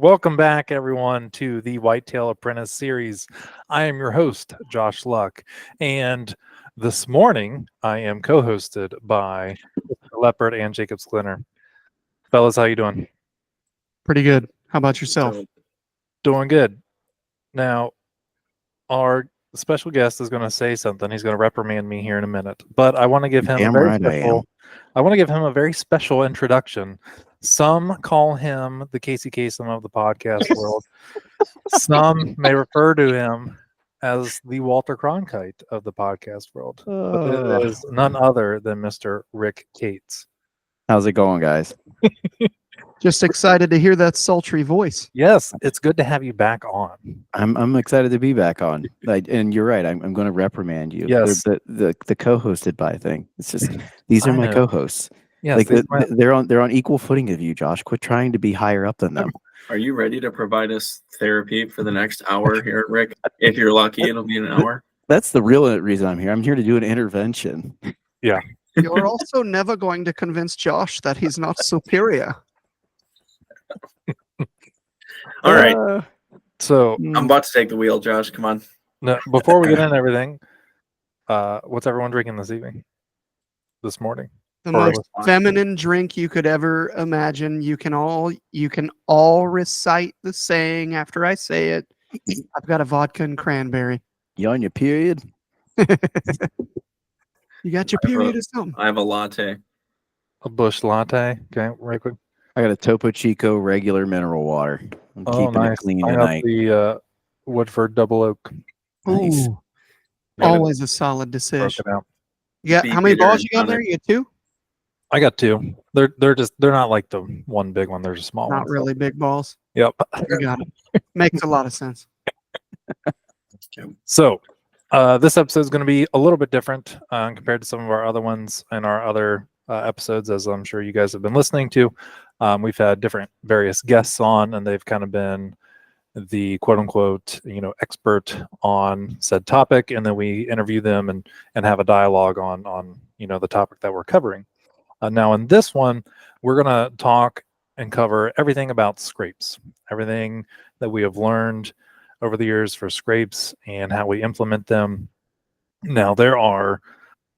Welcome back, everyone, to the Whitetail Apprentice Series. I am your host, Josh Luck, and this morning I am co-hosted by Leopard and Jacob Sklinner. Fellas, how you doing? Pretty good. How about yourself? Doing good. Now, our special guest is going to say something. He's going to reprimand me here in a minute, but I want to give him I want to give him a very special introduction. Some call him the Casey Kasem of the podcast world. Some may refer to him as the Walter Cronkite of the podcast world. But it is none other than Mr. Rick Cates. How's it going, guys? Just excited to hear that sultry voice. Yes, it's good to have you back on. I'm excited to be back on. And you're right. I'm going to reprimand you. Yes. The co-hosted by thing. It's just these are my co-hosts. Yes, like they're on equal footing of you, Josh. Quit trying to be higher up than them. Are you ready to provide us therapy for the next hour here, Rick? If you're lucky, it'll be an hour. That's the real reason I'm here. I'm here to do an intervention. Yeah. You're also never going to convince Josh that he's not superior. All right. So I'm about to take the wheel, Josh. Come on. No, before we get into everything, what's everyone drinking this morning? The most feminine drink you could ever imagine. You can all recite the saying after I say it. I've got a vodka and cranberry. You on your period? You got your period or something? I have a latte. A Bush latte. Okay, right quick. I got a Topo Chico regular mineral water. I'm keeping it clean I tonight. got the Woodford Double Oak. Nice. Ooh, always a solid decision. Broken out. Yeah, how many balls you got there? You got two? I got two. They're not like the one big one. They're just small Not ones. really big balls. Yep. You got it. Makes a lot of sense. So this episode is going to be a little bit different compared to some of our other ones and our other episodes, as I'm sure you guys have been listening to. We've had various guests on, and they've kind of been the quote unquote, expert on said topic. And then we interview them and have a dialogue on the topic that we're covering. Now in this one, we're going to talk and cover everything about scrapes, everything that we have learned over the years for scrapes and how we implement them. Now there are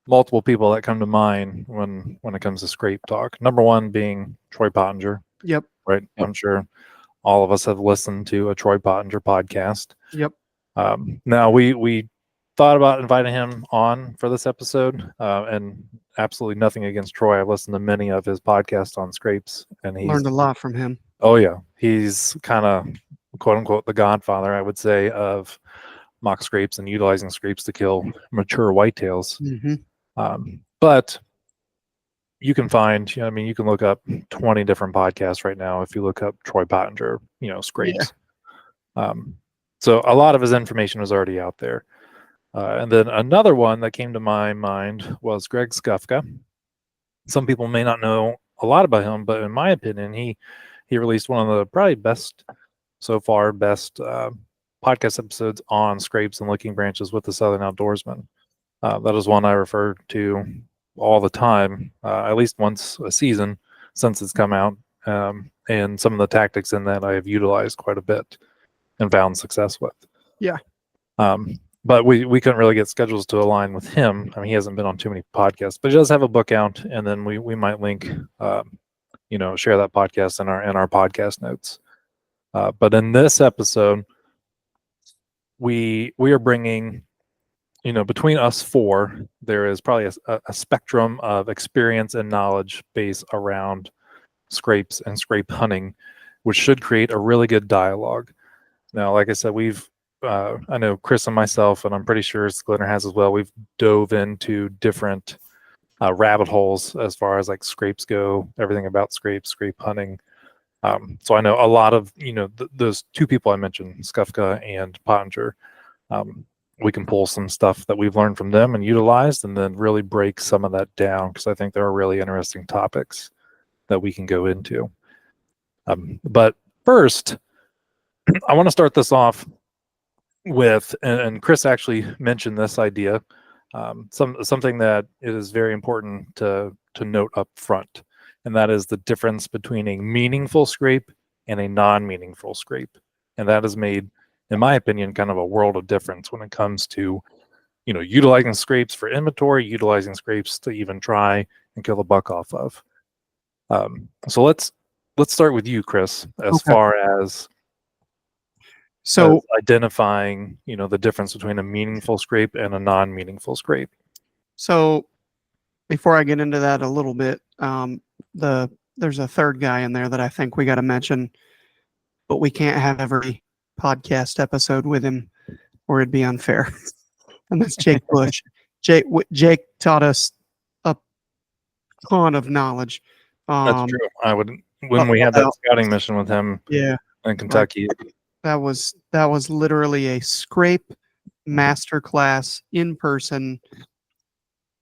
multiple people that come to mind when it comes to scrape talk. Number one being Troy Pottinger. Yep. Right. Yep. I'm sure all of us have listened to a Troy Pottinger podcast. Yep. Now we thought about inviting him on for this episode, and absolutely nothing against Troy. I've listened to many of his podcasts on scrapes, and he's Learned a lot from him. Oh yeah, he's kind of quote unquote the godfather, I would say, of mock scrapes and utilizing scrapes to kill mature whitetails. Mm-hmm. But you can find, you can look up 20 different podcasts right now if you look up Troy Pottinger, scrapes. Yeah. So a lot of his information is already out there. And then another one that came to my mind was Greg Skufka. Some people may not know a lot about him, but in my opinion, he released one of the probably best podcast episodes on scrapes and licking branches with the Southern Outdoorsman. That is one I refer to all the time, at least once a season since it's come out. And some of the tactics in that I have utilized quite a bit and found success with. Yeah. But we couldn't really get schedules to align with him. I mean, he hasn't been on too many podcasts, but he does have a book out, and then we might link, share that podcast in our podcast notes. But in this episode, we are bringing, between us four, there is probably a spectrum of experience and knowledge base around scrapes and scrape hunting, which should create a really good dialogue. Now, like I said, I know Chris and myself, and I'm pretty sure Sklinner has as well, we've dove into different rabbit holes as far as like scrapes go, everything about scrape hunting. So I know a lot of, those two people I mentioned, Skufka and Pottinger, we can pull some stuff that we've learned from them and utilized, and then really break some of that down, because I think there are really interesting topics that we can go into. But first, I want to start this off with, and Chris actually mentioned this idea, something that it is very important to note up front, and that is the difference between a meaningful scrape and a non-meaningful scrape. And that has made, in my opinion, kind of a world of difference when it comes to, utilizing scrapes for inventory, utilizing scrapes to even try and kill a buck off of. So let's start with you, Chris, as Okay. far as So identifying, the difference between a meaningful scrape and a non-meaningful scrape. So before I get into that a little bit, there's a third guy in there that I think we got to mention, but we can't have every podcast episode with him or it'd be unfair. And that's Jake Bush. Jake taught us a ton of knowledge. That's true. I would, when we had that scouting mission with him Yeah, in Kentucky. that was literally a scrape masterclass in person.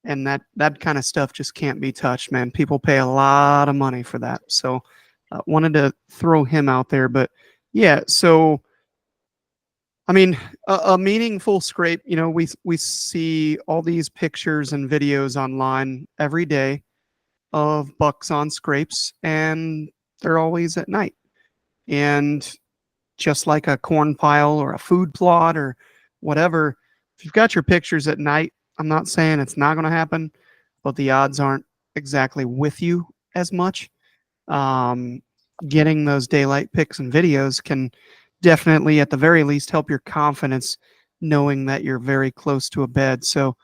And that kind of stuff just can't be touched, man. People pay a lot of money for that. So wanted to throw him out there. But yeah, so I mean, a meaningful scrape, we see all these pictures and videos online every day of bucks on scrapes, and they're always at night. And just like a corn pile or a food plot or whatever, if you've got your pictures at night, I'm not saying it's not going to happen, but the odds aren't exactly with you as much. Getting those daylight pics and videos can definitely, at the very least, help your confidence knowing that you're very close to a bed. So,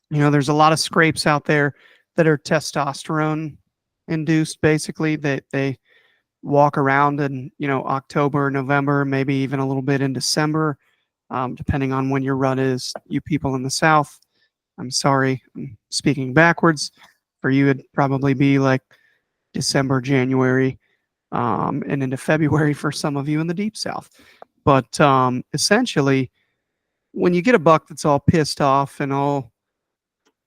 there's a lot of scrapes out there that are testosterone induced, basically, that they walk around in, October, November, maybe even a little bit in December, depending on when your rut is. You people in the South, I'm sorry, I'm speaking backwards. For you, it'd probably be like December, January, and into February for some of you in the Deep South. But essentially, when you get a buck that's all pissed off and all,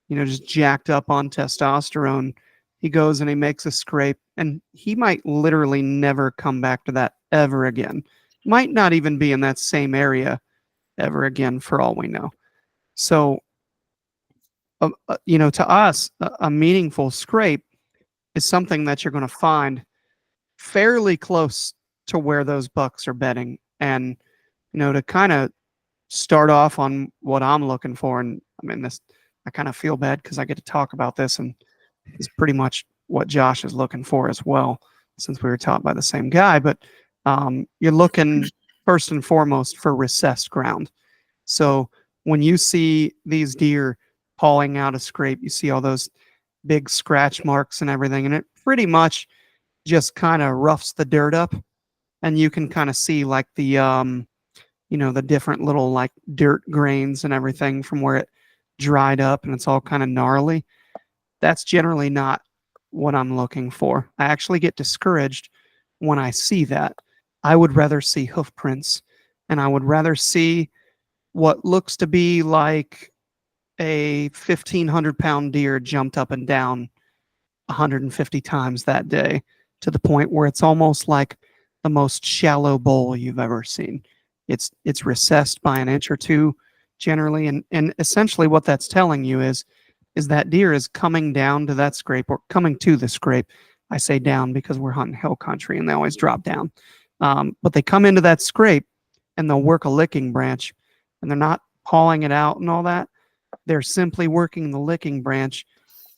just jacked up on testosterone, he goes and he makes a scrape, and he might literally never come back to that ever again. Might not even be in that same area ever again, for all we know. So, to us, a meaningful scrape is something that you're going to find fairly close to where those bucks are bedding. And, to kind of start off on what I'm looking for, and I mean, I kind of feel bad because I get to talk about this, and it's pretty much what Josh is looking for as well, since we were taught by the same guy. But you're looking first and foremost for recessed ground. So when you see these deer pawing out a scrape, you see all those big scratch marks and everything, and it pretty much just kind of roughs the dirt up, and you can kind of see like the the different little like dirt grains and everything from where it dried up, and it's all kind of gnarly. That's generally not what I'm looking for. I actually get discouraged when I see that. I would rather see hoof prints, and I would rather see what looks to be like a 1,500-pound deer jumped up and down 150 times that day, to the point where it's almost like the most shallow bowl you've ever seen. It's recessed by an inch or two generally, and essentially what that's telling you is that deer is coming down to that scrape, or coming to the scrape. I say down because we're hunting hill country and they always drop down. But they come into that scrape and they'll work a licking branch, and they're not pawing it out and all that. They're simply working the licking branch.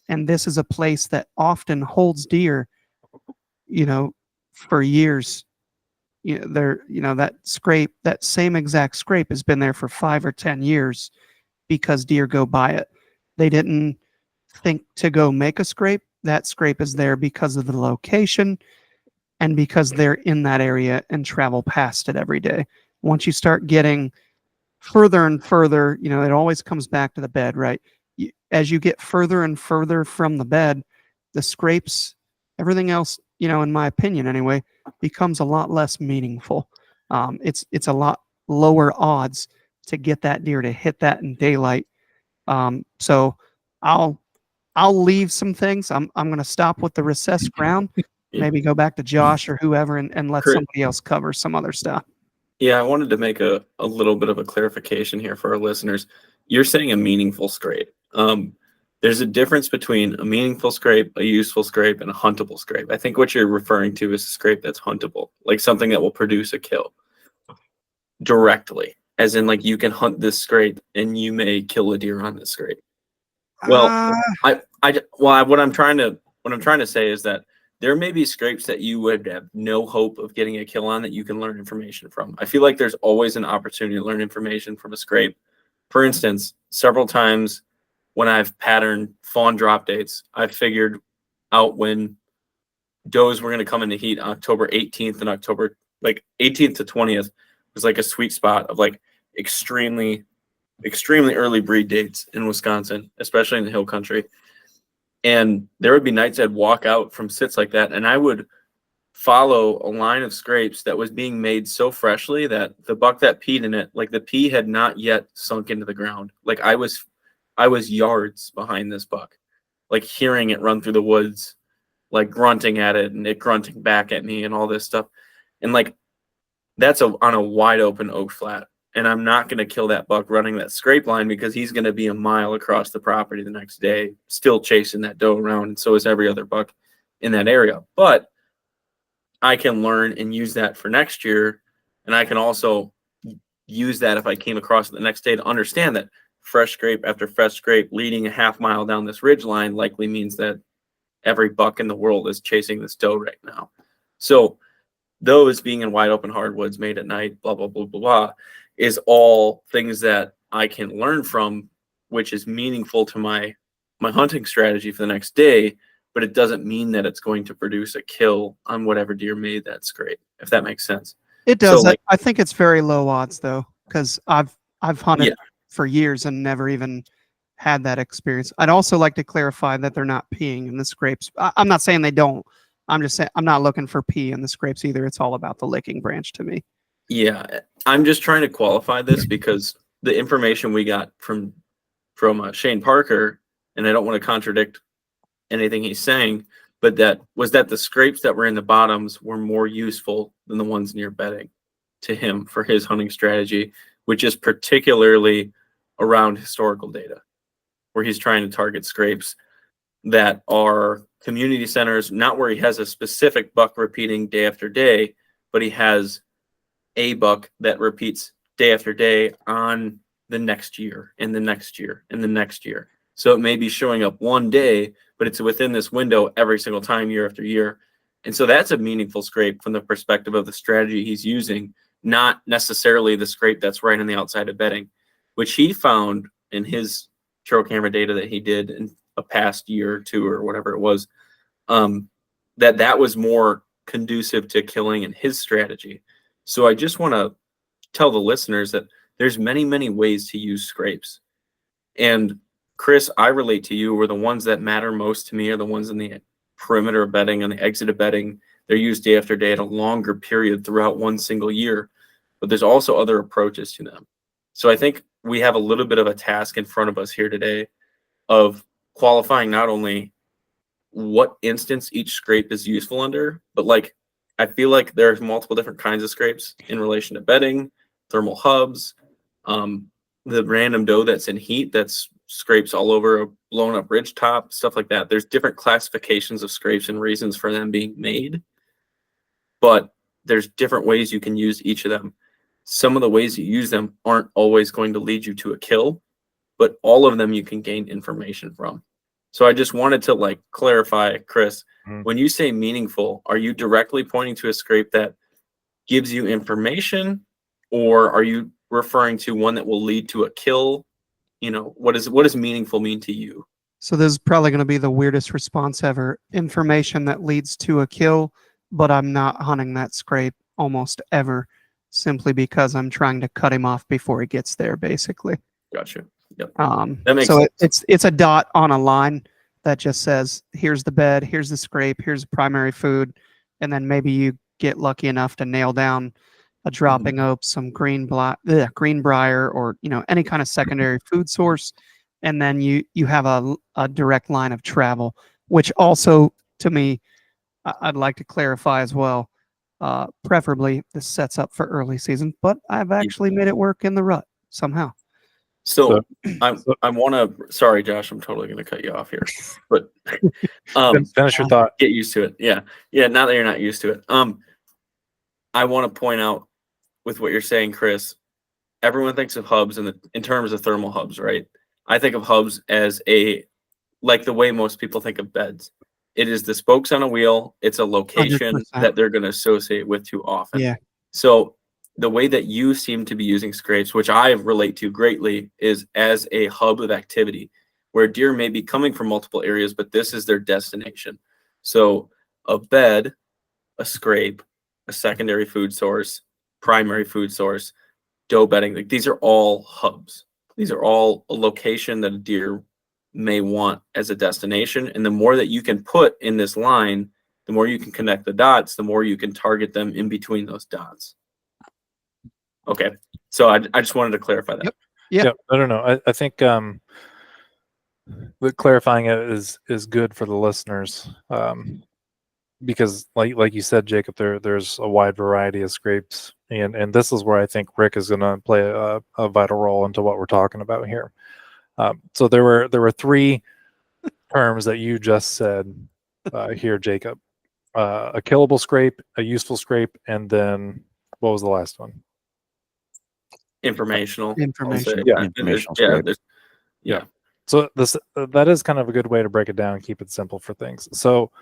And this is a place that often holds deer, for years. That scrape, that same exact scrape has been there for 5 or 10 years because deer go by it. They didn't think to go make a scrape. That scrape is there because of the location and because they're in that area and travel past it every day. Once you start getting further and further, it always comes back to the bed, right? As you get further and further from the bed, the scrapes, everything else, in my opinion anyway, becomes a lot less meaningful. It's a lot lower odds to get that deer to hit that in daylight. So I'll leave some things. I'm going to stop with the recessed ground, maybe go back to Josh or whoever and let somebody else cover some other stuff. Yeah, I wanted to make a little bit of a clarification here for our listeners. You're saying a meaningful scrape. There's a difference between a meaningful scrape, a useful scrape, and a huntable scrape. I think what you're referring to is a scrape that's huntable, like something that will produce a kill directly, as in like you can hunt this scrape and you may kill a deer on this scrape. Well, what I'm trying to say is that there may be scrapes that you would have no hope of getting a kill on that you can learn information from. I feel like there's always an opportunity to learn information from a scrape. For instance, several times when I've patterned fawn drop dates, I've figured out when does were going to come into heat on October 18th and October, like 18th to 20th was like a sweet spot of like extremely early breed dates in Wisconsin, especially in the hill country. And there would be nights I'd walk out from sits like that, and I would follow a line of scrapes that was being made so freshly that the buck that peed in it, like the pee had not yet sunk into the ground. Like I was yards behind this buck, like hearing it run through the woods, like grunting at it and it grunting back at me and all this stuff. And like that's on a wide open oak flat. And I'm not going to kill that buck running that scrape line because he's going to be a mile across the property the next day, still chasing that doe around. And so is every other buck in that area. But I can learn and use that for next year. And I can also use that if I came across it the next day to understand that fresh scrape after fresh scrape leading a half mile down this ridge line likely means that every buck in the world is chasing this doe right now. So those being in wide open hardwoods made at night, blah, blah, blah, blah, blah, is all things that I can learn from, which is meaningful to my hunting strategy for the next day, but it doesn't mean that it's going to produce a kill on whatever deer made that scrape, if that makes sense. It does. So, like, I think it's very low odds though, because I've hunted for years and never even had that experience. I'd also like to clarify that they're not peeing in the scrapes. I'm not saying they don't. I'm just saying I'm not looking for pee in the scrapes either. It's all about the licking branch to me. Yeah, I'm just trying to qualify this because the information we got from Shane Parker, and I don't want to contradict anything he's saying, but that the scrapes that were in the bottoms were more useful than the ones near bedding to him for his hunting strategy, which is particularly around historical data, where he's trying to target scrapes that are community centers, not where he has a specific buck repeating day after day, but he has a buck that repeats day after day on the next year and the next year and the next year. So it may be showing up one day, but it's within this window every single time, year after year. And so that's a meaningful scrape from the perspective of the strategy he's using, not necessarily the scrape that's right on the outside of bedding, which he found in his trail camera data that he did in a past year or two or whatever it was, that was more conducive to killing in his strategy. So I just want to tell the listeners that there's many, many ways to use scrapes. And Chris, I relate to you, where the ones that matter most to me are the ones in the perimeter of bedding, on the exit of bedding. They're used day after day at a longer period throughout one single year, but there's also other approaches to them. So I think we have a little bit of a task in front of us here today of qualifying not only what instance each scrape is useful under, but like I feel like there's multiple different kinds of scrapes in relation to bedding, thermal hubs, the random doe that's in heat that's scrapes all over a blown up ridge top, stuff like that. There's different classifications of scrapes and reasons for them being made, but there's different ways you can use each of them. Some of the ways you use them aren't always going to lead you to a kill, but all of them you can gain information from. So I just wanted to like clarify, Chris, when you say meaningful, are you directly pointing to a scrape that gives you information, or are you referring to one that will lead to a kill? You know, what does meaningful mean to you? So this is probably going to be the weirdest response ever. Information that leads to a kill, but I'm not hunting that scrape almost ever, simply because I'm trying to cut him off before he gets there, basically. Gotcha. Yep. That makes so sense. it's a dot on a line that just says, here's the bed, here's the scrape, here's the primary food, and then maybe you get lucky enough to nail down a dropping oak, some greenbrier, or any kind of secondary food source, and then you have a direct line of travel, which also, to me, I'd like to clarify as well. Preferably, this sets up for early season, but I've actually made it work in the rut somehow. So I so- want to. Sorry, Josh, I'm totally going to cut you off here, but finish your thought. get used to it. Yeah. Now that you're not used to it, I want to point out with what you're saying, Chris. Everyone thinks of hubs in terms of thermal hubs, right? I think of hubs as like the way most people think of beds. It is the spokes on a wheel. It's a location 100%. that they're going to associate with too often. Yeah. So the way that you seem to be using scrapes, which I relate to greatly, is as a hub of activity where deer may be coming from multiple areas, but this is their destination. So a bed, a scrape, a secondary food source, primary food source, doe bedding, like these are all hubs. These are all a location that a deer may want as a destination. And the more that you can put in this line, the more you can connect the dots, the more you can target them in between those dots. Okay. So I just wanted to clarify that. Yep. Yeah. No. I think clarifying it is good for the listeners, because like you said, Jacob, there's a wide variety of scrapes, and this is where I think Rick is going to play a vital role into what we're talking about here. So there were three terms that you just said here, Jacob: a killable scrape, a useful scrape, and then what was the last one? Informational. I'll say. Informational. Yeah. Informational Yeah. scrape. Yeah. So that is kind of a good way to break it down and keep it simple for things. So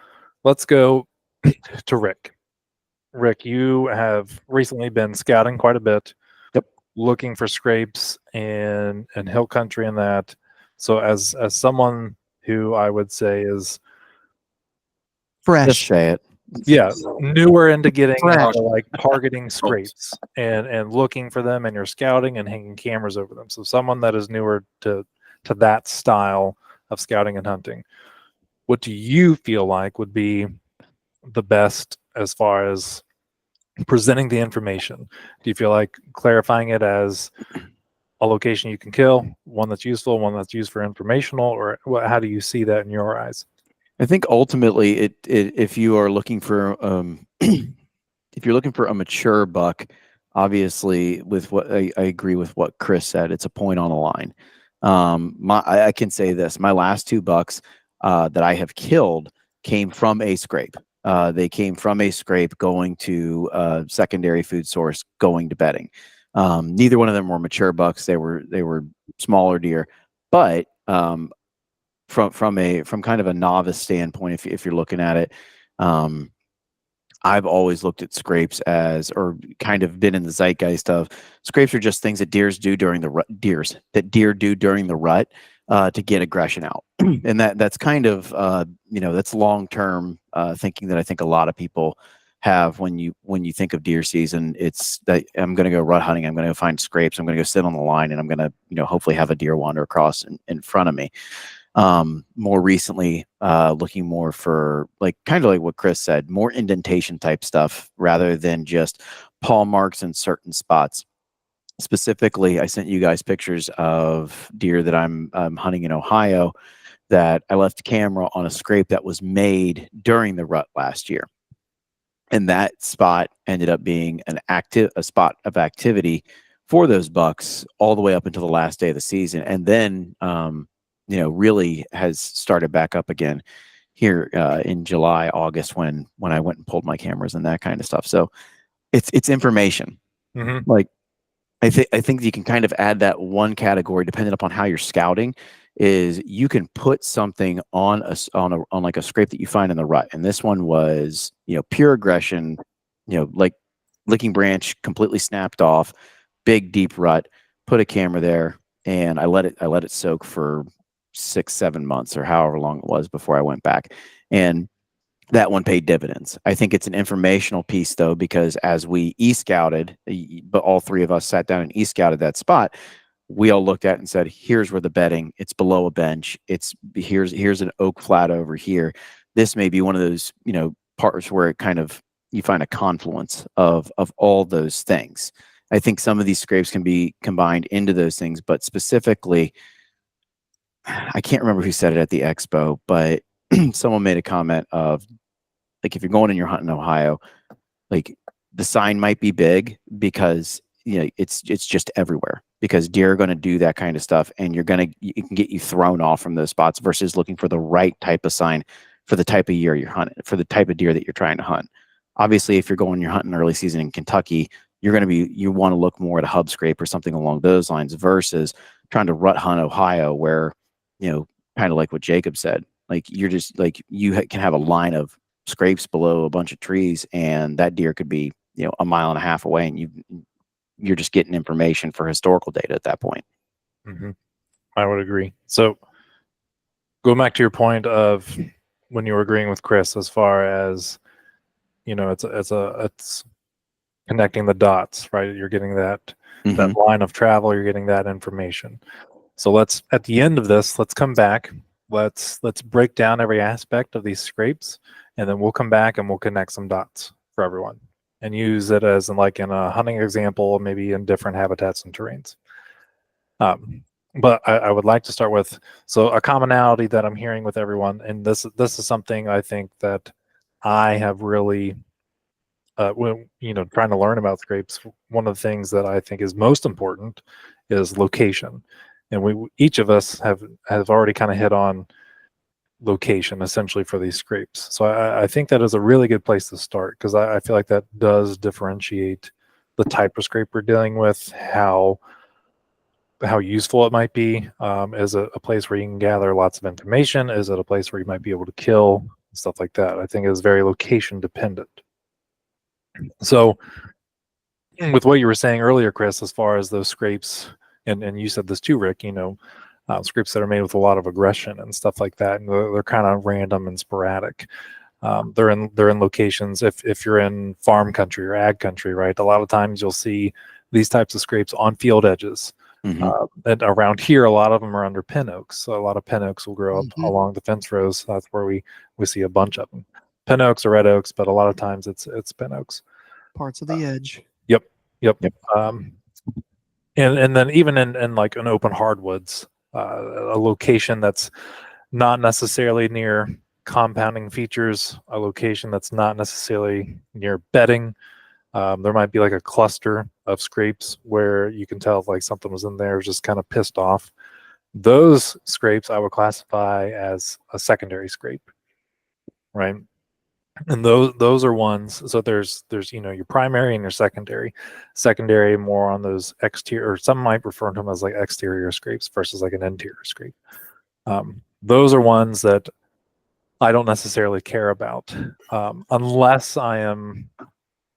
let's go to Rick. Rick, you have recently been scouting quite a bit. Yep. Looking for scrapes in hill country and that. So as someone who I would say is Just Fresh. say it. yeah, newer into getting Fresh. into like targeting scrapes and looking for them, and you're scouting and hanging cameras over them. So someone that is newer to that style of scouting and hunting, what do you feel like would be the best as far as presenting the information? Do you feel like clarifying it as a location you can kill, one that's useful, one that's used for informational, or how do you see that in your eyes? I think ultimately, if you are looking for if you're looking for a mature buck, obviously with what I agree with what Chris said, it's a point on a line. I can say this: my last two bucks that I have killed came from a scrape. They came from a scrape going to secondary food source, going to bedding. Neither one of them were mature bucks. They were smaller deer, but from kind of a novice standpoint, if you're looking at it, I've always looked at scrapes as, or kind of been in the zeitgeist of, scrapes are just things that deer do during the rut to get aggression out. And that's kind of that's long-term thinking that I think a lot of people have when you think of deer season. It's that I'm going to go rut hunting, I'm going to go find scrapes, I'm going to go sit on the line, and I'm going to hopefully have a deer wander across in front of me. More recently, looking more for kind of like what Chris said, more indentation type stuff rather than just paw marks in certain spots. Specifically, I sent you guys pictures of deer that I'm hunting in Ohio that I left camera on a scrape that was made during the rut last year. And that spot ended up being a spot of activity for those bucks all the way up until the last day of the season. And then, really has started back up again here in July, August, when I went and pulled my cameras and that kind of stuff. So it's information. Mm-hmm. Like, I think you can kind of add that one category depending upon how you're scouting, is you can put something on like a scrape that you find in the rut. And this one was, pure aggression, like licking branch completely snapped off, big deep rut, put a camera there, and I let it soak for 6-7 months or however long it was before I went back. And that one paid dividends. I think it's an informational piece though, because as we e-scouted, but all three of us sat down and e-scouted that spot, we all looked at it and said, here's where the bedding, it's below a bench. Here's an oak flat over here. This may be one of those, parts where it kind of, you find a confluence of all those things. I think some of these scrapes can be combined into those things, but specifically, I can't remember who said it at the expo, but someone made a comment of, like, if you're going and you're hunting Ohio, like, the sign might be big because it's just everywhere. because deer are going to do that kind of stuff, and it can get you thrown off from those spots versus looking for the right type of sign for the type of year you're hunting, for the type of deer that you're trying to hunt. Obviously, if you're hunting early season in Kentucky, you want to look more at a hub scrape or something along those lines versus trying to rut hunt Ohio, where, kind of like what Jacob said, like you're just like, can have a line of scrapes below a bunch of trees, and that deer could be, a mile and a half away, and you're just getting information for historical data at that point. Mm-hmm. I would agree. So going back to your point of when you were agreeing with Chris, as far as, it's connecting the dots, right? You're getting that line of travel, you're getting that information. So at the end of this, let's come back. Let's break down every aspect of these scrapes, and then we'll come back and we'll connect some dots for everyone and use it as in a hunting example, maybe in different habitats and terrains. But I would like to start with, so a commonality that I'm hearing with everyone, and this is something I think that I have really, when trying to learn about scrapes, one of the things that I think is most important is location, and each of us have already kind of hit on location essentially for these scrapes. So I think that is a really good place to start, because I feel like that does differentiate the type of scrape we're dealing with, how useful it might be. Is it a place where you can gather lots of information? Is it a place where you might be able to kill? Stuff like that. I think it is very location dependent. So with what you were saying earlier, Chris, as far as those scrapes, and you said this too, Rick, scrapes that are made with a lot of aggression and stuff like that, and they're kind of random and sporadic. They're in locations, if you're in farm country or ag country, right? A lot of times you'll see these types of scrapes on field edges. And around here, a lot of them are under pin oaks. So a lot of pin oaks will grow up along the fence rows. That's where we see a bunch of them. Pin oaks or red oaks, but a lot of times it's pin oaks. Parts of the edge. Yep. And then even in like an open hardwoods, a location that's not necessarily near compounding features, a location that's not necessarily near bedding. There might be like a cluster of scrapes where you can tell if like something was in there, just kind of pissed off. Those scrapes I would classify as a secondary scrape, right? And those are ones. So there's your primary and your secondary. Secondary more on those exterior, or some might refer to them as like exterior scrapes versus like an interior scrape. Those are ones that I don't necessarily care about unless I am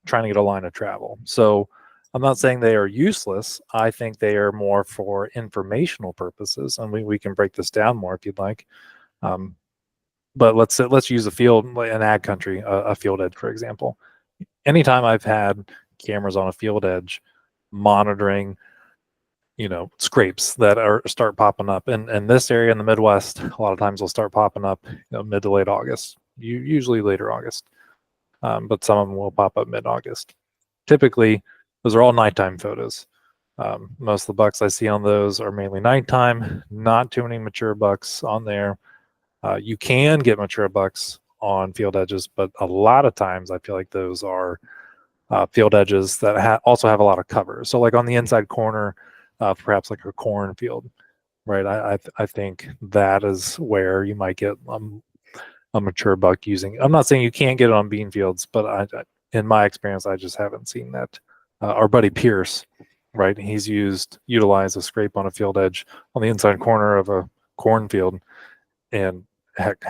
trying to get a line of travel. So I'm not saying they are useless. I think they are more for informational purposes, and we can break this down more if you'd like. But let's use a field, an ag country, a field edge, for example. Anytime I've had cameras on a field edge monitoring, scrapes that start popping up, and this area in the Midwest, a lot of times they'll start popping up, mid to late August, usually later August, but some of them will pop up mid-August. Typically, those are all nighttime photos. Most of the bucks I see on those are mainly nighttime. Not too many mature bucks on there. You can get mature bucks on field edges, but a lot of times I feel like those are field edges that also have a lot of cover. So like on the inside corner, perhaps like a cornfield, right? I think that is where you might get a mature buck using. I'm not saying you can't get it on bean fields, but in my experience, I just haven't seen that. Our buddy Pierce, right? He's utilized a scrape on a field edge on the inside corner of a cornfield, and heck,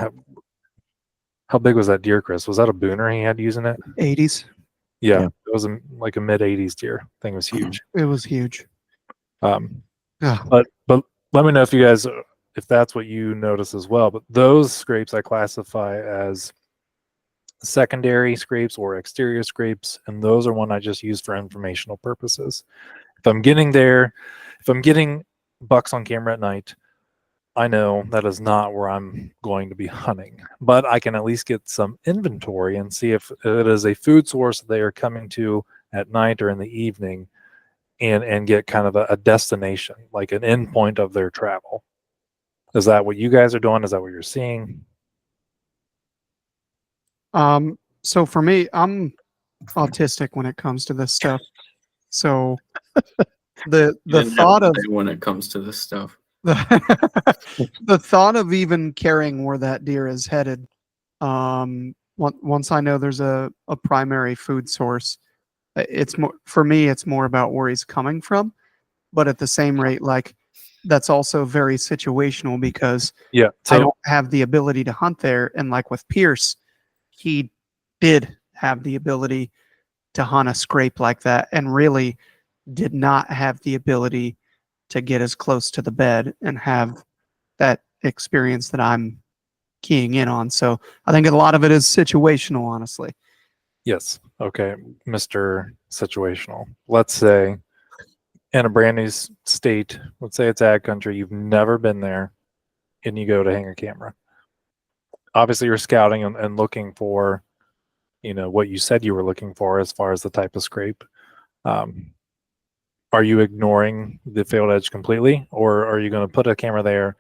how big was that deer, Chris? Was that a booner he had using it? 80s. Yeah. It was like a mid 80s deer. Thing was huge. It was huge. But let me know if that's what you notice as well. But those scrapes I classify as secondary scrapes or exterior scrapes, and those are one I just use for informational purposes. If I'm getting bucks on camera at night, I know that is not where I'm going to be hunting, but I can at least get some inventory and see if it is a food source they are coming to at night or in the evening, and get kind of a destination, like an end point of their travel. Is that what you guys are doing? Is that what you're seeing? So for me, I'm autistic when it comes to this stuff. So the You the didn't have thought to of say when it comes to this stuff. the thought of even caring where that deer is headed, once I know there's a primary food source, it's more for me, it's more about where he's coming from. But at the same rate, like that's also very situational because Yeah. I So don't have the ability to hunt there. And like with Pierce, he did have the ability to hunt a scrape like that and really did not have the ability to get as close to the bed and have that experience that I'm keying in on. So I think a lot of it is situational, honestly. yes. Okay, Mr. Situational. Let's say in a brand new state, let's say it's ag country, you've never been there, and you go to hang a camera. Obviously, you're scouting and looking for, what you said you were looking for as far as the type of scrape. Are you ignoring the field edge completely, or are you going to put a camera there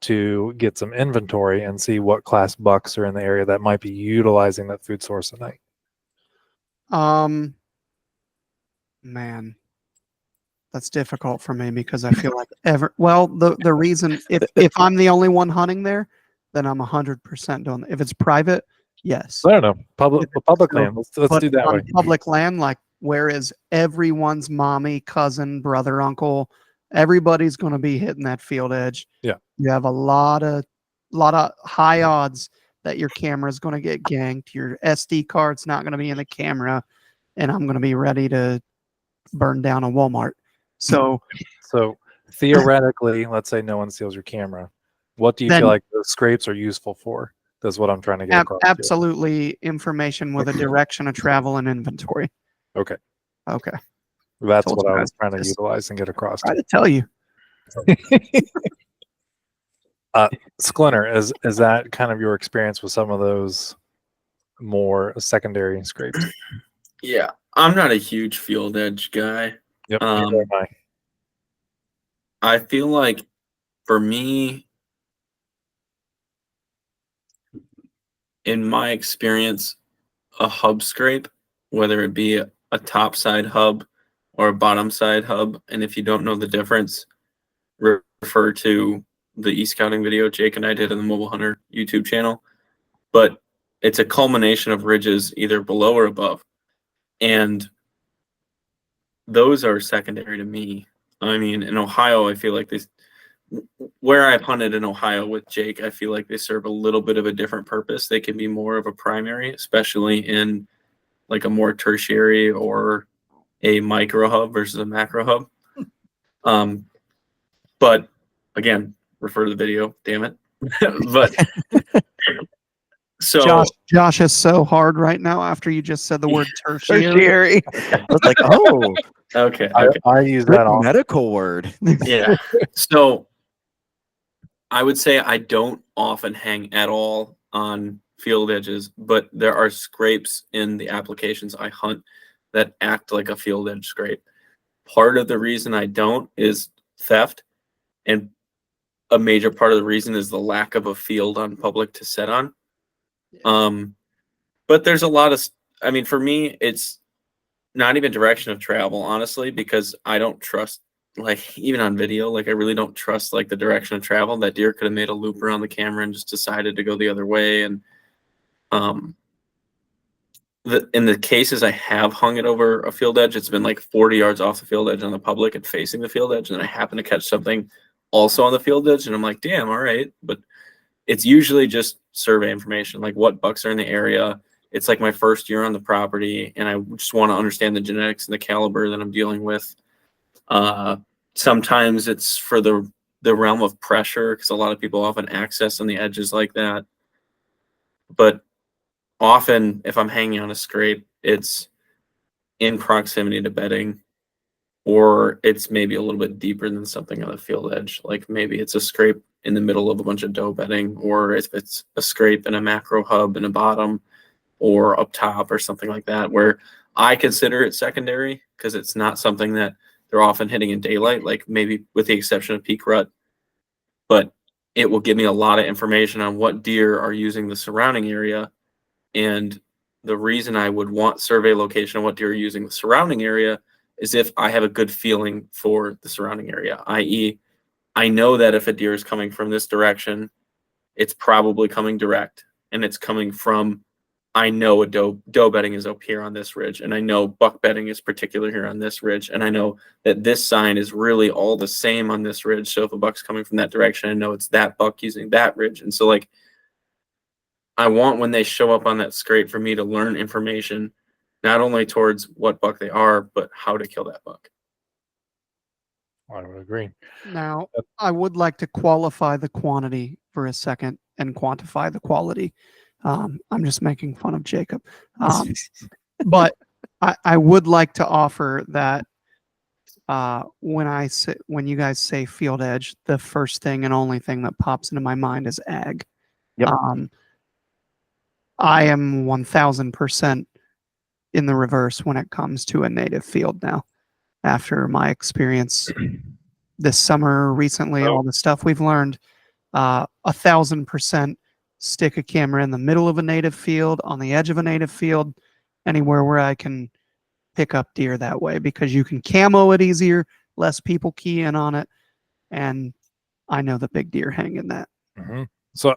to get some inventory and see what class bucks are in the area that might be utilizing that food source at night? Man, that's difficult for me because I feel like the reason if I'm the only one hunting there, then I'm 100% doing. If it's private, yes. I don't know. Public So, land. Let's but do that on way. public land, like where is everyone's mommy, cousin, brother, uncle? Everybody's going to be hitting that field edge. Yeah. You have a lot of high odds that your camera is going to get ganked. Your SD card's not going to be in the camera, and I'm going to be ready to burn down a Walmart. So So theoretically, let's say no one steals your camera. What do you Then- feel like those scrapes are useful for? That's what I'm trying to get across. here. absolutely information with a direction of travel and inventory. Okay. Okay. That's Told what you I guys. was trying to Just utilize and get across. Try to tell you. Sklinner, is that kind of your experience with some of those more secondary scrapes? Yeah, I'm not a huge field edge guy. Yep. Neither am I. I feel like for me, in my experience, a hub scrape, whether it be a top side hub or a bottom side hub, and if you don't know the difference, refer to the e-scouting video Jake and I did on the Mobile Hunter YouTube channel. But it's a culmination of ridges either below or above. And those are secondary to me. I mean, in Ohio, I feel like where I've hunted in Ohio with Jake, I feel like they serve a little bit of a different purpose. They can be more of a primary, especially in like a more tertiary or a micro hub versus a macro hub. But again, refer to the video, damn it. But so Josh is so hard right now after you just said the word tertiary. Tertiary. I was like, oh, okay. I use good that all. medical word. Yeah. So I would say I don't often hang at all on field edges, but there are scrapes in the applications I hunt that act like a field edge scrape. Part of the reason I don't is theft, and a major part of the reason is the lack of a field on public to set on. But there's a lot of, I mean, for me, it's not even direction of travel, honestly, because I don't trust, like, even on video, like, I really don't trust, like, the direction of travel. That deer could have made a loop around the camera and just decided to go the other way. And in the cases I have hung it over a field edge, it's been like 40 yards off the field edge on the public and facing the field edge. And I happen to catch something also on the field edge. And I'm like, damn, all right. But it's usually just survey information, like what bucks are in the area. It's like my first year on the property, and I just want to understand the genetics and the caliber that I'm dealing with. Sometimes it's for the realm of pressure, because a lot of people often access on the edges like that. But often, if I'm hanging on a scrape, it's in proximity to bedding, or it's maybe a little bit deeper than something on the field edge. Like maybe it's a scrape in the middle of a bunch of doe bedding, or if it's a scrape in a macro hub in a bottom, or up top or something like that, where I consider it secondary because it's not something that they're often hitting in daylight, like maybe with the exception of peak rut. But it will give me a lot of information on what deer are using the surrounding area. And the reason I would want survey location of what deer are using the surrounding area is if I have a good feeling for the surrounding area, i.e., I know that if a deer is coming from this direction, it's probably coming direct, and it's coming from, I know a doe bedding is up here on this ridge, and I know buck bedding is particular here on this ridge, and I know that this sign is really all the same on this ridge. So if a buck's coming from that direction, I know it's that buck using that ridge. And so like, I want when they show up on that scrape for me to learn information, not only towards what buck they are, but how to kill that buck. I would agree. Now, I would like to qualify the quantity for a second and quantify the quality. I'm just making fun of Jacob. But I would like to offer that when you guys say field edge, the first thing and only thing that pops into my mind is ag. Yep. I am 1000% in the reverse when it comes to a native field now. After my experience this summer, recently, all the stuff we've learned, 1000% stick a camera in the middle of a native field, on the edge of a native field, anywhere where I can pick up deer that way, because you can camo it easier, less people key in on it, and I know the big deer hang in that. Mm-hmm. So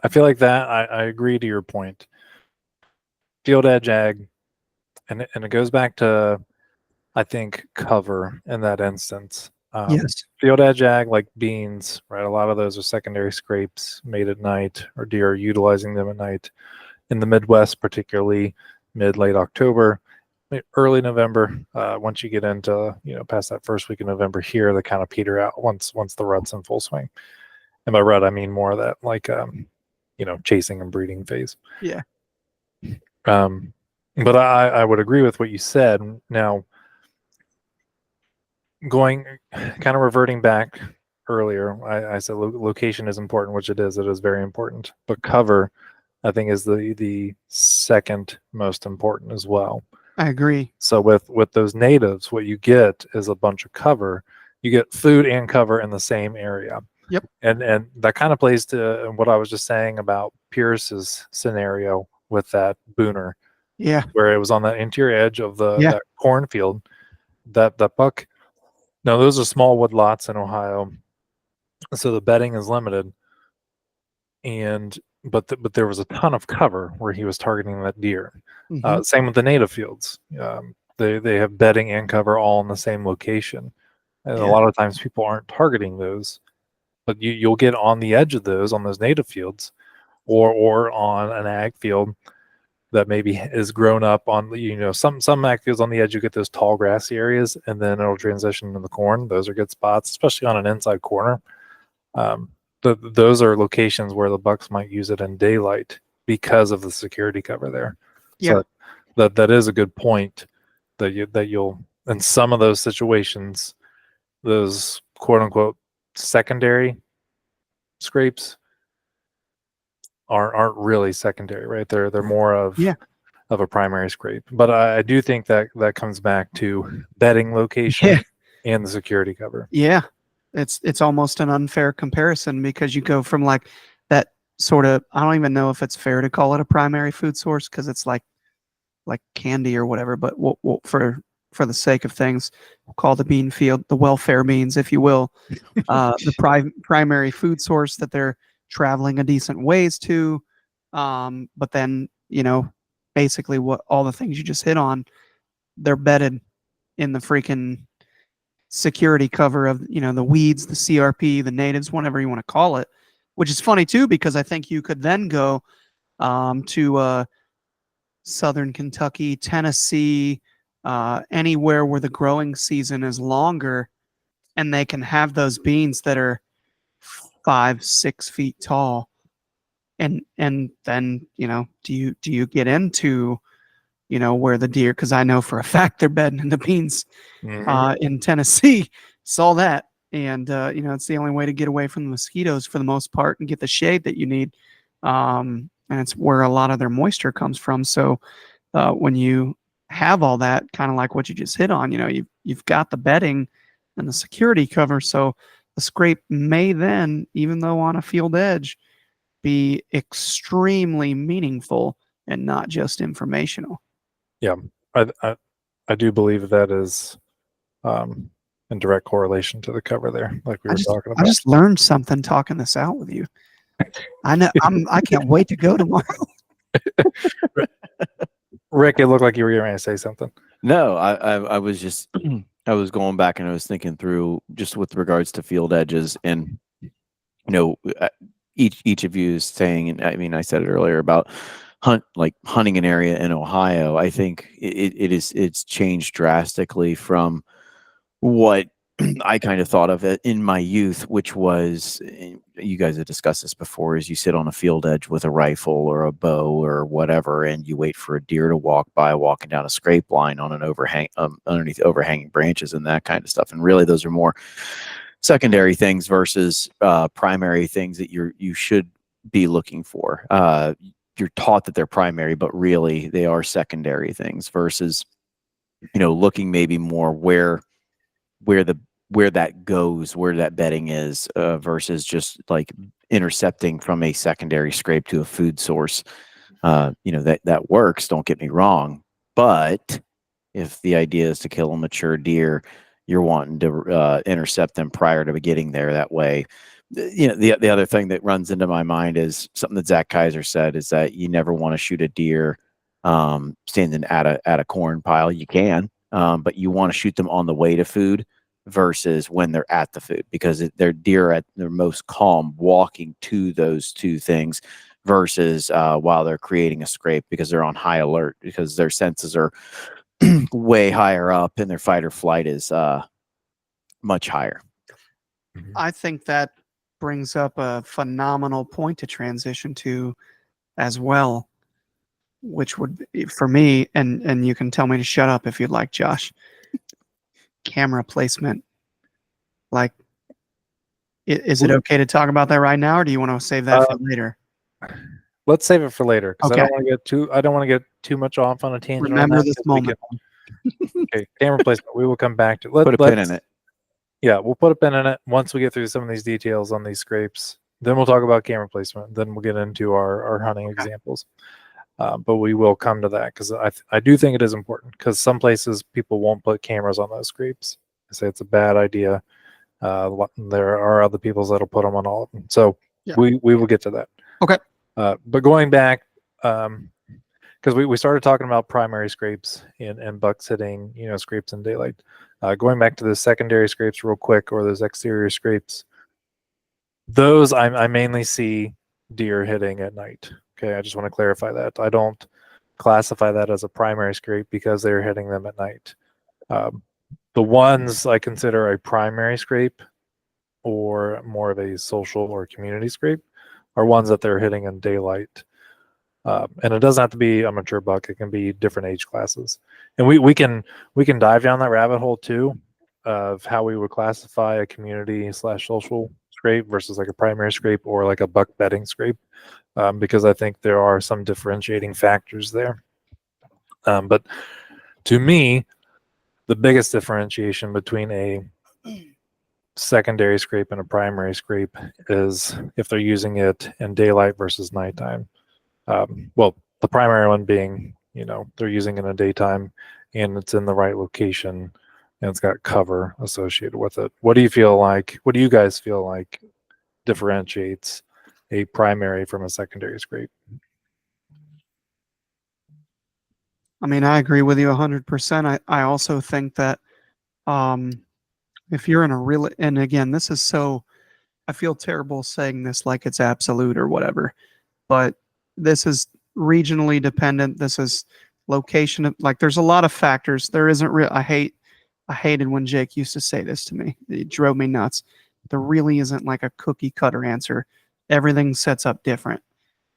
I feel like that I agree to your point. Field edge ag, and it goes back to, I think, cover in that instance. Yes. Field edge ag, like beans, right? A lot of those are secondary scrapes made at night, or deer are utilizing them at night. In the Midwest, particularly late October, early November. Once you get into past that first week of November here, they kind of peter out once the rut's in full swing. And by rut, I mean more of that like chasing and breeding phase. Yeah. But I would agree with what you said. Now, going kind of reverting back earlier, I said location is important, which it is. It is very important. But cover, I think, is the second most important as well. I agree. So with those natives, what you get is a bunch of cover. You get food and cover in the same area. Yep. And that kind of plays to what I was just saying about Pierce's scenario with that booner. Yeah. Where it was on the interior edge of that cornfield. That buck. Now those are small wood lots in Ohio, so the bedding is limited. But there was a ton of cover where he was targeting that deer. Mm-hmm. Same with the native fields. They have bedding and cover all in the same location, and a lot of times people aren't targeting those. But you'll get on the edge of those on those native fields, or on an ag field that maybe is grown up on some ag fields on the edge. You get those tall grassy areas, and then it'll transition into the corn. Those are good spots, especially on an inside corner. Those are locations where the bucks might use it in daylight because of the security cover there. Yeah. So that is a good point that you'll in some of those situations, those quote unquote secondary scrapes aren't really secondary, right? They're more of a primary scrape. But I do think that comes back to bedding location and the security cover. Yeah. It's almost an unfair comparison, because you go from like that sort of, I don't even know if it's fair to call it a primary food source, because it's like candy or whatever, but we'll for the sake of things, we'll call the bean field the welfare beans, if you will, the primary food source that they're traveling a decent ways to. But then, basically what all the things you just hit on, they're bedded in the freaking security cover of the weeds, the CRP, the natives, whatever you want to call it, which is funny too, because I think you could then go to southern Kentucky, Tennessee, anywhere where the growing season is longer, and they can have those beans that are 5-6 feet tall, and then do you get into where the deer, because I know for a fact they're bedding in the beans in Tennessee. Saw that. And, it's the only way to get away from the mosquitoes for the most part and get the shade that you need. And it's where a lot of their moisture comes from. So when you have all that, kind of like what you just hit on, you've got the bedding and the security cover. So the scrape may then, even though on a field edge, be extremely meaningful and not just informational. Yeah, I do believe that is in direct correlation to the cover there, like we were talking I about. just learned something talking this out with you. I know. I can't wait to go tomorrow. Rick, it looked like you were going to say something. No, I was just I was going back and I was thinking through just with regards to field edges, and each of you is saying, and I mean I said it earlier about hunting an area in Ohio. I think it's changed drastically from what I kind of thought of it in my youth, which was, you guys have discussed this before, is you sit on a field edge with a rifle or a bow or whatever, and you wait for a deer to walk by, walking down a scrape line on an overhang, underneath overhanging branches and that kind of stuff. And really, those are more secondary things versus primary things that you should be looking for. You're taught that they're primary, but really they are secondary things versus, looking maybe more where that goes, where that bedding is, versus just like intercepting from a secondary scrape to a food source. That works, don't get me wrong, but if the idea is to kill a mature deer, you're wanting to intercept them prior to getting there. That way, the other thing that runs into my mind is something that Zach Kaiser said, is that you never want to shoot a deer standing at a corn pile. You can, but you want to shoot them on the way to food versus when they're at the food, because they're deer at their most calm walking to those two things versus while they're creating a scrape, because they're on high alert, because their senses are way higher up and their fight or flight is much higher. I think that brings up a phenomenal point to transition to as well, which would be, for me, and you can tell me to shut up if you'd like, Josh, camera placement. Like, is it okay to talk about that right now, or do you want to save that for later? Let's save it for later, because Okay. I don't want to get too much off on a tangent. Remember this moment. Okay, camera placement. We will come back to. Put a pin in it. Yeah, we'll put a pin in it once we get through some of these details on these scrapes. Then we'll talk about camera placement. Then we'll get into our hunting examples. But we will come to that, because I do think it is important, because some places people won't put cameras on those scrapes. They say it's a bad idea. There are other people that'll put them on all of them. So yeah. we will get to that. Okay. But going back, because we started talking about primary scrapes and bucks hitting, scrapes in daylight. Going back to the secondary scrapes real quick, or those exterior scrapes, those I mainly see deer hitting at night. Okay, I just want to clarify that. I don't classify that as a primary scrape because they're hitting them at night. The ones I consider a primary scrape, or more of a social or community scrape, are ones that they're hitting in daylight. And it doesn't have to be a mature buck. It can be different age classes. And we can dive down that rabbit hole too, of how we would classify a community/social scrape versus like a primary scrape or like a buck bedding scrape, because I think there are some differentiating factors there. But to me, the biggest differentiation between a secondary scrape and a primary scrape is if they're using it in daylight versus nighttime. Well, the primary one being, they're using it in the daytime and it's in the right location and it's got cover associated with it. What do you guys feel like differentiates a primary from a secondary scrape? I mean, I agree with you 100%. I also think that if you're in a real, and again, this is so, I feel terrible saying this like it's absolute or whatever, but this is regionally dependent. This is location. Like, there's a lot of factors. There isn't real. I hated when Jake used to say this to me. It drove me nuts. There really isn't like a cookie cutter answer. Everything sets up different.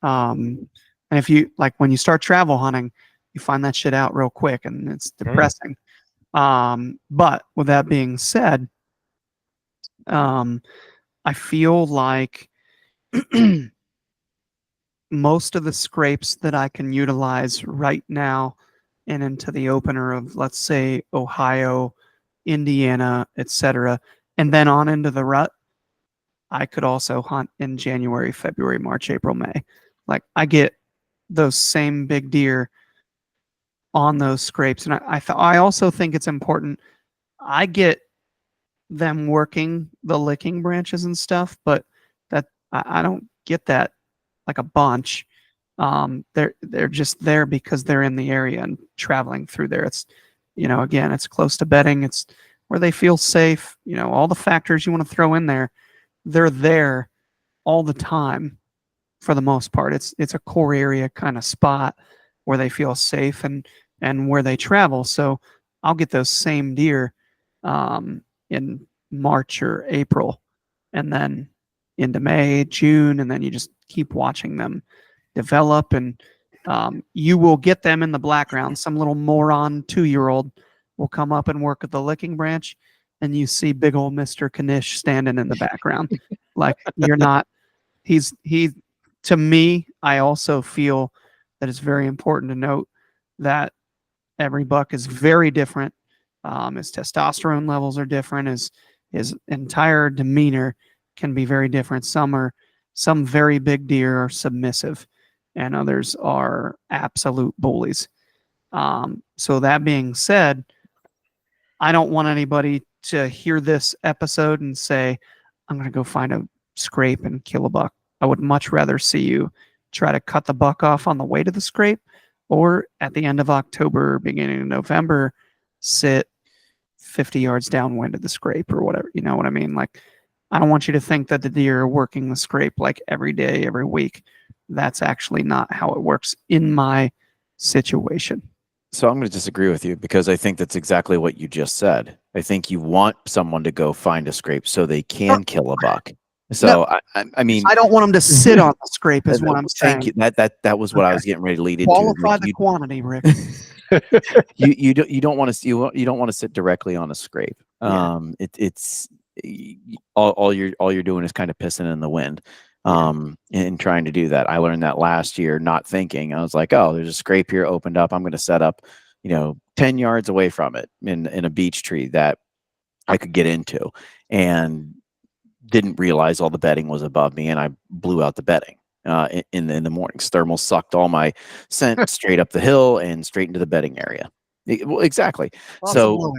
And if you like, when you start travel hunting, you find that shit out real quick, and it's depressing. But with that being said, I feel like most of the scrapes that I can utilize right now and into the opener of, let's say, Ohio, Indiana, etc., and then on into the rut, I could also hunt in January, February, March, April, May. Like, I get those same big deer on those scrapes. And I also think it's important. I get them working the licking branches and stuff, but that I don't get that like a bunch. They're just there because they're in the area and traveling through there. It's, again, it's close to bedding. It's where they feel safe. All the factors you want to throw in there, they're there all the time for the most part. It's a core area kind of spot where they feel safe and where they travel. So I'll get those same deer in March or April, and then into May, June, and then you just keep watching them develop, and you will get them in the background. Some little moron 2-year-old will come up and work at the licking branch, and you see big old Mr. Kanish standing in the background. Like, you're not, to me, I also feel that it's very important to note that every buck is very different. His testosterone levels are different. His entire demeanor can be very different. Some very big deer are submissive, and others are absolute bullies. So that being said, I don't want anybody to hear this episode and say, I'm going to go find a scrape and kill a buck. I would much rather see you try to cut the buck off on the way to the scrape, or at the end of October, beginning of November, sit 50 yards downwind of the scrape or whatever. You know what I mean? Like, I don't want you to think that the deer are working the scrape like every day, every week. That's actually not how it works in my situation. So I'm going to disagree with you, because I think that's exactly what you just said. I think you want someone to go find a scrape so they can kill a buck. So I mean, I don't want them to sit on the scrape is what I'm saying. thank you. That was what I was getting ready to lead into. Qualify the quantity, Rick. You don't want to sit directly on a scrape. Yeah. It's all you're doing is kind of pissing in the wind. And trying to do that. I learned that last year, not thinking. I was like, oh, there's a scrape here opened up. I'm going to set up, 10 yards away from it in a beech tree that I could get into, and didn't realize all the bedding was above me, and I blew out the bedding in the mornings. Thermal sucked all my scent straight up the hill and straight into the bedding area. Well, exactly. So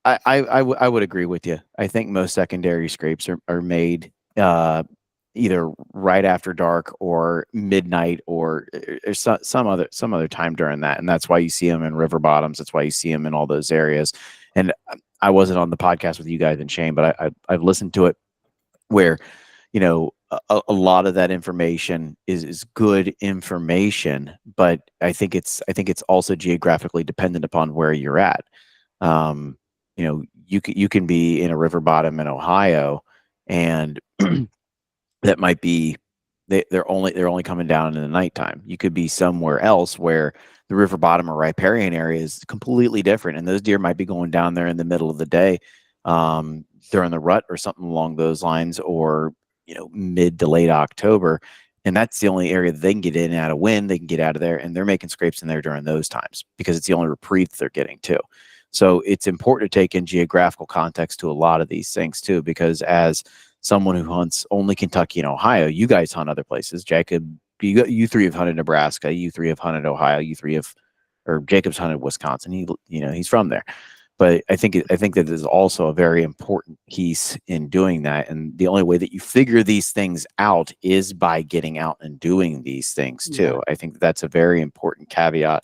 I would agree with you. I think most secondary scrapes are made either right after dark or midnight, or some other time during that, and that's why you see them in river bottoms. That's why you see them in all those areas. And I wasn't on the podcast with you guys and Shane, but I've listened to it where a lot of that information is good information, but I think it's also geographically dependent upon where you're at. You can be in a river bottom in Ohio, and that might be they're only coming down in the nighttime. You could be somewhere else where the river bottom or riparian area is completely different, and those deer might be going down there in the middle of the day during the rut or something along those lines, or mid to late October, and that's the only area that they can get in and out of wind. They can get out of there, and they're making scrapes in there during those times because it's the only reprieve they're getting too. So it's important to take in geographical context to a lot of these things too, because as someone who hunts only Kentucky and Ohio, you guys hunt other places. Jacob, you three have hunted Nebraska, you three have hunted Ohio, Jacob's hunted Wisconsin. He's from there. But I think that is also a very important piece in doing that. And the only way that you figure these things out is by getting out and doing these things too. Yeah. I think that's a very important caveat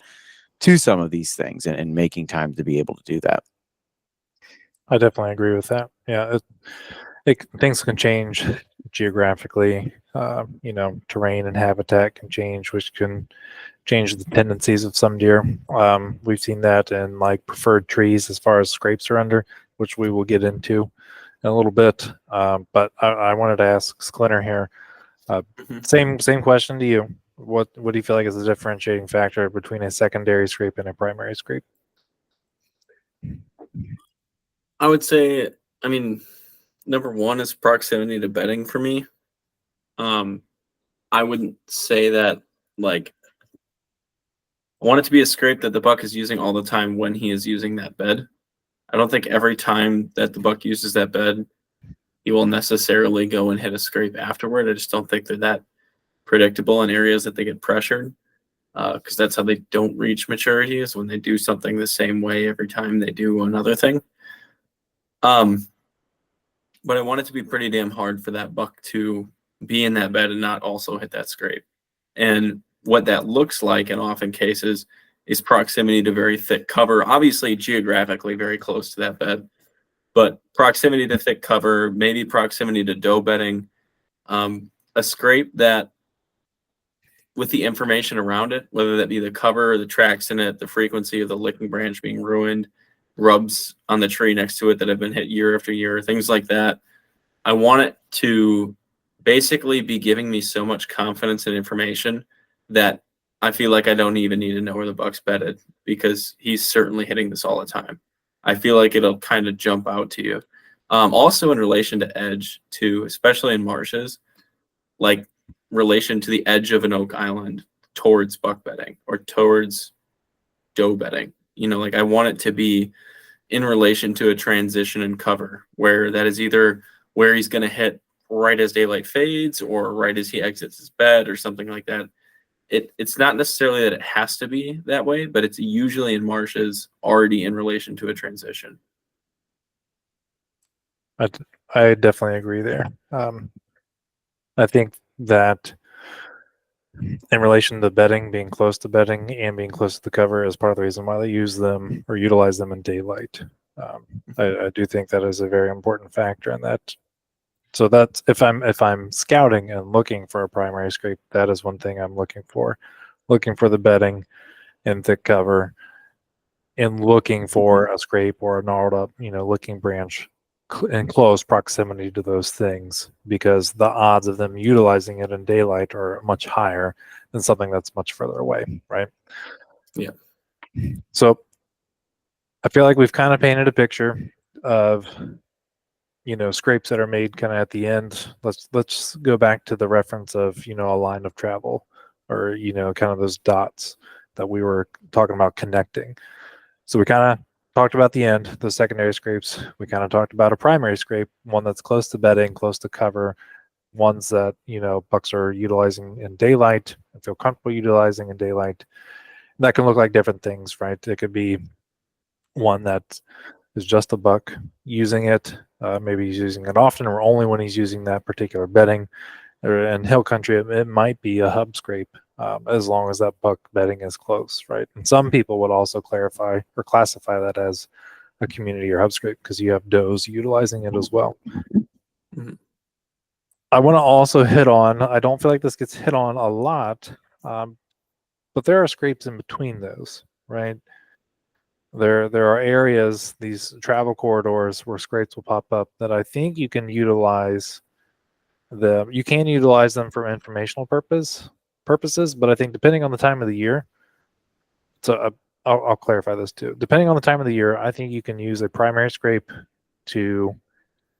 to some of these things, and making time to be able to do that. I definitely agree with that. Yeah, things can change geographically. Terrain and habitat can change, which can change the tendencies of some deer. We've seen that in like preferred trees as far as scrapes are under, which we will get into in a little bit. But I wanted to ask Sklinner here. Same question to you. What do you feel like is the differentiating factor between a secondary scrape and a primary scrape? I would say, number one is proximity to bedding for me. I wouldn't say that I want it to be a scrape that the buck is using all the time when he is using that bed. I don't think every time that the buck uses that bed, he will necessarily go and hit a scrape afterward. I just don't think they're that predictable in areas that they get pressured. because that's how they don't reach maturity, is when they do something the same way every time they do another thing. But I want it to be pretty damn hard for that buck to be in that bed and not also hit that scrape. And what that looks like in often cases is proximity to very thick cover, obviously geographically very close to that bed, but proximity to thick cover, maybe proximity to doe bedding, a scrape that with the information around it, whether that be the cover, the tracks in it, the frequency of the licking branch being ruined, rubs on the tree next to it that have been hit year after year, things like that. I want it to basically be giving me so much confidence and information that I feel like I don't even need to know where the buck's bedded, because he's certainly hitting this all the time. I feel like it'll kind of jump out to you. Also in relation to edge too, especially in marshes, like relation to the edge of an oak island towards buck bedding or towards doe bedding. Like I want it to be in relation to a transition and cover where that is either where he's going to hit right as daylight fades or right as he exits his bed or something like that. It's not necessarily that it has to be that way, but it's usually in marshes already in relation to a transition. I definitely agree there. I think that in relation to bedding, being close to bedding and being close to the cover is part of the reason why they use them or utilize them in daylight. I do think that is a very important factor in that. So that's if I'm scouting and looking for a primary scrape, that is one thing I'm looking for the bedding in thick cover, and looking for a scrape or a gnarled up, licking branch in close proximity to those things, because the odds of them utilizing it in daylight are much higher than something that's much further away, right? Yeah. So I feel like we've kind of painted a picture of scrapes that are made kind of at the end. Let's go back to the reference of a line of travel, or kind of those dots that we were talking about connecting. So we kind of talked about the end, the secondary scrapes. We kind of talked about a primary scrape, one that's close to bedding, close to cover, ones that bucks are utilizing in daylight and feel comfortable utilizing in daylight. And that can look like different things, right? It could be one that is just a buck using it. Maybe he's using it often or only when he's using that particular bedding. Or in hill country, it might be a hub scrape, as long as that buck bedding is close, right? And some people would also clarify or classify that as a community or hub scrape because you have does utilizing it as well. Mm-hmm. I want to also hit on, I don't feel like this gets hit on a lot, but there are scrapes in between those, right? There are areas, these travel corridors where scrapes will pop up that I think you can utilize them. You can utilize them for informational purposes, but I think depending on the time of the year, so I'll clarify this too. Depending on the time of the year, I think you can use a primary scrape to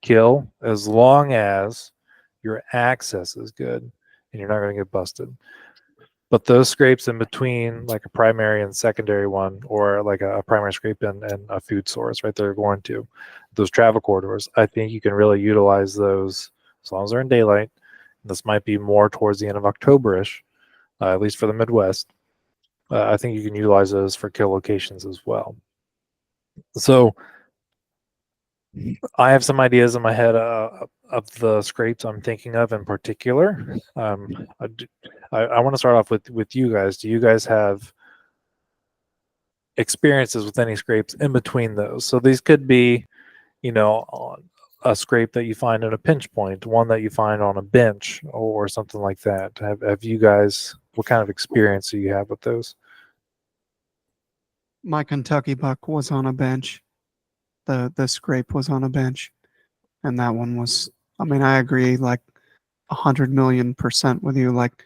kill as long as your access is good and you're not going to get busted. But those scrapes in between, like a primary and secondary one, or like a primary scrape and a food source, right? They're going to those travel corridors. I think you can really utilize those as long as they're in daylight. This might be more towards the end of October-ish, at least for the Midwest. I think you can utilize those for kill locations as well. So I have some ideas in my head of the scrapes I'm thinking of in particular. I want to start off with you guys. Do you guys have experiences with any scrapes in between those? So these could be, a scrape that you find at a pinch point, one that you find on a bench, or something like that. Have you guys? What kind of experience do you have with those? My Kentucky buck was on a bench. The scrape was on a bench, and that one was. I mean, I agree, like 100,000,000% with you. Like,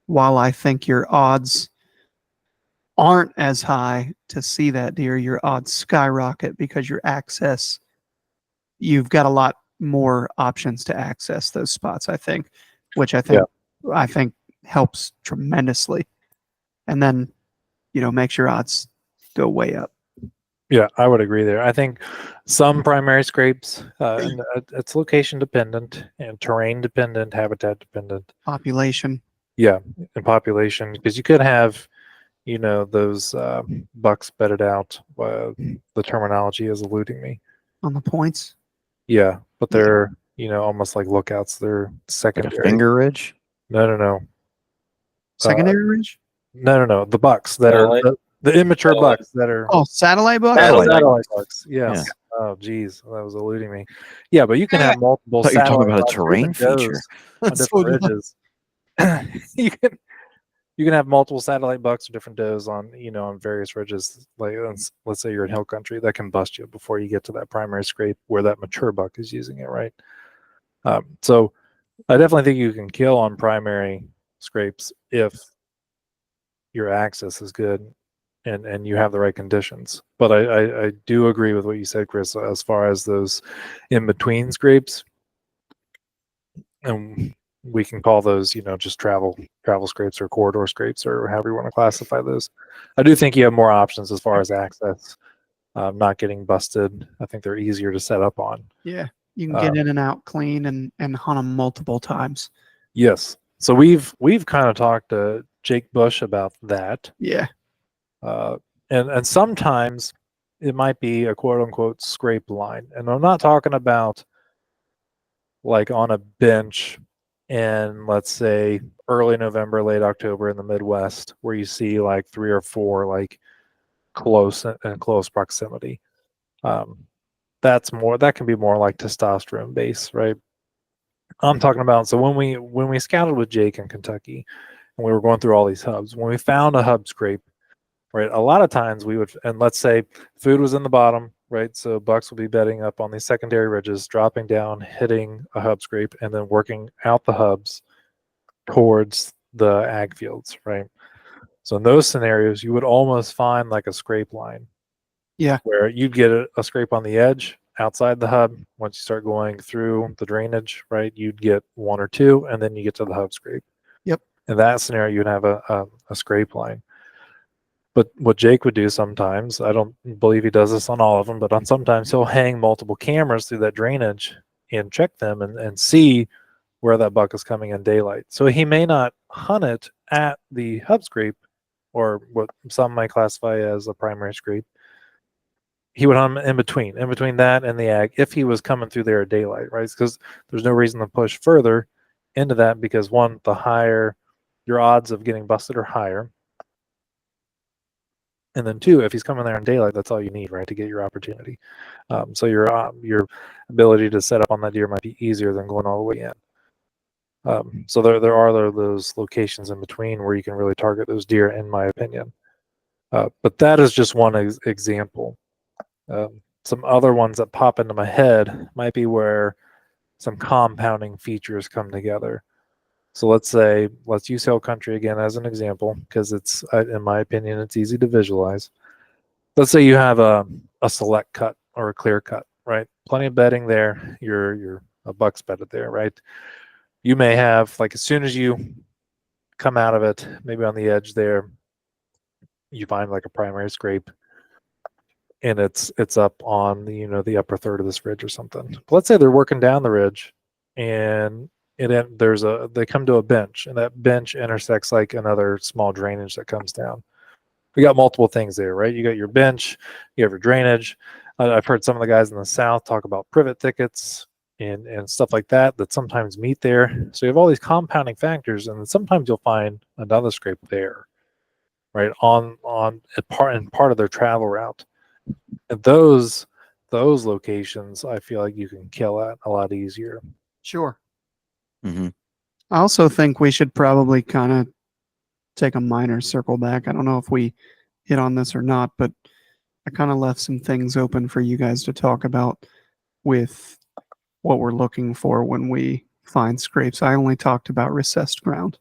while I think your odds aren't as high to see that deer, your odds skyrocket because your access. You've got a lot more options to access those spots. I think, which I think helps tremendously, and then makes your odds go way up. Yeah, I would agree there. I think some primary scrapes, and it's location dependent and terrain dependent, habitat dependent. Population. Yeah, and population, because you could have, those bucks bedded out. The terminology is eluding me. On the points. Yeah, but Yeah. they're almost like lookouts. They're Like a secondary. finger ridge. No. Secondary ridge? No. The bucks that are Satellite? the immature Satellite. bucks that are Oh, satellite bucks? Satellite. bucks. Yes. Yeah. Oh, geez, that was eluding me. Yeah, but you can have multiple I thought you were talking satellite about a bucks or terrain even feature. does on That's different so ridges. You can have multiple satellite bucks or different does on on various ridges. Like let's say you're in hill country, that can bust you before you get to that primary scrape where that mature buck is using it, right? So I definitely think you can kill on primary scrapes if your access is good and you have the right conditions. But I do agree with what you said, Chris, as far as those in between scrapes, and we can call those just travel scrapes or corridor scrapes or however you want to classify those. I do think you have more options as far as access, not getting busted. I think they're easier to set up on. Yeah. You can get in and out clean and hunt them multiple times. Yes. So we've kind of talked to Jake Bush about that. Yeah. And sometimes it might be a quote unquote scrape line. And I'm not talking about like on a bench in, let's say, early November, late October in the Midwest, where you see like 3 or 4 like close and close proximity. That can be more like testosterone base, right? I'm talking about, so when we scouted with Jake in Kentucky and we were going through all these hubs, when we found a hub scrape, right, a lot of times we would, and let's say food was in the bottom, right, so bucks would be bedding up on these secondary ridges, dropping down, hitting a hub scrape, and then working out the hubs towards the ag fields, right? So in those scenarios, you would almost find like a scrape line. Yeah. Where you'd get a scrape on the edge outside the hub. Once you start going through the drainage, right, you'd get 1 or 2, and then you get to the hub scrape. Yep. In that scenario, you'd have a scrape line. But what Jake would do sometimes, I don't believe he does this on all of them, but on sometimes he'll hang multiple cameras through that drainage and check them and see where that buck is coming in daylight. So he may not hunt it at the hub scrape, or what some might classify as a primary scrape. He would hunt in between that and the ag if he was coming through there at daylight, right? Because there's no reason to push further into that because one, the higher your odds of getting busted are higher. And then 2, if he's coming there in daylight, that's all you need, right, to get your opportunity. So your ability to set up on that deer might be easier than going all the way in. So there are those locations in between where you can really target those deer, in my opinion. But that is just one example. Some other ones that pop into my head might be where some compounding features come together. So let's use hill country again as an example because it's, in my opinion, it's easy to visualize. Let's say you have a select cut or a clear cut, right? Plenty of bedding there. You're a buck's bedded there, right? You may have, like, as soon as you come out of it, maybe on the edge there, you find like a primary scrape, and it's up on the upper third of this ridge or something. But let's say they're working down the ridge, and they come to a bench, and that bench intersects like another small drainage that comes down. We got multiple things there, right? You got your bench, you have your drainage. I've heard some of the guys in the South talk about privet thickets and stuff like that sometimes meet there. So you have all these compounding factors, and sometimes you'll find another scrape there, right, on part of their travel route. And those locations, I feel like you can kill at a lot easier. Sure. Mm-hmm. I also think we should probably kind of take a minor circle back. I don't know if we hit on this or not, but I kind of left some things open for you guys to talk about with what we're looking for when we find scrapes. I only talked about recessed ground.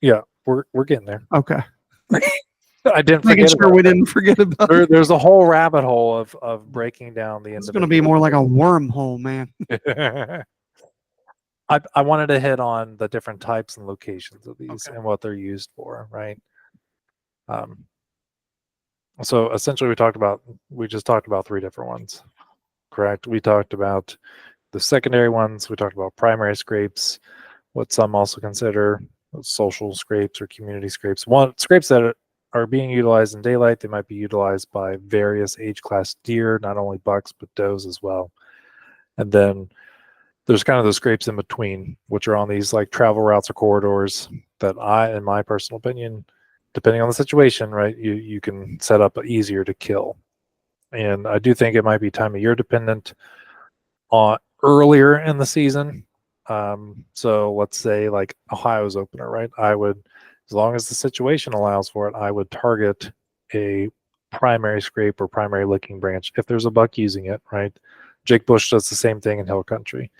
Yeah, we're getting there. Okay. I didn't Making forget sure we didn't forget about it. There's a whole rabbit hole of breaking down the It's going to be more like a wormhole, man. I wanted to hit on the different types and locations of these Okay. and what they're used for, right? So essentially we just talked about 3 different ones, correct? We talked about the secondary ones, we talked about primary scrapes, what some also consider social scrapes or community scrapes. Scrapes that are being utilized in daylight. They might be utilized by various age class deer, not only bucks, but does as well. And then there's kind of the scrapes in between, which are on these like travel routes or corridors that in my personal opinion, depending on the situation, right, you can set up easier to kill. And I do think it might be time of year dependent on earlier in the season. So let's say like Ohio's opener, right? I would, as long as the situation allows for it, I would target a primary scrape or primary licking branch if there's a buck using it, right? Jake Bush does the same thing in hill country.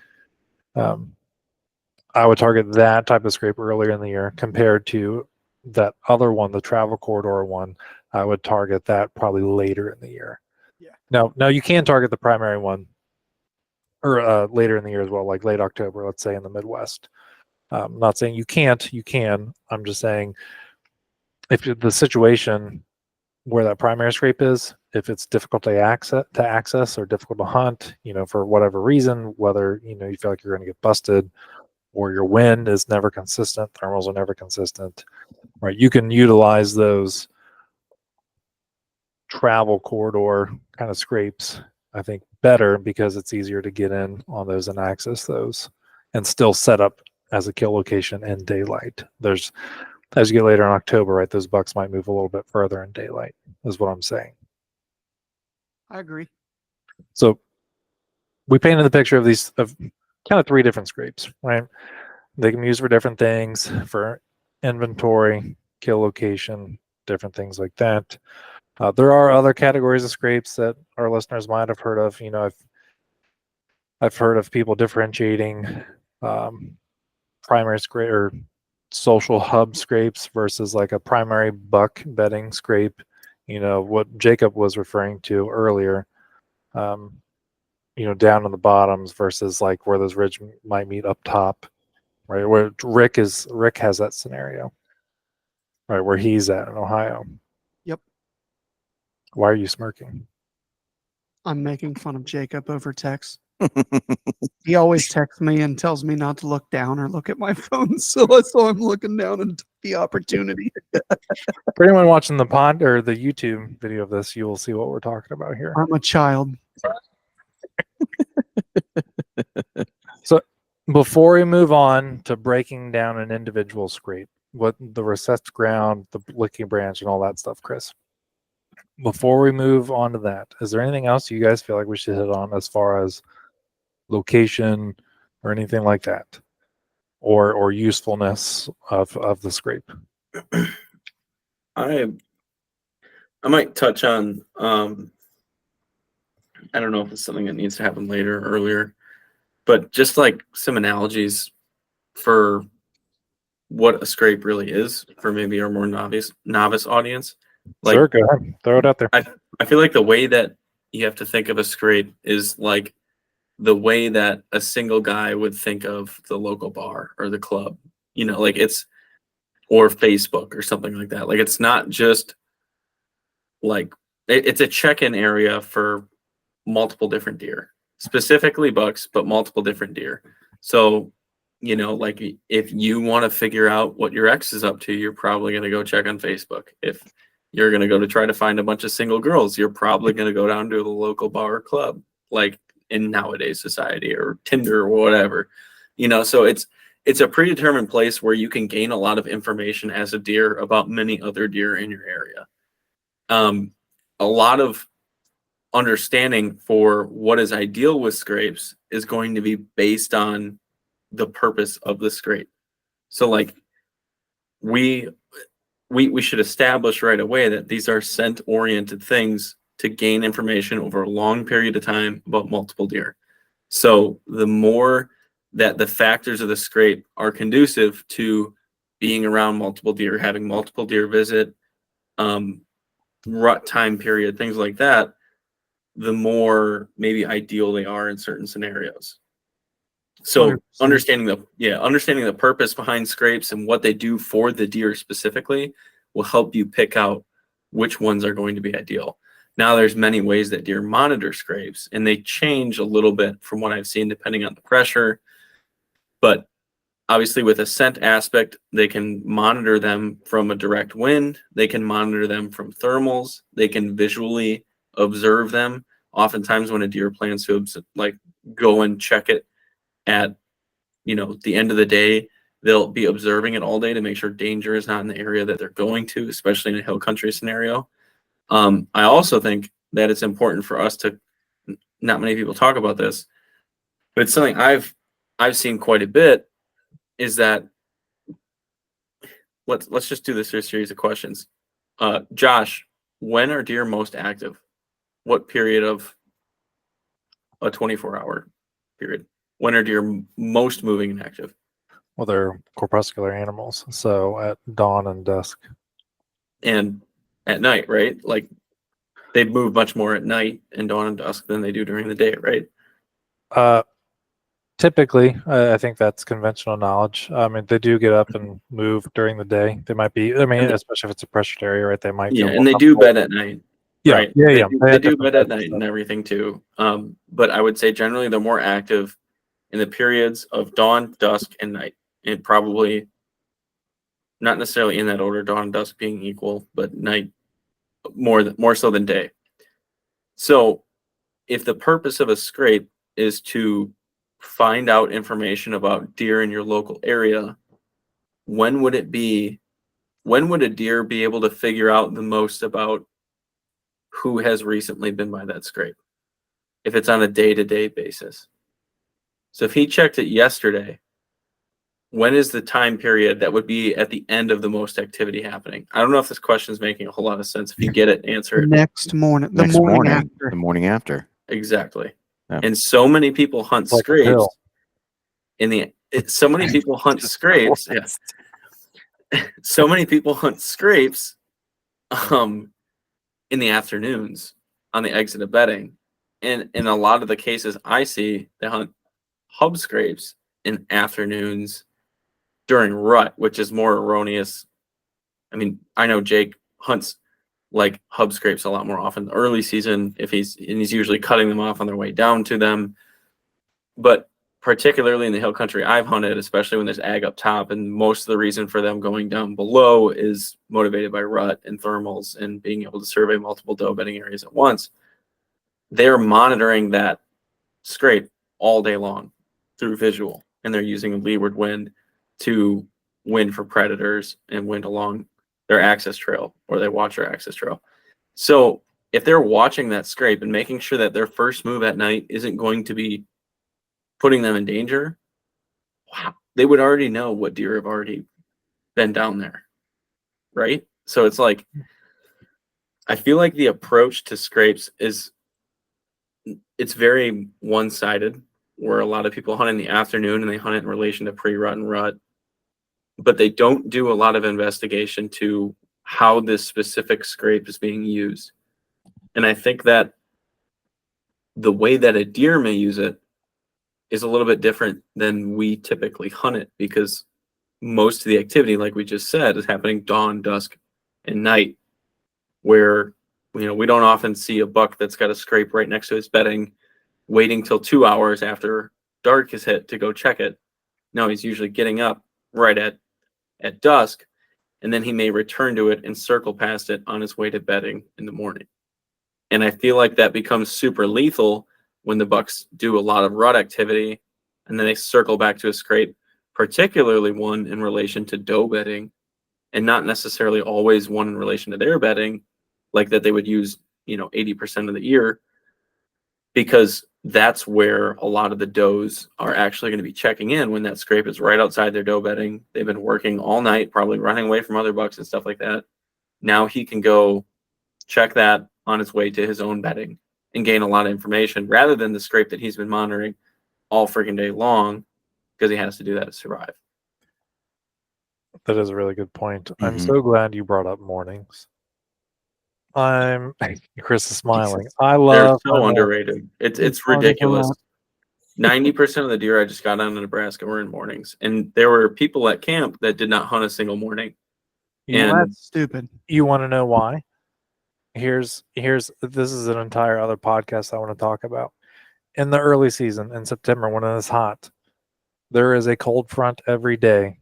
I would target that type of scrape earlier in the year compared to that other one, the travel corridor one. I would target that probably later in the year. Yeah. Now you can target the primary one or later in the year as well, like late October, let's say in the Midwest. I'm not saying you can't, you can. I'm just saying if the situation where that primary scrape is, if it's difficult to access or difficult to hunt, for whatever reason, whether, you feel like you're going to get busted or your wind is never consistent, thermals are never consistent, right? You can utilize those travel corridor kind of scrapes, I think, better because it's easier to get in on those and access those and still set up as a kill location in daylight. As you get later in October, right, those bucks might move a little bit further in daylight, is what I'm saying. I agree. So we painted the picture of these, of kind of 3 different scrapes, right? They can be used for different things, for inventory, kill location, different things like that. There are other categories of scrapes that our listeners might have heard of. I've heard of people differentiating primary scrape or social hub scrapes versus like a primary buck bedding scrape. What Jacob was referring to earlier. Down on the bottoms versus like where those ridge might meet up top, right? Where Rick has that scenario, right? Where he's at in Ohio. Yep. Why are you smirking? I'm making fun of Jacob over text. He always texts me and tells me not to look down or look at my phone. So I'm looking down and took the opportunity. For anyone watching the pod or the YouTube video of this, you will see what we're talking about here. I'm a child. So before we move on to breaking down an individual scrape, what the recessed ground, the licking branch, and all that stuff, Chris, before we move on to that, is there anything else you guys feel like we should hit on as far as location or anything like that, or usefulness of the scrape? I might touch on I don't know if it's something that needs to happen later or earlier, but just like some analogies for what a scrape really is for maybe our more novice audience. Like, sure, go ahead, throw it out there. I feel like the way that you have to think of a scrape is like the way that a single guy would think of the local bar or the club, like or Facebook or something like that. Like it's not just like it's a check-in area for multiple different deer, specifically bucks, but multiple different deer. So, like if you want to figure out what your ex is up to, you're probably going to go check on Facebook. If you're going to go to try to find a bunch of single girls, you're probably going to go down to the local bar or club, like in nowadays society, or Tinder or whatever, so it's a predetermined place where you can gain a lot of information as a deer about many other deer in your area. A lot of understanding for what is ideal with scrapes is going to be based on the purpose of the scrape. So like we should establish right away that these are scent oriented things to gain information over a long period of time about multiple deer. So the more that the factors of the scrape are conducive to being around multiple deer, having multiple deer visit, rut time period, things like that, the more maybe ideal they are in certain scenarios. So 100%. understanding the purpose behind scrapes and what they do for the deer specifically will help you pick out which ones are going to be ideal. Now there's many ways that deer monitor scrapes, and they change a little bit from what I've seen depending on the pressure. But obviously with a scent aspect, they can monitor them from a direct wind. They can monitor them from thermals. They can visually observe them. Oftentimes when a deer plans to go and check it at, the end of the day, they'll be observing it all day to make sure danger is not in the area that they're going to, especially in a hill country scenario. I also think that it's important for us to, not many people talk about this, but it's something I've seen quite a bit, is that let's just do this through a series of questions. Josh, when are deer most active? What period of a 24-hour period? When are deer most moving and active? Well, they're corpuscular animals, so at dawn and dusk. And at night, right? Like they move much more at night and dawn and dusk than they do during the day, right? Typically, I think that's conventional knowledge. I mean, they do get up and move during the day. They might be, especially if it's a pressured area, right? They might Yeah, feel and they more do comfortable. bed at night. Yeah, right? yeah. They do bed at different night stuff. and everything too. But I would say generally they're more active in the periods of dawn, dusk, and night. And probably not necessarily in that order, dawn and dusk being equal, but night more so than day. So if the purpose of a scrape is to find out information about deer in your local area, when would a deer be able to figure out the most about who has recently been by that scrape, if it's on a day-to-day basis? So if he checked it yesterday, when is the time period that would be at the end of the most activity happening? I don't know if this question is making a whole lot of sense. If you get it, answer it. Next morning, the Next morning morning, after. the morning after. Exactly. Yeah. And so many people hunt Like a scrapes pill. so many people hunt scrapes. Yeah. So many people hunt scrapes in the afternoons on the exit of bedding. And in a lot of the cases I see, they hunt hub scrapes in afternoons during rut, which is more erroneous. I mean, I know Jake hunts like hub scrapes a lot more often early season he's usually cutting them off on their way down to them. But particularly in the hill country I've hunted, especially when there's ag up top, and most of the reason for them going down below is motivated by rut and thermals and being able to survey multiple doe bedding areas at once. They're monitoring that scrape all day long through visual, and they're using a leeward wind to wind for predators and wind along their access trail, or they watch their access trail. So if they're watching that scrape and making sure that their first move at night isn't going to be putting them in danger, wow, they would already know what deer have already been down there, right? So it's like, I feel like the approach to scrapes it's very one-sided, where a lot of people hunt in the afternoon and they hunt it in relation to pre-rut and rut, but they don't do a lot of investigation to how this specific scrape is being used. And I think that the way that a deer may use it is a little bit different than we typically hunt it, because most of the activity, like we just said, is happening dawn, dusk, and night, where we don't often see a buck that's got a scrape right next to his bedding waiting till 2 hours after dark is hit to go check it. No, he's usually getting up right at dusk, and then he may return to it and circle past it on his way to bedding in the morning. And I feel like that becomes super lethal when the bucks do a lot of rut activity and then they circle back to a scrape, particularly one in relation to doe bedding, and not necessarily always one in relation to their bedding, like that they would use 80% of the year, because that's where a lot of the does are actually going to be checking in when that scrape is right outside their doe bedding. They've been working all night, probably running away from other bucks and stuff like that. Now he can go check that on his way to his own bedding and gain a lot of information, rather than the scrape that he's been monitoring all freaking day long, because he has to do that to survive. That is a really good point. I'm Mhm. so glad you brought up mornings. Chris is smiling. I They're love my so mornings. underrated. It's ridiculous. 90% of the deer I just got on in Nebraska were in mornings, and there were people at camp that did not hunt a single morning. You, And That's stupid. you want to know why? Here's this is an entire other podcast I want to talk about. In the early season in September, when it is hot, there is a cold front every day,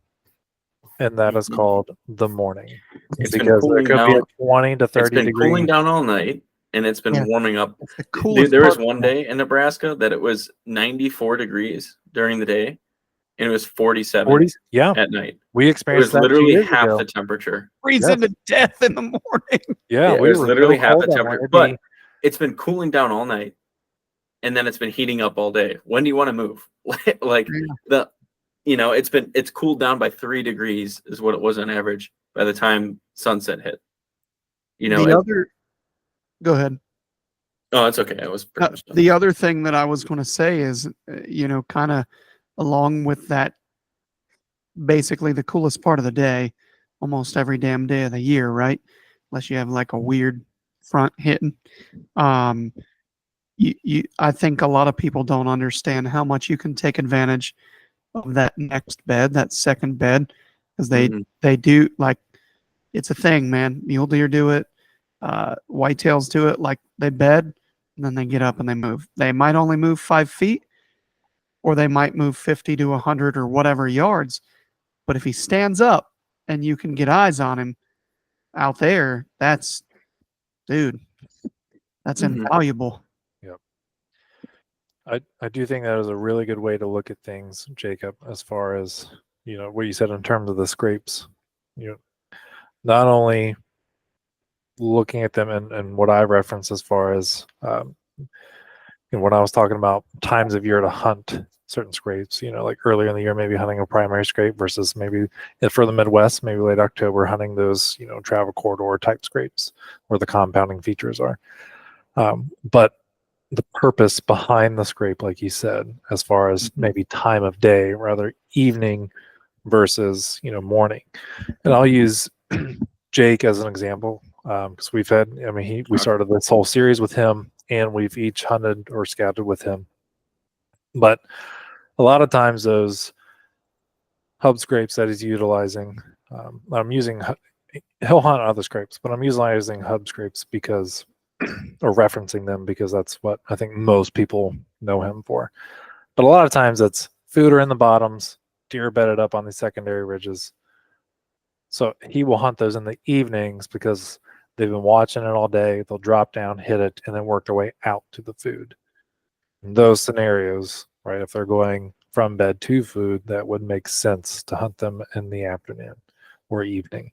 and that is Mhm. called the morning. It's been Because there cooling could be a down. 20 to It's 30 been cooling degree. down all night, and it's been Yeah. warming up. It's the coolest There was part. one day in Nebraska that it was 94 degrees during the day, and it was 47 40s. Yeah, at night. we It experienced was that 2 literally years half ago. the temperature. Freezing Yes. to death in the morning. Yeah, Yeah, it we was were literally so half cold the that temperature. morning. But it's been cooling down all night, and then it's been heating up all day. When do you want to move? Like Yeah. it's cooled down by 3 degrees is what it was on average by the time sunset hit. Go ahead. Oh, it's okay. I was pretty much done. The other thing that I was going to say is, kind of along with that, basically the coolest part of the day, almost every damn day of the year, right? Unless you have like a weird front hitting. I think a lot of people don't understand how much you can take advantage of that next bed, that second bed, because Mhm. they do, like, it's a thing, man. Mule deer do it, whitetails do it. Like, they bed and then they get up and they move. They might only move 5 feet, or they might move 50 to 100 or whatever yards. But if he stands up and you can get eyes on him out there, dude, that's Mhm. invaluable. Yep. I do think that is a really good way to look at things, Jacob, as far as, what you said in terms of the scrapes. Not only looking at them and what I referenced as far as when I was talking about times of year to hunt certain scrapes, like earlier in the year, maybe hunting a primary scrape versus maybe for the Midwest, maybe late October, hunting those, travel corridor type scrapes where the compounding features are. But the purpose behind the scrape, like you said, as far as maybe time of day, rather evening versus, morning. And I'll use Jake as an example, because we started this whole series with him, and we've each hunted or scouted with him. But a lot of times those hub scrapes that he's utilizing, he'll hunt other scrapes, but I'm utilizing hub scrapes because, or referencing them because that's what I think most people know him for. But a lot of times it's food are in the bottoms, deer bedded up on the secondary ridges. So he will hunt those in the evenings because they've been watching it all day. They'll drop down, hit it, and then work their way out to the food. In those scenarios, right, if they're going from bed to food, that would make sense to hunt them in the afternoon or evening.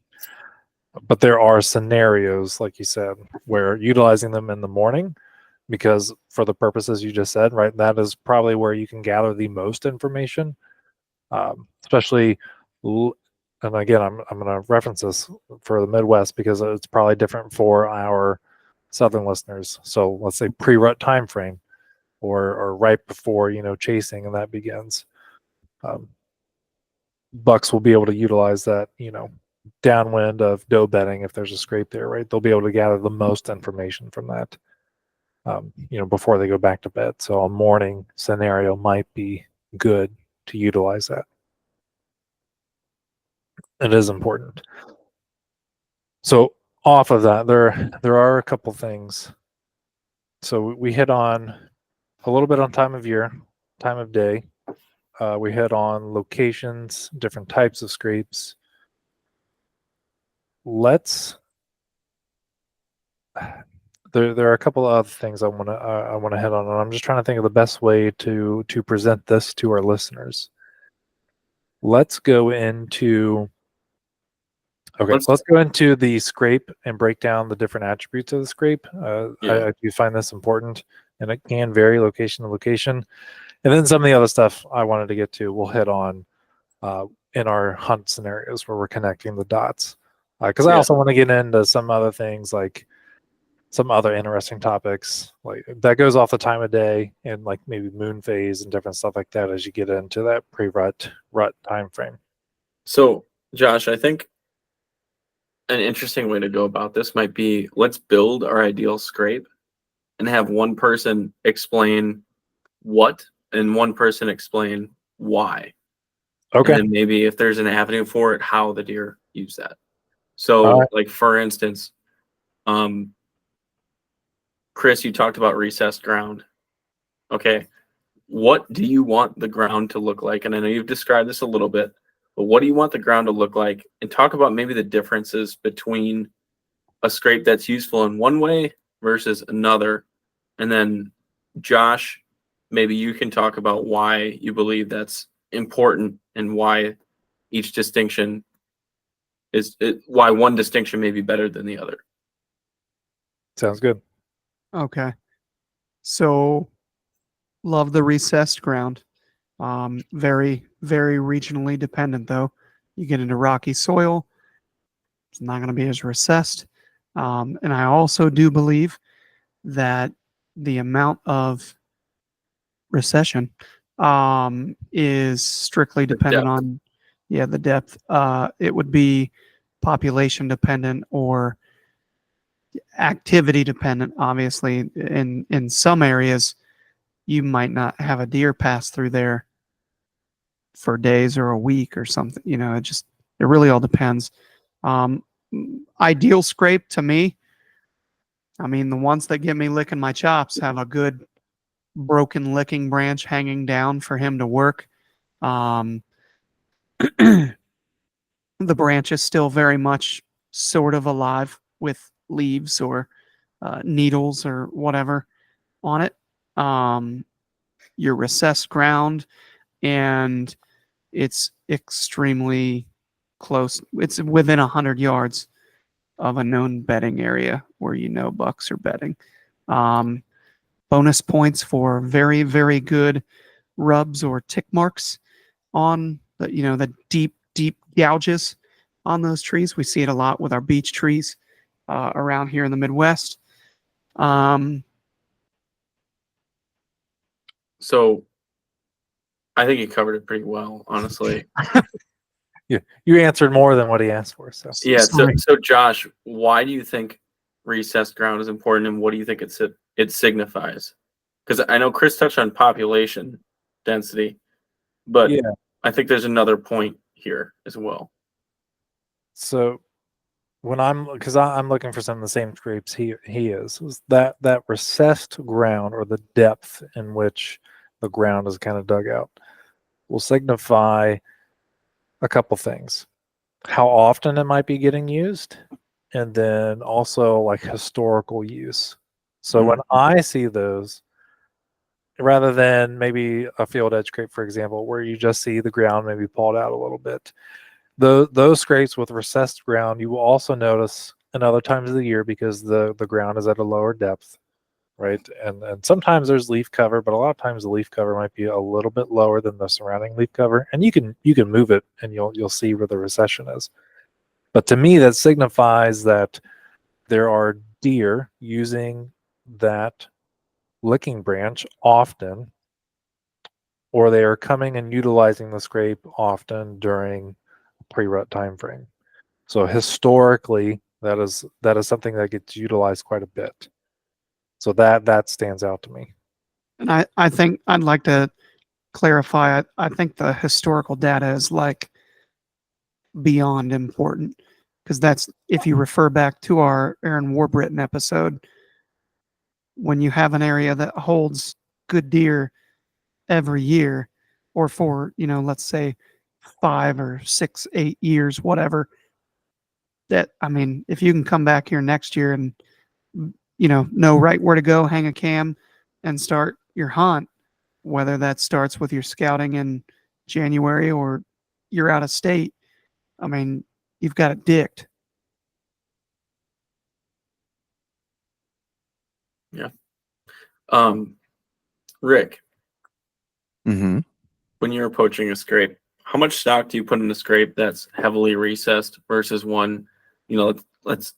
But there are scenarios, like you said, where utilizing them in the morning, because for the purposes you just said, right, that is probably where you can gather the most information, especially. And again, I'm going to reference this for the Midwest because it's probably different for our Southern listeners. So let's say pre-rut time frame, or right before chasing and that begins. Bucks will be able to utilize that downwind of doe bedding if there's a scrape there, right? They'll be able to gather the most information from that, before they go back to bed. So a morning scenario might be good to utilize that. It is important. So off of that, there are a couple things. So we hit on a little bit on time of year, time of day. We hit on locations, different types of scrapes. There are a couple of other things I want to hit on, and I'm just trying to think of the best way to present this to our listeners. Let's go into the scrape and break down the different attributes of the scrape. I do find this important, and it can vary location to location. And then some of the other stuff I wanted to get to, we'll hit on in our hunt scenarios where we're connecting the dots. Because I also want to get into some other things, like some other interesting topics like that goes off the time of day and like maybe moon phase and different stuff like that as you get into that pre-rut time frame. So, Josh, I think an interesting way to go about this might be, let's build our ideal scrape and have one person explain what and one person explain why. Okay. And then maybe if there's an avenue for it, how the deer use that. So, like, for instance, Chris, you talked about recessed ground. Okay. what do you want the ground to look like? And I know you've described this a little bit, but what do you want the ground to look like? And talk about maybe the differences between a scrape that's useful in one way versus another. And then Josh, maybe you can talk about why you believe that's important and why each distinction why one distinction may be better than the other. Sounds good. Okay. So love the recessed ground. Very, very regionally dependent though. You get into rocky soil, it's not going to be as recessed. And I also do believe that the amount of recession is strictly dependent depth. on the depth. It would be population dependent or activity dependent. Obviously, in some areas, you might not have a deer pass through there for days or a week or something. It really all depends. Ideal scrape to me, I mean, the ones that get me licking my chops have a good broken licking branch hanging down for him to work. The branch is still very much sort of alive with leaves or needles or whatever on it. Your recessed ground, and it's extremely close. It's within 100 yards of a known bedding area where bucks are bedding. Bonus points for very, very good rubs or tick marks on the deep, deep gouges on those trees. We see it a lot with our beech trees around here in the Midwest. So I think you covered it pretty well, honestly. You answered more than what he asked for. So Yeah. Sorry. So Josh, why do you think recessed ground is important, and what do you think it signifies? Because I know Chris touched on population density, but yeah. I think there's another point here as well. So when I'm looking for some of the same scrapes he is that recessed ground, or the depth in which the ground is kind of dug out, will signify a couple things: how often it might be getting used, and then also like historical use. So when I see those, rather than maybe a field edge scrape, for example, where you just see the ground maybe pulled out a little bit, those scrapes with recessed ground, you will also notice in other times of the year, because the ground is at a lower depth, right? And sometimes there's leaf cover, but a lot of times the leaf cover might be a little bit lower than the surrounding leaf cover, and you can move it and you'll see where the recession is. But to me, that signifies that there are deer using that licking branch often, or they are coming and utilizing the scrape often during pre-rut time frame. So historically, that is something that gets utilized quite a bit. So that stands out to me. And I think I'd like to clarify. I think the historical data is like beyond important, because that's, if you refer back to our Aaron Warbriton episode, when you have an area that holds good deer every year, or for, let's say 5 or 6, 8 years, whatever, that, I mean, if you can come back here next year and, know right where to go, hang a cam and start your hunt, whether that starts with your scouting in January or you're out of state, I mean, you've got it dicked. Yeah. Rick, Mm-hmm. when you're approaching a scrape, how much stock do you put in a scrape that's heavily recessed versus one, let's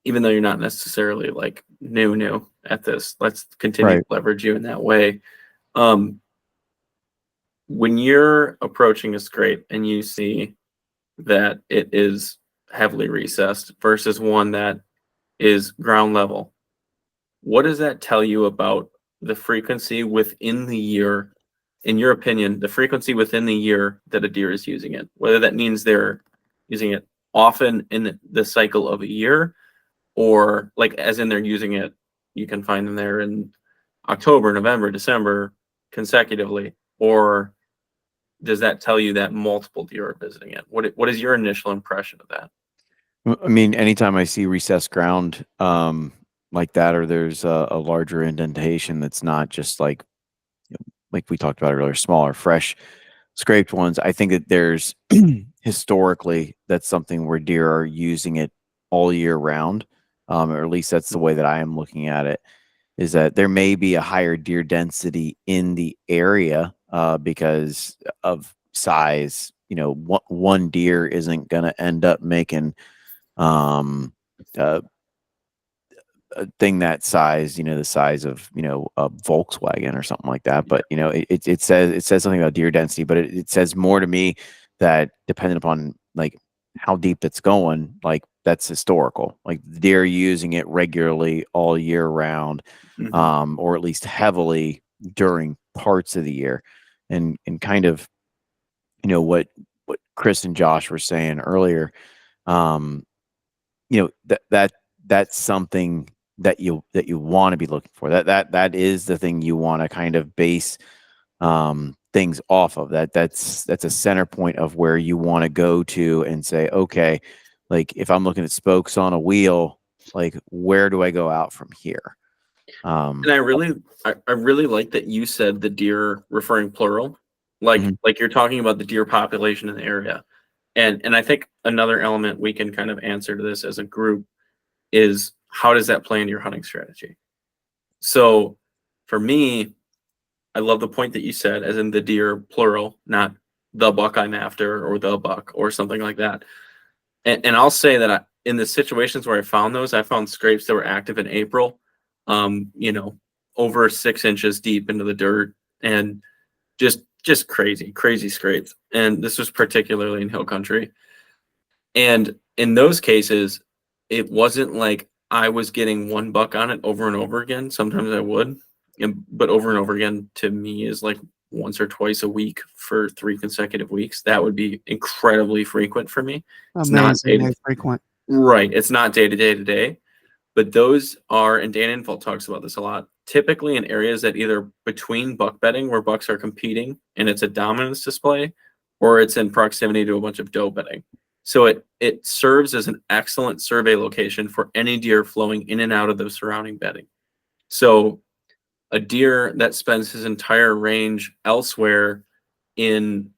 even though you're not necessarily like new at this, let's continue to leverage you in that way. When you're approaching a scrape and you see that it is heavily recessed versus one that is ground level, what does that tell you about the frequency within the year, in your opinion, the frequency within the year that a deer is using it? Whether that means they're using it often in the cycle of a year, or like as in they're using it, you can find them there in October, November, December, consecutively, or does that tell you that multiple deer are visiting it? What is your initial impression of that? I mean, anytime I see recessed ground like that, or there's a larger indentation that's not just like like we talked about earlier, smaller, fresh, scraped ones, I think that there's historically that's something where deer are using it all year round, or at least that's the way that I am looking at it. Is that there may be a higher deer density in the area because of size. You know, one deer isn't going to end up making um, uh, a thing that size, you know, the size of, you know, a Volkswagen or something like that. But, you know, it says something about deer density, but it says more to me that depending upon like how deep it's going, like that's historical, like the deer using it regularly all year round, or at least heavily during parts of the year. And kind of, you know, what Chris and Josh were saying earlier, you know, that's something that you want to be looking for. That is the thing you want to kind of base things off of. That's a center point of where you want to go to and say, okay, like if I'm looking at spokes on a wheel, like where do I go out from here? And I really like that you said the deer referring plural, like like you're talking about the deer population in the area. And I think another element we can kind of answer to this as a group is how does that play into your hunting strategy? So for me, I love the point that you said, as in the deer plural, not the buck I'm after or the buck or something like that. And I'll say that in the situations where I found those, I found scrapes that were active in April, you know, over 6 inches deep into the dirt, and just crazy scrapes. And this was particularly in hill country. And in those cases, it wasn't like I was getting one buck on it over and over again. Sometimes I would, but over and over again to me is like once or twice a week for 3 consecutive weeks. That would be incredibly frequent for me. It's not Amazingly frequent. right. It's not day to day, but those are, and Dan Infalt talks about this a lot, typically in areas that either between buck bedding where bucks are competing and it's a dominance display, or it's in proximity to a bunch of doe bedding. So it serves as an excellent survey location for any deer flowing in and out of the surrounding bedding. So a deer that spends his entire range elsewhere in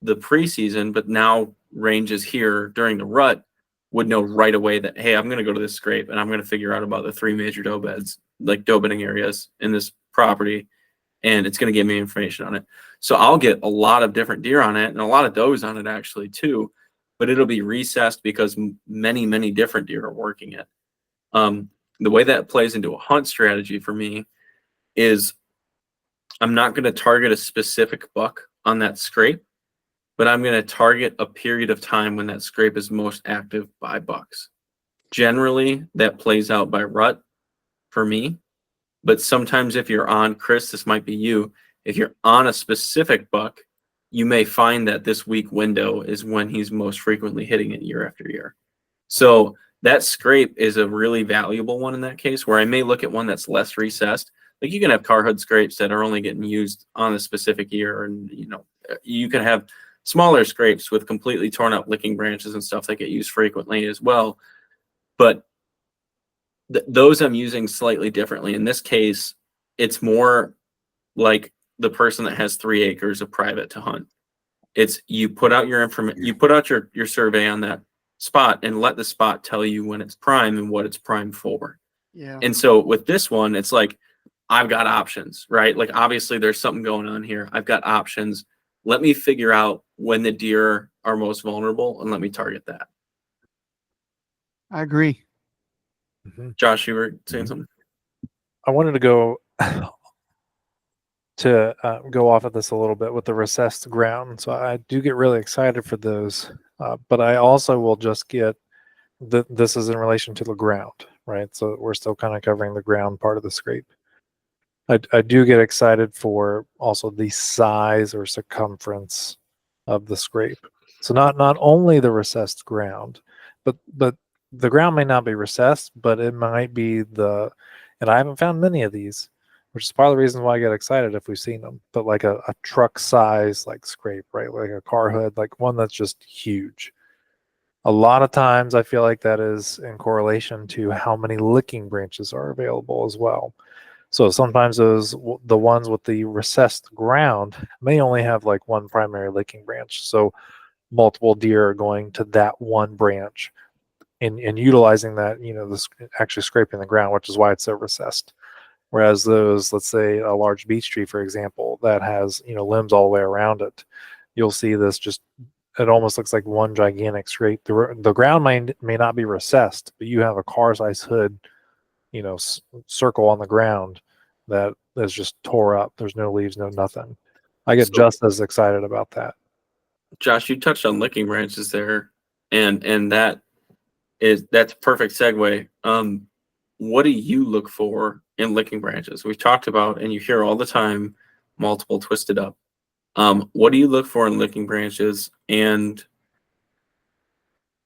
the preseason, but now ranges here during the rut, would know right away that, hey, I'm going to go to this scrape and I'm going to figure out about the 3 major doe beds, like doe bedding areas in this property, and it's going to give me information on it. So I'll get a lot of different deer on it and a lot of does on it actually too, but it'll be recessed because many different deer are working it. The way that plays into a hunt strategy for me is I'm not going to target a specific buck on that scrape, but I'm going to target a period of time when that scrape is most active by bucks. Generally, that plays out by rut for me, but sometimes if you're on, Chris, this might be you, if you're on a specific buck, you may find that this week window is when he's most frequently hitting it year after year. So that scrape is a really valuable one in that case, where I may look at one that's less recessed. Like you can have car hood scrapes that are only getting used on a specific year, and you know, you can have smaller scrapes with completely torn up licking branches and stuff that get used frequently as well. But those I'm using slightly differently. In this case, it's more like the person that has 3 acres of private to hunt. It's you put out your information, you put out your survey on that spot and let the spot tell you when it's prime and what it's prime for. Yeah. And so with this one, it's like, I've got options, right? Like obviously there's something going on here. I've got options. Let me figure out when the deer are most vulnerable and let me target that. I agree. Josh, you were saying something? I wanted to go go off of this a little bit with the recessed ground. So I do get really excited for those, but I also will just get this is in relation to the ground, right? So we're still kind of covering the ground part of the scrape. I do get excited for also the size or circumference of the scrape. So not only the recessed ground, but the ground may not be recessed, but it might be and I haven't found many of these, which is part of the reason why I get excited if we've seen them. But like a truck size like scrape, right? Like a car hood, like one that's just huge. A lot of times I feel like that is in correlation to how many licking branches are available as well. So sometimes the ones with the recessed ground may only have like one primary licking branch. So multiple deer are going to that one branch and utilizing that, this actually scraping the ground, which is why it's so recessed. Whereas those, let's say a large beech tree, for example, that has, limbs all the way around it, you'll see this it almost looks like one gigantic scrape. The ground may not be recessed, but you have a car-sized hood, circle on the ground that is just tore up. There's no leaves, no nothing. I get just as excited about that. Josh, you touched on licking branches there, and that's a perfect segue. What do you look for in licking branches? We've talked about, and you hear all the time, multiple twisted up. What do you look for in licking branches? And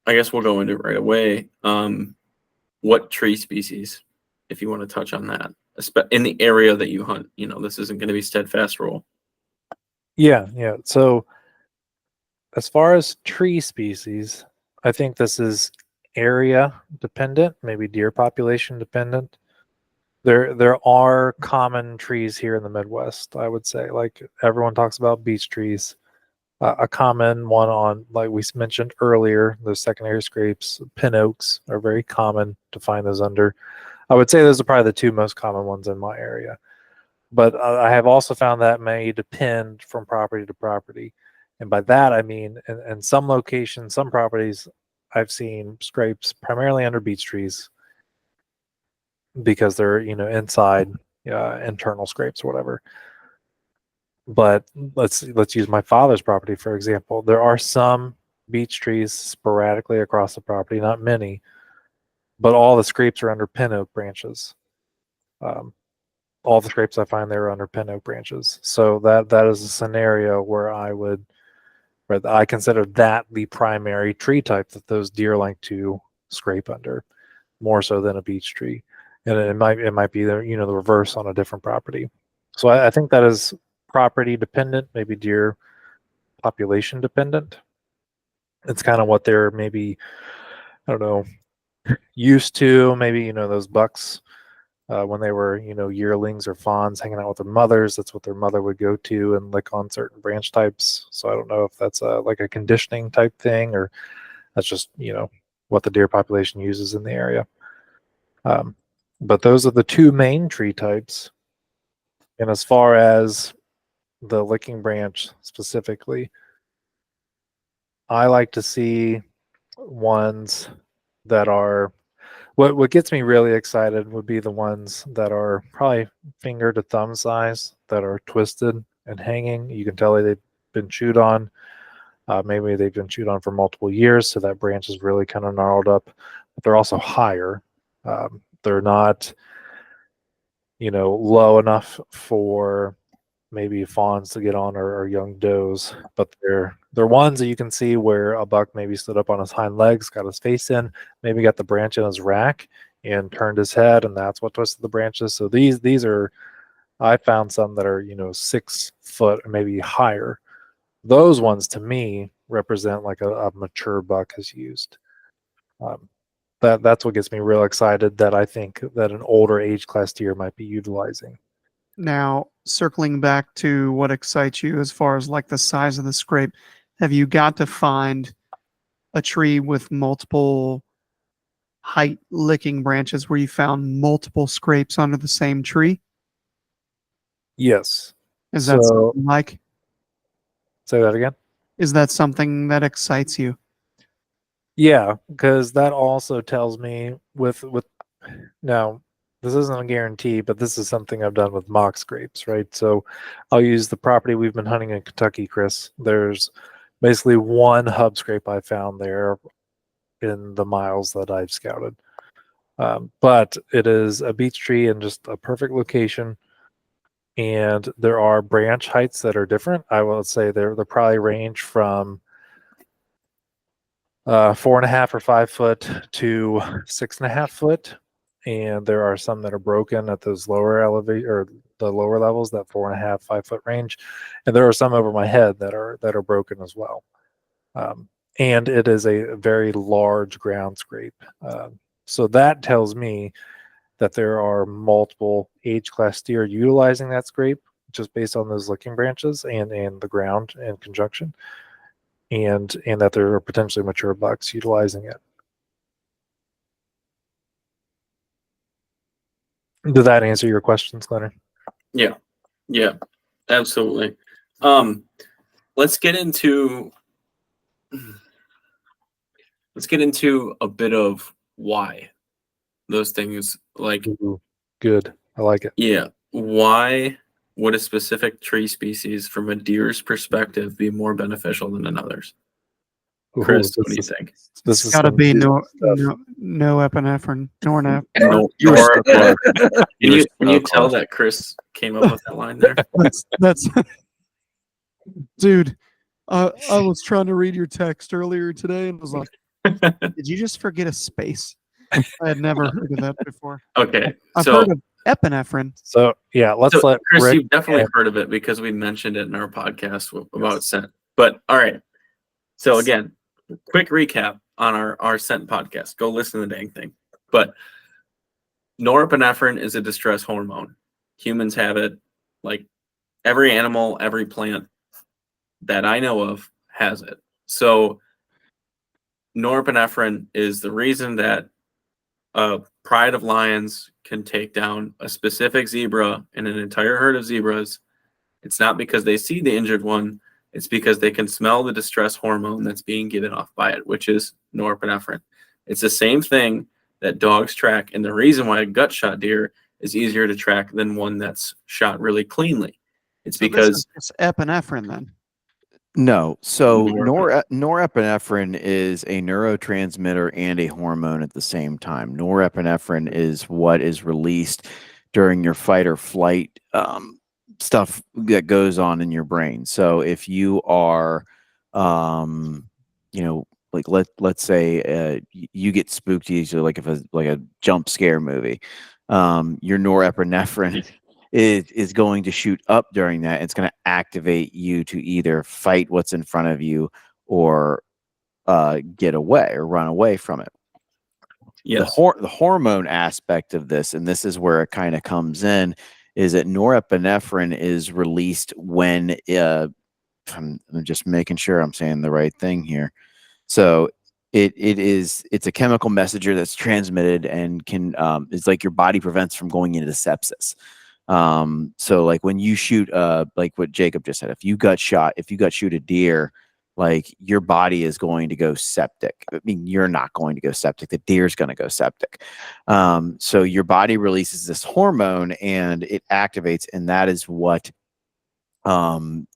I guess we'll go into it right away. What tree species, if you want to touch on that, in the area that you hunt? This isn't going to be steadfast rule. Yeah. So as far as tree species, I think this is area dependent, maybe deer population dependent. There are common trees here in the Midwest, I would say. Like everyone talks about beech trees. A common one on, like we mentioned earlier, those secondary scrapes, pin oaks are very common to find those under. I would say those are probably the two most common ones in my area. But I have also found that may depend from property to property. And by that, I mean, in some locations, some properties, I've seen scrapes primarily under beech trees because they're, inside internal scrapes or whatever. But let's use my father's property, for example. There are some beech trees sporadically across the property, not many, but all the scrapes are under pin oak branches. All the scrapes I find there are under pin oak branches. So that is a scenario where I consider that the primary tree type that those deer like to scrape under, more so than a beech tree. And it might be the reverse on a different property. So I think that is property dependent, maybe deer population dependent. It's kind of what they're maybe, I don't know, used to. Maybe those bucks when they were yearlings or fawns hanging out with their mothers, that's what their mother would go to and lick on certain branch types. So I don't know if that's like a conditioning type thing, or that's just what the deer population uses in the area. But those are the two main tree types. And as far as the licking branch specifically, I like to see ones that are, what gets me really excited would be the ones that are probably finger to thumb size, that are twisted and hanging. You can tell they've been chewed on. Maybe they've been chewed on for multiple years, so that branch is really kind of gnarled up. But they're also higher. They're not, low enough for maybe fawns to get on, or young does, but they're ones that you can see where a buck maybe stood up on his hind legs, got his face in, maybe got the branch in his rack and turned his head, and that's what twisted the branches. So these are, I found some that are 6 foot or maybe higher. Those ones to me represent like a mature buck has used. That's what gets me real excited, that I think that an older age class deer might be utilizing. Now, circling back to what excites you as far as like the size of the scrape, have you got to find a tree with multiple height licking branches where you found multiple scrapes under the same tree? Yes. Is that So something like? say that again. Is that something that excites you? Yeah, because that also tells me with now, this isn't a guarantee, but this is something I've done with mock scrapes, right? So I'll use the property we've been hunting in Kentucky, Chris. There's basically one hub scrape I found there in the miles that I've scouted. But it is a beech tree in just a perfect location. And there are branch heights that are different. I will say they're probably range from 4.5 or 5 foot to 6.5 foot. and there are some that are broken at those lower elevate or the lower levels, that 4.5, 5 foot range, and there are some over my head that are broken as well. And it is a very large ground scrape. So that tells me that there are multiple age class deer utilizing that scrape just based on those licking branches and the ground in conjunction, and that there are potentially mature bucks utilizing it. Did that answer your questions, Leonard? Yeah, absolutely. Let's get into a bit of why those things, like, Ooh, good. I like it. yeah, why would a specific tree species from a deer's perspective be more beneficial than another's? Chris, what do you think? This It's is got to some be juicy no epinephrine, nor No, You're so close. can You're you so tell close. that Chris came up with that line there? that's dude. I was trying to read your text earlier today and was like, did you just forget a space? I had never heard of that before. Okay, I've so heard of epinephrine. So yeah, let's let Chris, Rick. you've definitely heard of it because we mentioned it in our podcast about scent. But all right, so again, quick recap on our scent podcast. Go listen to the dang thing. But norepinephrine is a distress hormone. Humans have it. Like every animal, every plant that I know of has it. So norepinephrine is the reason that a pride of lions can take down a specific zebra and an entire herd of zebras. It's not because they see the injured one. It's because they can smell the distress hormone that's being given off by it, which is norepinephrine. It's the same thing that dogs track. And the reason why a gut shot deer is easier to track than one that's shot really cleanly. It's because it's epinephrine then. No. So Norepinephrine. norepinephrine is a neurotransmitter and a hormone at the same time. Norepinephrine is what is released during your fight or flight stuff that goes on in your brain. So if you are, like let's say you get spooked easily, like if a jump scare movie, your norepinephrine is going to shoot up during that. It's going to activate you to either fight what's in front of you or get away or run away from it. yes, The hormone aspect of this, and this is where it kind of comes in, is that norepinephrine is released when I'm just making sure I'm saying the right thing here. So it's a chemical messenger that's transmitted and can it's like your body prevents from going into sepsis. So like when you shoot like what Jacob just said, if you gut shoot a deer, like your body is going to go septic. I mean, you're not going to go septic. The deer's going to go septic. So your body releases this hormone and it activates, and that is what the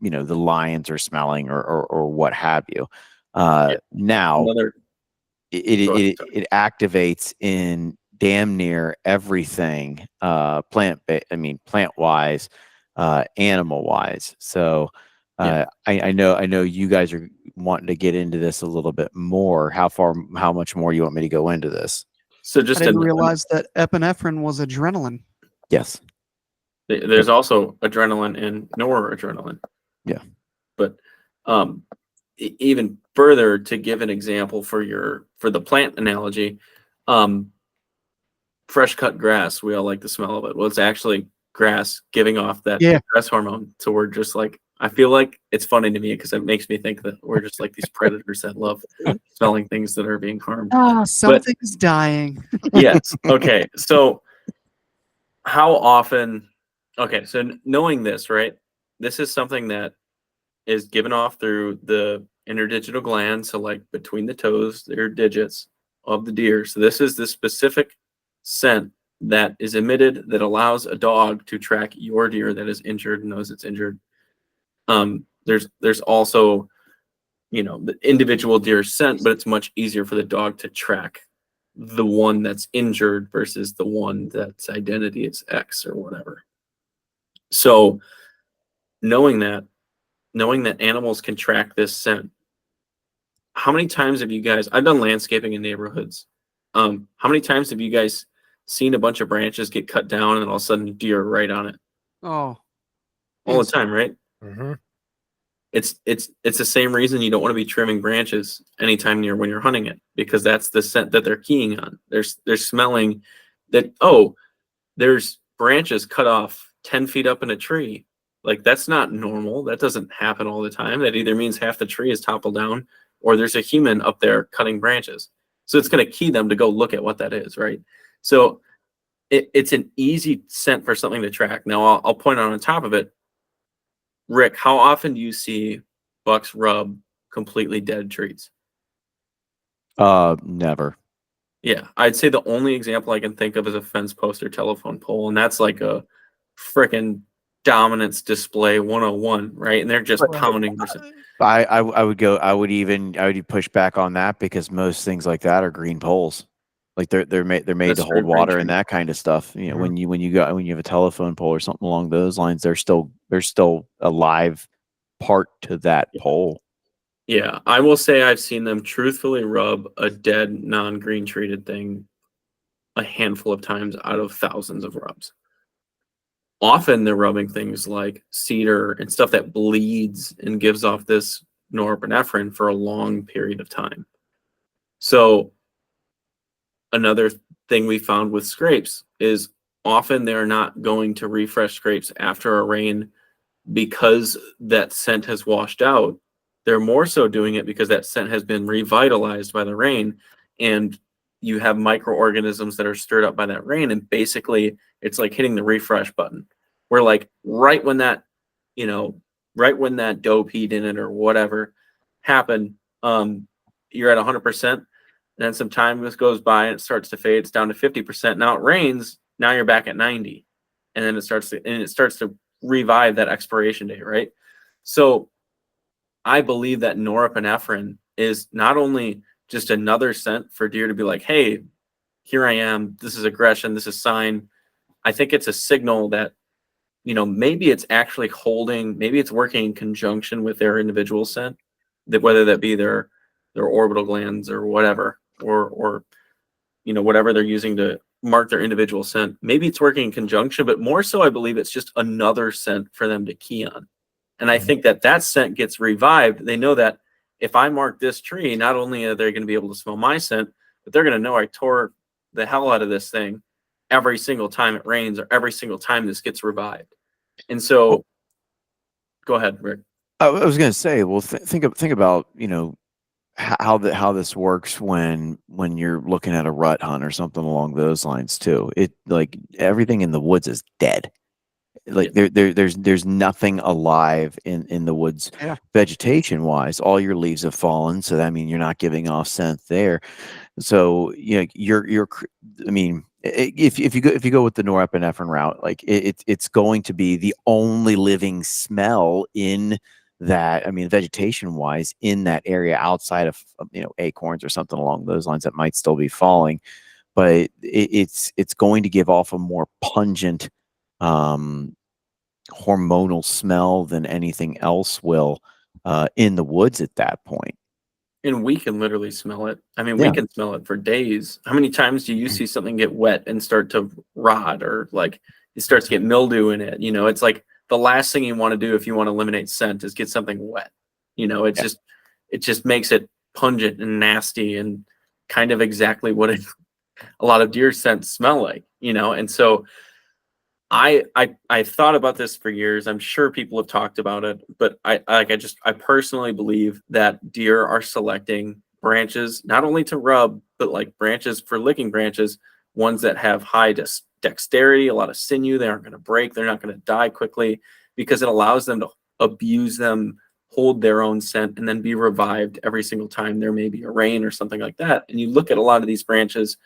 lions are smelling or what have you. Now another it activates in damn near everything plant wise, animal wise. So I know you guys are wanting to get into this a little bit more. How much more you want me to go into this? So I just didn't realize that epinephrine was adrenaline. Yes. there's also adrenaline and noradrenaline. Yeah. But even further, to give an example for the plant analogy, fresh cut grass, we all like the smell of it. Well, it's actually grass giving off that stress hormone. So we're just like, I feel like it's funny to me because it makes me think that we're just like these predators that love smelling things that are being harmed. Something's dying. Yes. Okay. So how often? Okay. So knowing this, right? This is something that is given off through the interdigital gland. So like between the toes, there are digits of the deer. So this is the specific scent that is emitted that allows a dog to track your deer that is injured and knows it's injured. There's also, the individual deer scent, but it's much easier for the dog to track the one that's injured versus the one that's identity is X or whatever. So knowing that animals can track this scent, how many times have you guys, I've done landscaping in neighborhoods, How many times have you guys seen a bunch of branches get cut down and all of a sudden deer right on it? Oh, All the time, right? Mm-hmm. It's the same reason you don't want to be trimming branches anytime when you're hunting it, because that's the scent that they're keying on. They're smelling that, oh, there's branches cut off 10 feet up in a tree. Like, that's not normal. That doesn't happen all the time. That either means half the tree is toppled down or there's a human up there cutting branches. So it's going to key them to go look at what that is, right? So it's an easy scent for something to track. Now, I'll point out on top of it, Rick, how often do you see bucks rub completely dead trees? Never. Yeah, I'd say the only example I can think of is a fence post or telephone pole, and that's like a freaking dominance display 101, right? And they're just Right. pounding. I would push back on that, because most things like that are green poles. Like they're made That's to true, hold green water tree. and that kind of stuff. You know, Mhm. when you have a telephone pole or something along those lines, there's still a live part to that pole. Yeah, I will say I've seen them truthfully rub a dead non-green treated thing a handful of times out of thousands of rubs. Often they're rubbing things like cedar and stuff that bleeds and gives off this norepinephrine for a long period of time. So another thing we found with scrapes is often they're not going to refresh scrapes after a rain because that scent has washed out. They're more so doing it because that scent has been revitalized by the rain, and you have microorganisms that are stirred up by that rain, and basically it's like hitting the refresh button, where like right when that, right when that doe peed in it or whatever happened, you're at 100%. Then some time goes by and it starts to fade. It's down to 50%. Now it rains. Now you're back at 90, and then it starts to revive that expiration date, right? So I believe that norepinephrine is not only just another scent for deer to be like, hey, here I am. This is aggression. This is sign. I think it's a signal that, maybe it's actually maybe it's working in conjunction with their individual scent, that whether that be their orbital glands or whatever, or whatever they're using to mark their individual scent. Maybe it's working in conjunction, but more so I believe it's just another scent for them to key on. And I think that scent gets revived. They know that if I mark this tree, not only are they going to be able to smell my scent, but they're going to know I tore the hell out of this thing every single time it rains or every single time this gets revived. And so, go ahead, Rick. I was going to say, well, think about, how this works when you're looking at a rut hunt or something along those lines too. It, like, everything in the woods is dead. Like, there's nothing alive in the woods. Yeah. Vegetation wise, all your leaves have fallen, so that means you're not giving off scent there. So I mean, if you go with the norepinephrine route, like it's going to be the only living smell in that. I mean, vegetation wise, in that area outside of acorns or something along those lines that might still be falling, but it's going to give off a more pungent hormonal smell than anything else will in the woods at that point. And we can literally smell it. I mean, Yeah. we can smell it for days. How many times do you see something get wet and start to rot, or like it starts to get mildew in it? It's like the last thing you want to do if you want to eliminate scent is get something wet. It just makes it pungent and nasty and kind of exactly what a lot of deer scents smell like, And so I've thought about this for years. I'm sure people have talked about it, but I personally believe that deer are selecting branches not only to rub, but like branches for licking branches, ones that have high dexterity, a lot of sinew. They aren't going to break. They're not going to die quickly, because it allows them to abuse them, hold their own scent, and then be revived every single time there may be a rain or something like that. And you look at a lot of these branches.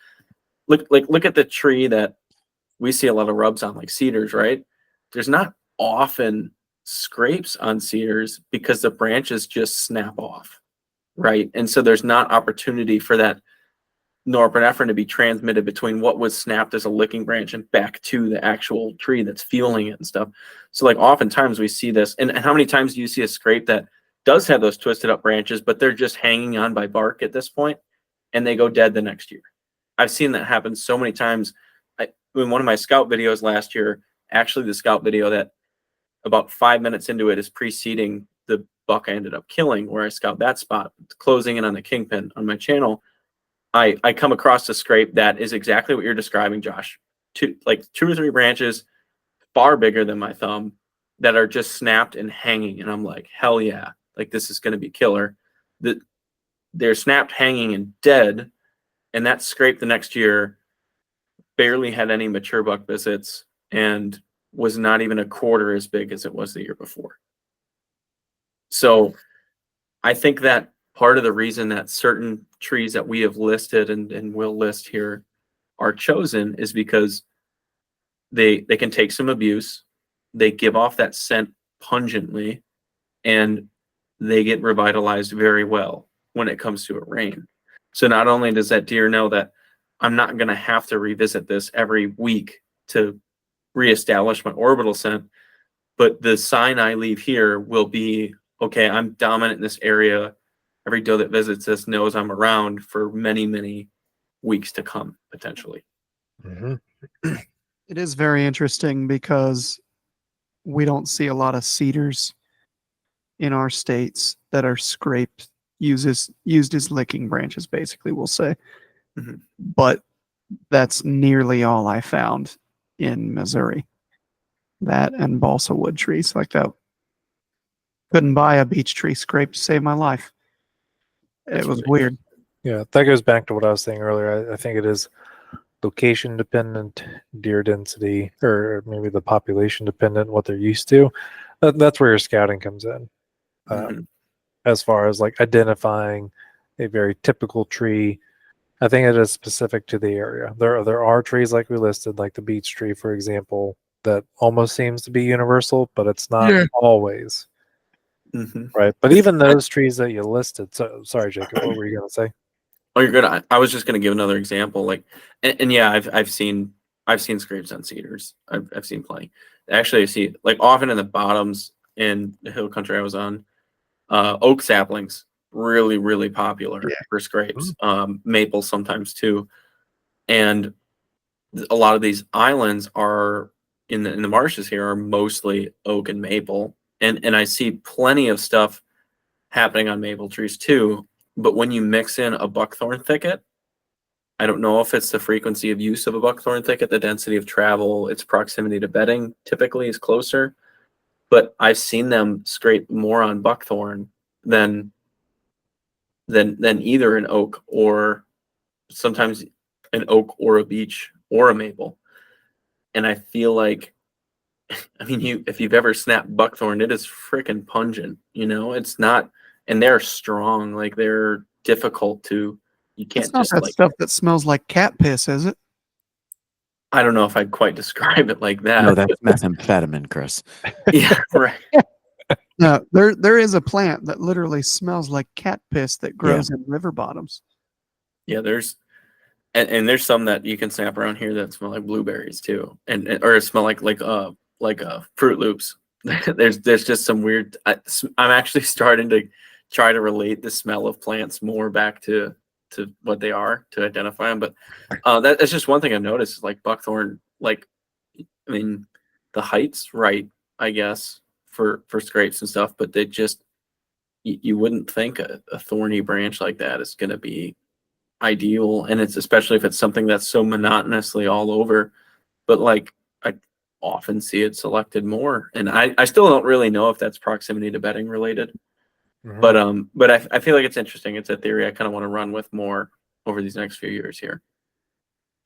Look at the tree that we see a lot of rubs on, like cedars, right? There's not often scrapes on cedars because the branches just snap off, right? And so there's not opportunity for that norepinephrine to be transmitted between what was snapped as a licking branch and back to the actual tree that's fueling it and stuff. So like oftentimes we see this, and how many times do you see a scrape that does have those twisted up branches, but they're just hanging on by bark at this point, and they go dead the next year? I've seen that happen so many times. In one of my scout videos last year, actually the scout video that about 5 minutes into it is preceding the buck I ended up killing, where I scout that spot, closing in on the kingpin on my channel. I come across a scrape that is exactly what you're describing, Josh. Two or three branches, far bigger than my thumb, that are just snapped and hanging. And I'm like, hell yeah, like this is going to be killer. They're snapped, hanging, and dead. And that scrape the next year barely had any mature buck visits and was not even a quarter as big as it was the year before. So I think that part of the reason that certain trees that we have listed and will list here are chosen is because they can take some abuse, they give off that scent pungently, and they get revitalized very well when it comes to a rain. So not only does that deer know that I'm not going to have to revisit this every week to reestablish my orbital scent, but the sign I leave here will be, okay, I'm dominant in this area. Every doe that visits this knows I'm around for many, many weeks to come, potentially. It is very interesting because we don't see a lot of cedars in our states that are scraped, used as licking branches, basically, we'll say. Mhm. But that's nearly all I found in Missouri. That and balsa wood trees like that. Couldn't buy a beech tree scrape to save my life. That's It was really weird. Yeah, that goes back to what I was saying earlier. I think it is location dependent, deer density, or maybe the population dependent, what they're used to. That's where your scouting comes in. Mhm. As far as like identifying a very typical tree, I think it is specific to the area. There are trees like we listed, like the beech tree, for example, that almost seems to be universal, but it's not always. Mhm. Right. But even those trees that you listed, so sorry, Jacob, what were you going to say? Oh, you're good. I was just going to give another example. Like, and yeah, I've seen scrapes on cedars. I've seen plenty. Actually, I see like often in the bottoms in the hill country I was on, oak saplings really, really popular for scrapes. Maple sometimes too, and a lot of these islands are in the marshes here are mostly oak and maple, and I see plenty of stuff happening on maple trees too. But when you mix in a buckthorn thicket, I don't know if it's the frequency of use of a buckthorn thicket, the density of travel, its proximity to bedding typically is closer, but I've seen them scrape more on buckthorn than either an oak or sometimes an oak or a beech or a maple. And I feel like, I mean, if you've ever snapped buckthorn, it is freaking pungent. It's not, and they're strong. Like they're difficult to. You It's can't not just that like. stuff that smells like cat piss, is it? I don't know if I'd quite describe it like that. No, that's methamphetamine, Chris. Yeah, right. No, there is a plant that literally smells like cat piss that grows in river bottoms. Yeah, and there's some that you can snap around here that smell like blueberries too, or smell like Fruit Loops. There's just some weird. I'm actually starting to try to relate the smell of plants more back to what they are to identify them. But that's just one thing I've noticed is like buckthorn. Like, I mean, the height's right, I guess, for scrapes and stuff, but they just you wouldn't think a thorny branch like that is going to be ideal, and it's especially if it's something that's so monotonously all over. But like I often see it selected more, and I still don't really know if that's proximity to bedding related. But I feel like it's interesting. It's a theory I kind of want to run with more over these next few years here.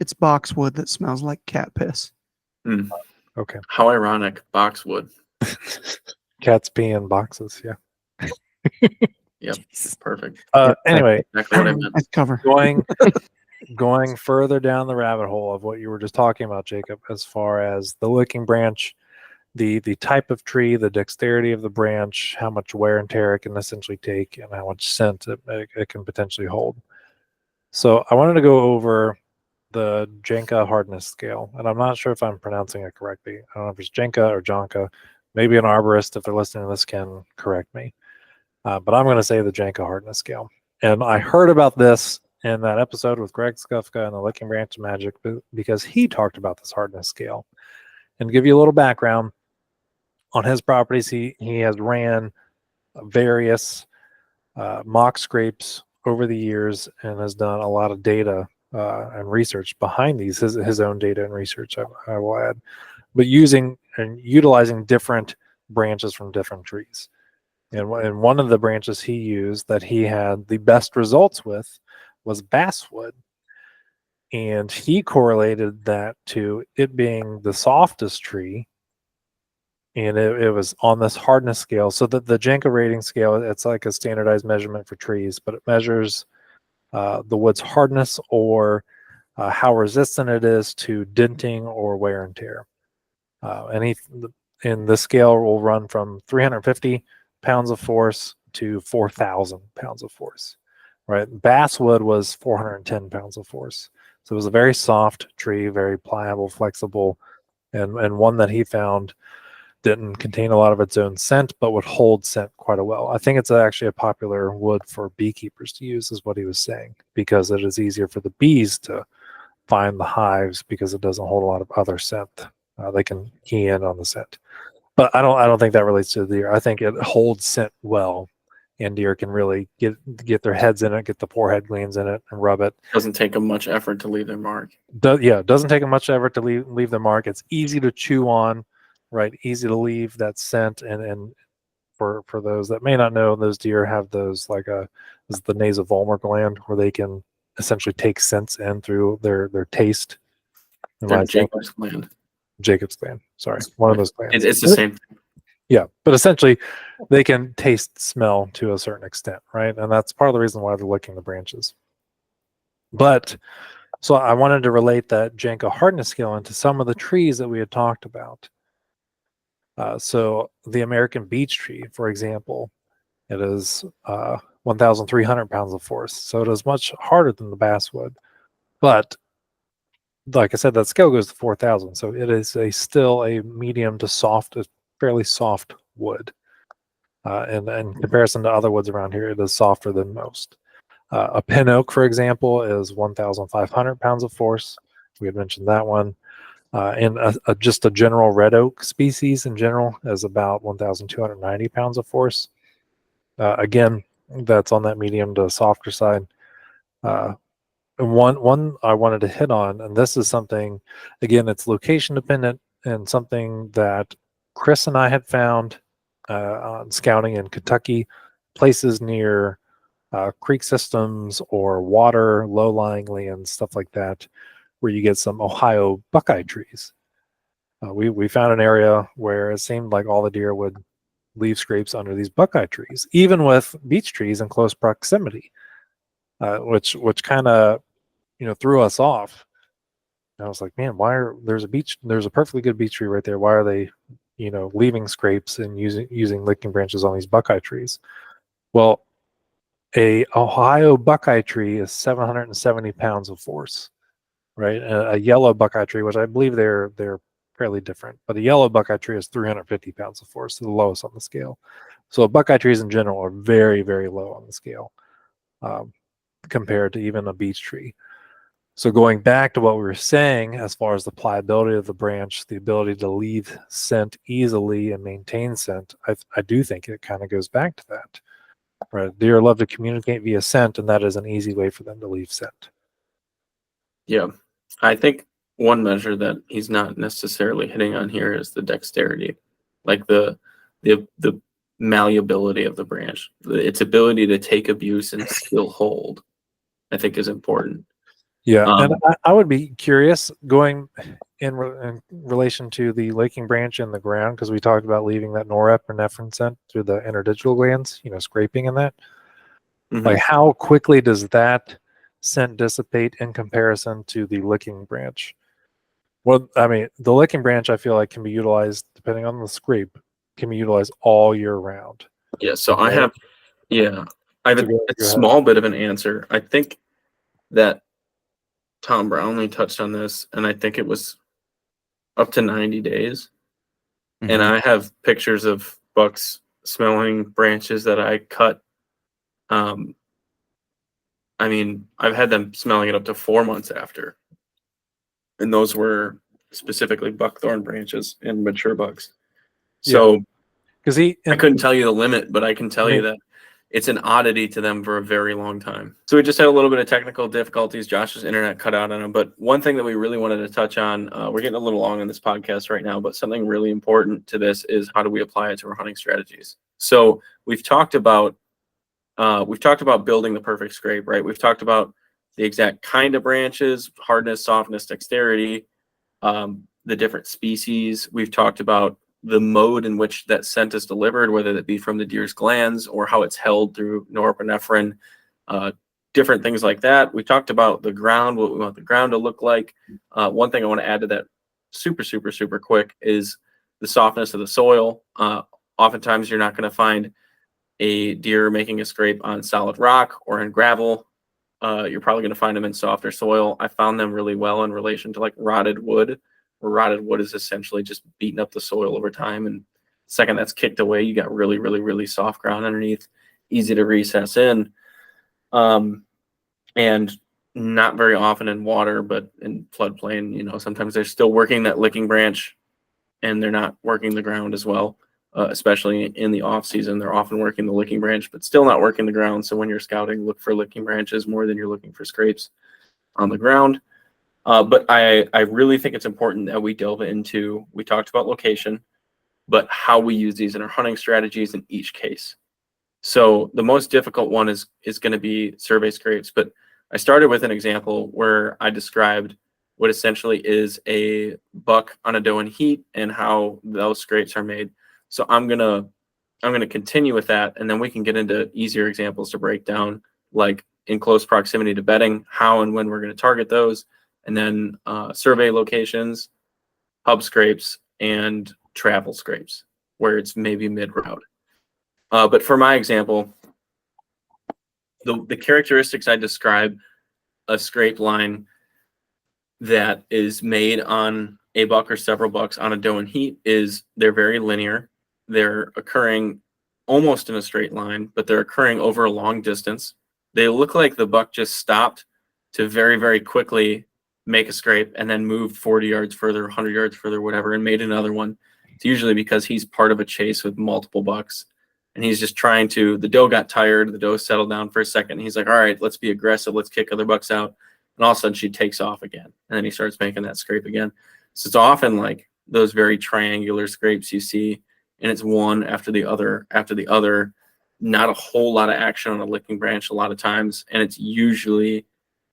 It's boxwood that smells like cat piss. Okay. How ironic, boxwood. Cats pee in boxes. Yeah. Yep, perfect. Anyway, Exactly what I meant. Nice cover. going further down the rabbit hole of what you were just talking about, Jacob, as far as the licking branch, the type of tree, the dexterity of the branch, how much wear and tear it can essentially take, and how much scent it can potentially hold. So I wanted to go over the Janka Hardness scale, and I'm not sure if I'm pronouncing it correctly. I don't know if it's Janka or Janka. Maybe an arborist, if they're listening to this, can correct me. But I'm going to say the Janka Hardness scale. And I heard about this in that episode with Greg Skufka and the Licking Branch of Magic because he talked about this hardness scale. And to give you a little background on his properties, he has ran various mock scrapes over the years and has done a lot of data and research behind these, his own data and research, I will add, but using and utilizing different branches from different trees. And one of the branches he used that he had the best results with was basswood. And he correlated that to it being the softest tree. And it was on this hardness scale. So that the Janka rating scale, it's like a standardized measurement for trees, but it measures the wood's hardness or how resistant it is to denting or wear and tear. And the scale will run from 350 pounds of force to 4,000 pounds of force, right? Basswood was 410 pounds of force. So it was a very soft tree, very pliable, flexible, and one that he found didn't contain a lot of its own scent, but would hold scent quite well. I think it's actually a popular wood for beekeepers to use, is what he was saying, because it is easier for the bees to find the hives because it doesn't hold a lot of other scent. They can key in on the scent. But I don't think that relates to the deer. I think it holds scent well, and deer can really get their heads in it, get the forehead glands in it, and rub it. Doesn't take them much effort to leave their mark. It doesn't take much effort to leave their mark. It's easy to chew on, right? Easy to leave that scent, and for those that may not know, those deer have those is the nasovomer gland where they can essentially take scents in through their taste. Their Jacob's gland. Jacob's gland. Sorry, one of those glands. It's the same thing. Yeah, but essentially, they can taste smell to a certain extent, right? And that's part of the reason why they're licking the branches. But so I wanted to relate that Janka hardness scale into some of the trees that we had talked about. So the American beech tree, for example, it is 1,300 pounds of force. So it is much harder than the basswood. But like I said, that scale goes to 4,000. So it is still a medium to soft, a fairly soft wood. And in comparison to other woods around here, it is softer than most. A pin oak, for example, is 1,500 pounds of force. We had mentioned that one. And just a general red oak species in general is about 1,290 pounds of force. Again, that's on that medium to softer side. And one I wanted to hit on, and this is something, again, it's location dependent, and something that Chris and I had found on scouting in Kentucky, places near creek systems or water, low-lying lands, stuff like that, where you get some Ohio buckeye trees. We found an area where it seemed like all the deer would leave scrapes under these buckeye trees, even with beech trees in close proximity, which kind of threw us off. And I was like, man, there's a perfectly good beech tree right there. Why are they, leaving scrapes and using licking branches on these buckeye trees? Well, a Ohio buckeye tree is 770 pounds of force, right? A yellow buckeye tree, which I believe they're fairly different, but a yellow buckeye tree is 350 pounds of force, the lowest on the scale. So buckeye trees in general are very, very low on the scale compared to even a beech tree. So going back to what we were saying, as far as the pliability of the branch, the ability to leave scent easily and maintain scent, I do think it kind of goes back to that. Right? Deer love to communicate via scent, and that is an easy way for them to leave scent. Yeah. I think one measure that he's not necessarily hitting on here is the dexterity, like the malleability of the branch, its ability to take abuse and still hold, I think is important. Yeah, and I would be curious going in relation to the laking branch in the ground, because we talked about leaving that norepinephrine scent through the interdigital glands, scraping in that. Mhm. Like, how quickly does that scent dissipate in comparison to the licking branch? Well, I mean, the licking branch, I feel like, can be utilized, depending on the scrape, can be utilized all year round. Yeah, so Okay. I have a small bit of an answer. I think that Tom Brownlee touched on this, and I think it was up to 90 days. Mhm. And I have pictures of bucks smelling branches that I cut I mean, I've had them smelling it up to 4 months after. And those were specifically buckthorn branches and mature bucks. So because I couldn't tell you the limit, but I can tell you that it's an oddity to them for a very long time. So we just had a little bit of technical difficulties. Josh's internet cut out on him. But one thing that we really wanted to touch on, we're getting a little long on this podcast right now, but something really important to this is how do we apply it to our hunting strategies? So we've talked about building the perfect scrape, right? We've talked about the exact kind of branches, hardness, softness, dexterity, the different species. We've talked about the mode in which that scent is delivered, whether that be from the deer's glands or how it's held through norepinephrine, different things like that. We talked about the ground, what we want the ground to look like. One thing I want to add to that super quick is the softness of the soil. Oftentimes you're not going to find a deer making a scrape on solid rock or in gravel. You're probably going to find them in softer soil. I found them really well in relation to like rotted wood, where rotted wood is essentially just beating up the soil over time. And the second that's kicked away, you got really soft ground underneath, easy to recess in. And not very often in water, but in floodplain, sometimes they're still working that licking branch and they're not working the ground as well. Especially in the off season, they're often working the licking branch, but still not working the ground. So when you're scouting, look for licking branches more than you're looking for scrapes on the ground. But I really think it's important that we delve into, we talked about location, but how we use these in our hunting strategies in each case. So the most difficult one is going to be survey scrapes. But I started with an example where I described what essentially is a buck on a doe in heat and how those scrapes are made. So I'm gonna continue with that, and then we can get into easier examples to break down, like in close proximity to bedding, how and when we're going to target those, and then survey locations, hub scrapes, and travel scrapes, where it's maybe mid-route. But for my example, the characteristics I describe a scrape line that is made on a buck or several bucks on a doe in heat is they're very linear. They're occurring almost in a straight line, but they're occurring over a long distance. They look like the buck just stopped to very quickly make a scrape and then moved 40 yards further, 100 yards further, whatever, and made another one. It's usually because he's part of a chase with multiple bucks. And he's just trying to, the doe got tired, the doe settled down for a second. And he's like, all right, let's be aggressive. Let's kick other bucks out. And all of a sudden she takes off again. And then he starts making that scrape again. So it's often like those very triangular scrapes you see, and it's one after the other, not a whole lot of action on a licking branch a lot of times. And it's usually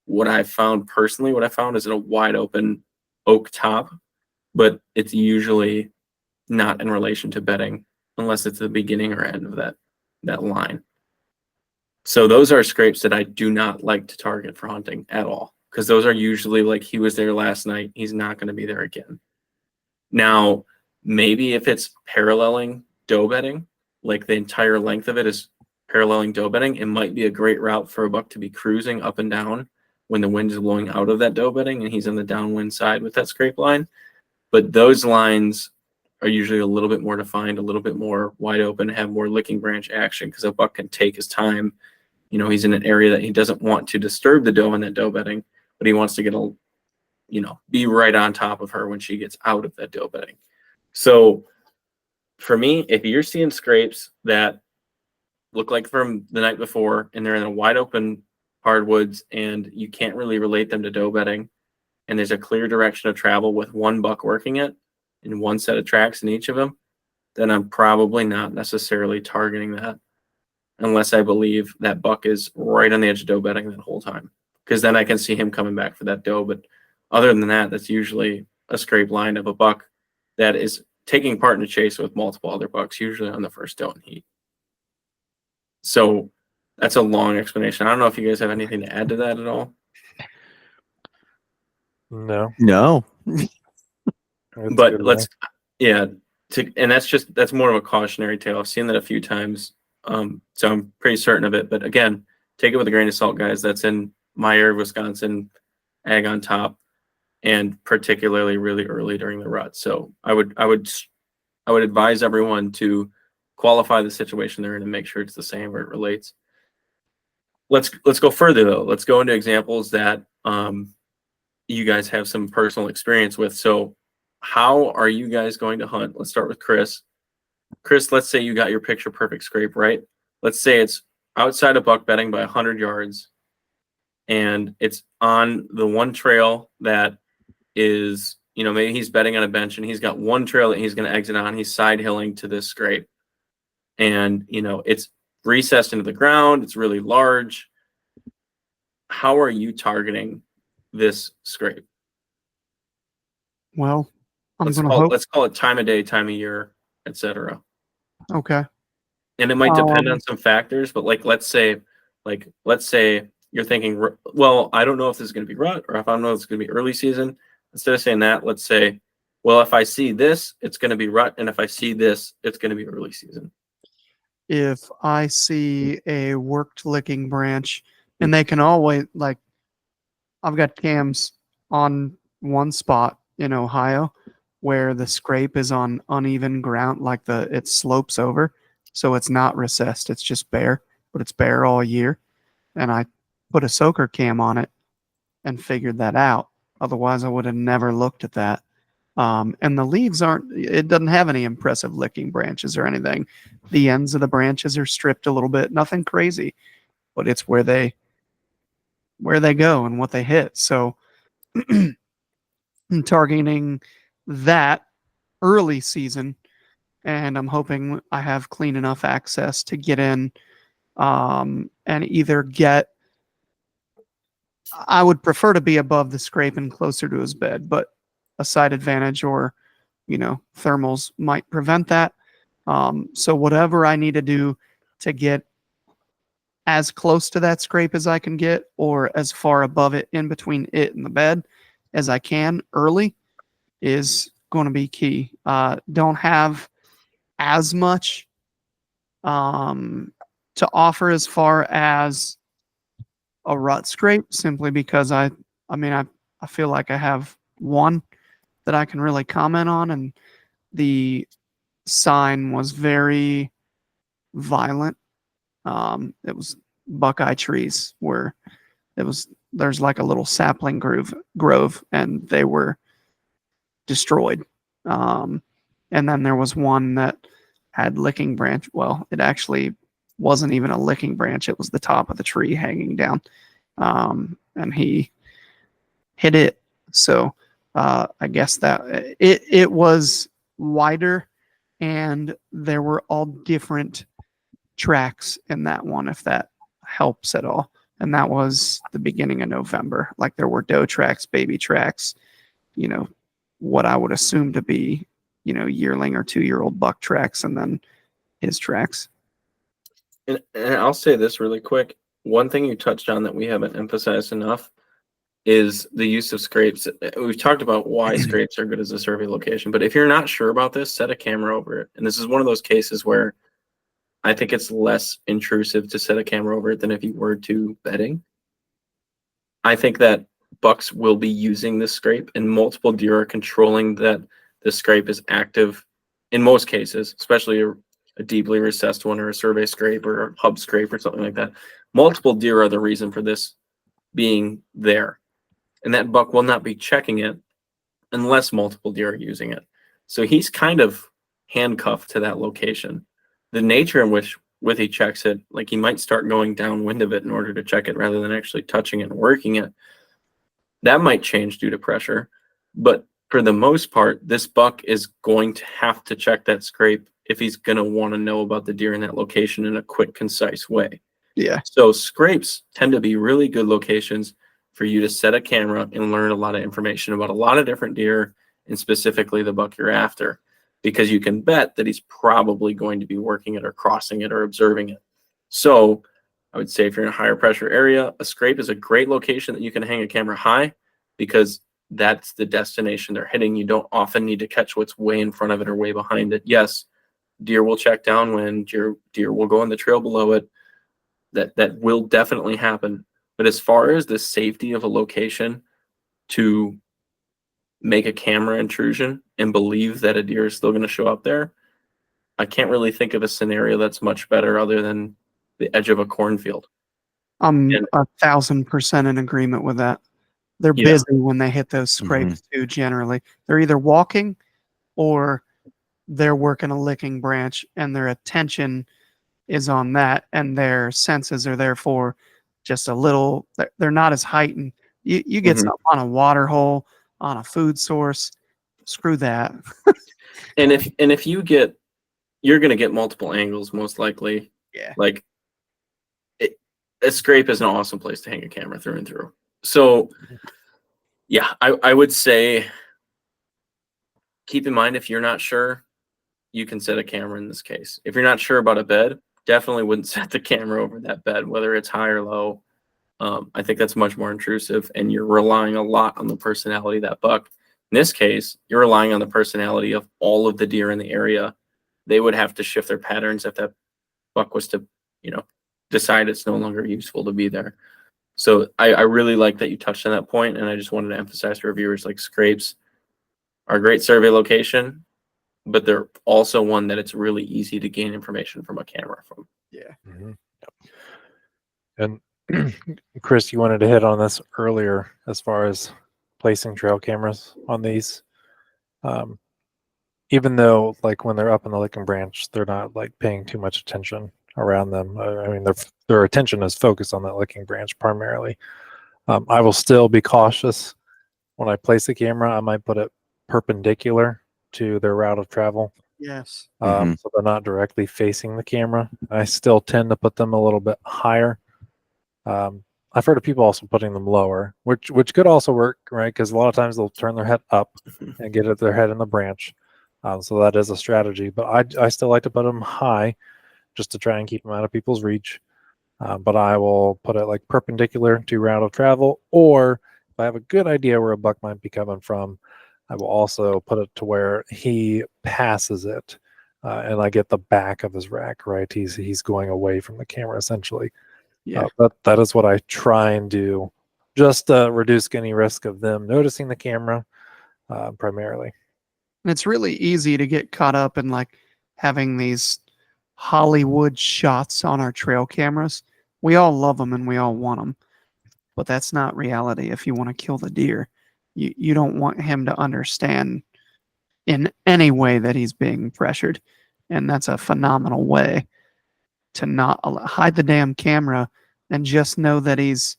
what I found is in a wide open oak top, but it's usually not in relation to bedding unless it's the beginning or end of that line. So those are scrapes that I do not like to target for hunting at all, because those are usually like, he was there last night, he's not going to be there again. Now, maybe if it's paralleling doe bedding, like the entire length of it is paralleling doe bedding, it might be a great route for a buck to be cruising up and down when the wind is blowing out of that doe bedding and he's on the downwind side with that scrape line. But those lines are usually a little bit more defined, a little bit more wide open, have more licking branch action, because a buck can take his time. He's in an area that he doesn't want to disturb the doe in that doe bedding, but he wants to get be right on top of her when she gets out of that doe bedding. So for me, if you're seeing scrapes that look like from the night before and they're in a wide open hardwoods and you can't really relate them to doe bedding, and there's a clear direction of travel with one buck working it and one set of tracks in each of them, then I'm probably not necessarily targeting that unless I believe that buck is right on the edge of doe bedding that whole time, because then I can see him coming back for that doe. But other than that, that's usually a scrape line of a buck that is taking part in a chase with multiple other bucks, usually on the first doe in heat. So that's a long explanation. I don't know if you guys have anything to add to that at all. No. But let's, and that's more of a cautionary tale. I've seen that a few times. So I'm pretty certain of it. But again, take it with a grain of salt, guys. That's in my area of Wisconsin, ag on top, and particularly really early during the rut. So I would advise everyone to qualify the situation they're in and make sure it's the same or it relates. let's go further though. Let's go into examples that you guys have some personal experience with. So how are you guys going to hunt? Let's start with Chris. Chris, let's say you got your picture perfect scrape, right? Let's say it's outside of buck bedding by 100 yards and it's on the one trail that is, maybe he's bedding on a bench and he's got one trail that he's going to exit on. He's side hilling to this scrape and, it's recessed into the ground. It's really large. How are you targeting this scrape? Well, Let's call it time of day, time of year, etc. Okay. And it might depend on some factors, but let's say you're thinking, well, I don't know if this is going to be rut or if I don't know if it's going to be early season. Instead of saying that, let's say, well, if I see this, it's going to be rut, and if I see this, it's going to be early season. If I see a worked licking branch, and they can always, like, I've got cams on one spot in Ohio where the scrape is on uneven ground, like it slopes over, so it's not recessed, it's just bare, but it's bare all year. And I put a soaker cam on it and figured that out. Otherwise, I would have never looked at that. And the leaves it doesn't have any impressive licking branches or anything. The ends of the branches are stripped a little bit, nothing crazy, but it's where they go and what they hit. So I'm targeting that early season, and I'm hoping I have clean enough access to get in and either get, I would prefer to be above the scrape and closer to his bed, but a side advantage or, thermals might prevent that. So whatever I need to do to get as close to that scrape as I can get, or as far above it in between it and the bed as I can early, is going to be key. Don't have as much to offer as far as a rut scrape, simply because I feel like I have one that I can really comment on, and the sign was very violent. It was buckeye trees where there's like a little sapling grove, and they were destroyed. And then there was one that had licking branch. Well, it actually wasn't even a licking branch. It was the top of the tree hanging down. And he hit it. So I guess that it was wider, and there were all different tracks in that one, if that helps at all. And that was the beginning of November. Like, there were doe tracks, baby tracks, what I would assume to be, yearling or 2-year-old buck tracks, and then his tracks. And I'll say this really quick. One thing you touched on that we haven't emphasized enough is the use of scrapes. We've talked about why scrapes are good as a survey location, but if you're not sure about this, set a camera over it. And this is one of those cases where I think it's less intrusive to set a camera over it than if you were to bedding. I think that bucks will be using this scrape, and multiple deer are controlling that the scrape is active in most cases, especially a deeply recessed one or a survey scrape or a hub scrape or something like that. Multiple deer are the reason for this being there. And that buck will not be checking it unless multiple deer are using it. So he's kind of handcuffed to that location. The nature in which he checks it, like he might start going downwind of it in order to check it rather than actually touching it and working it. That might change due to pressure. But for the most part, this buck is going to have to check that scrape if he's going to want to know about the deer in that location in a quick, concise way. Yeah. So scrapes tend to be really good locations for you to set a camera and learn a lot of information about a lot of different deer, and specifically the buck you're after, because you can bet that he's probably going to be working it or crossing it or observing it. So I would say if you're in a higher pressure area, a scrape is a great location that you can hang a camera high, because that's the destination they're hitting. You don't often need to catch what's way in front of it or way behind it. Yes, deer will check downwind, deer will go on the trail below it. That will definitely happen. But as far as the safety of a location to make a camera intrusion and believe that a deer is still going to show up there, I can't really think of a scenario that's much better other than the edge of a cornfield. I'm And 1,000% in agreement with that. They're yeah, busy when they hit those scrapes too. Generally, they're either walking or they're working a licking branch, and their attention is on that, and their senses are therefore just a little. They're not as heightened. You get mhm. something on a water hole, on a food source. Screw that. And if you get, you're going to get multiple angles most likely. Yeah. Like a scrape is an awesome place to hang a camera through and through. So yeah, I would say keep in mind if you're not sure, you can set a camera in this case. If you're not sure about a bed, definitely wouldn't set the camera over that bed, whether it's high or low. I think that's much more intrusive, and you're relying a lot on the personality of that buck. In this case, you're relying on the personality of all of the deer in the area. They would have to shift their patterns if that buck was to, decide it's no longer useful to be there. So I really like that you touched on that point, and I just wanted to emphasize to our viewers, like, scrapes are a great survey location, but they're also one that it's really easy to gain information from a camera from. Yeah. And Chris, you wanted to hit on this earlier as far as placing trail cameras on these. Even though, like, when they're up in the licking branch, they're not like paying too much attention around them. I mean, their attention is focused on that licking branch primarily. I will still be cautious when I place the camera. I might put it perpendicular to their route of travel, Yes. so they're not directly facing the camera. I still tend to put them a little bit higher. I've heard of people also putting them lower, which could also work, right? Because a lot of times they'll turn their head up and get their head in the branch. So that is a strategy. But I still like to put them high just to try and keep them out of people's reach. But I will put it like perpendicular to route of travel, or if I have a good idea where a buck might be coming from, I will also put it to where he passes it, and I get the back of his rack, right? He's going away from the camera essentially. Yeah. That is what I try and do, just to reduce any risk of them noticing the camera, primarily. And it's really easy to get caught up in like having these Hollywood shots on our trail cameras. We all love them and we all want them, but that's not reality. If you want to kill the deer, you don't want him to understand in any way that he's being pressured. And that's a phenomenal way to not hide the damn camera and just know that he's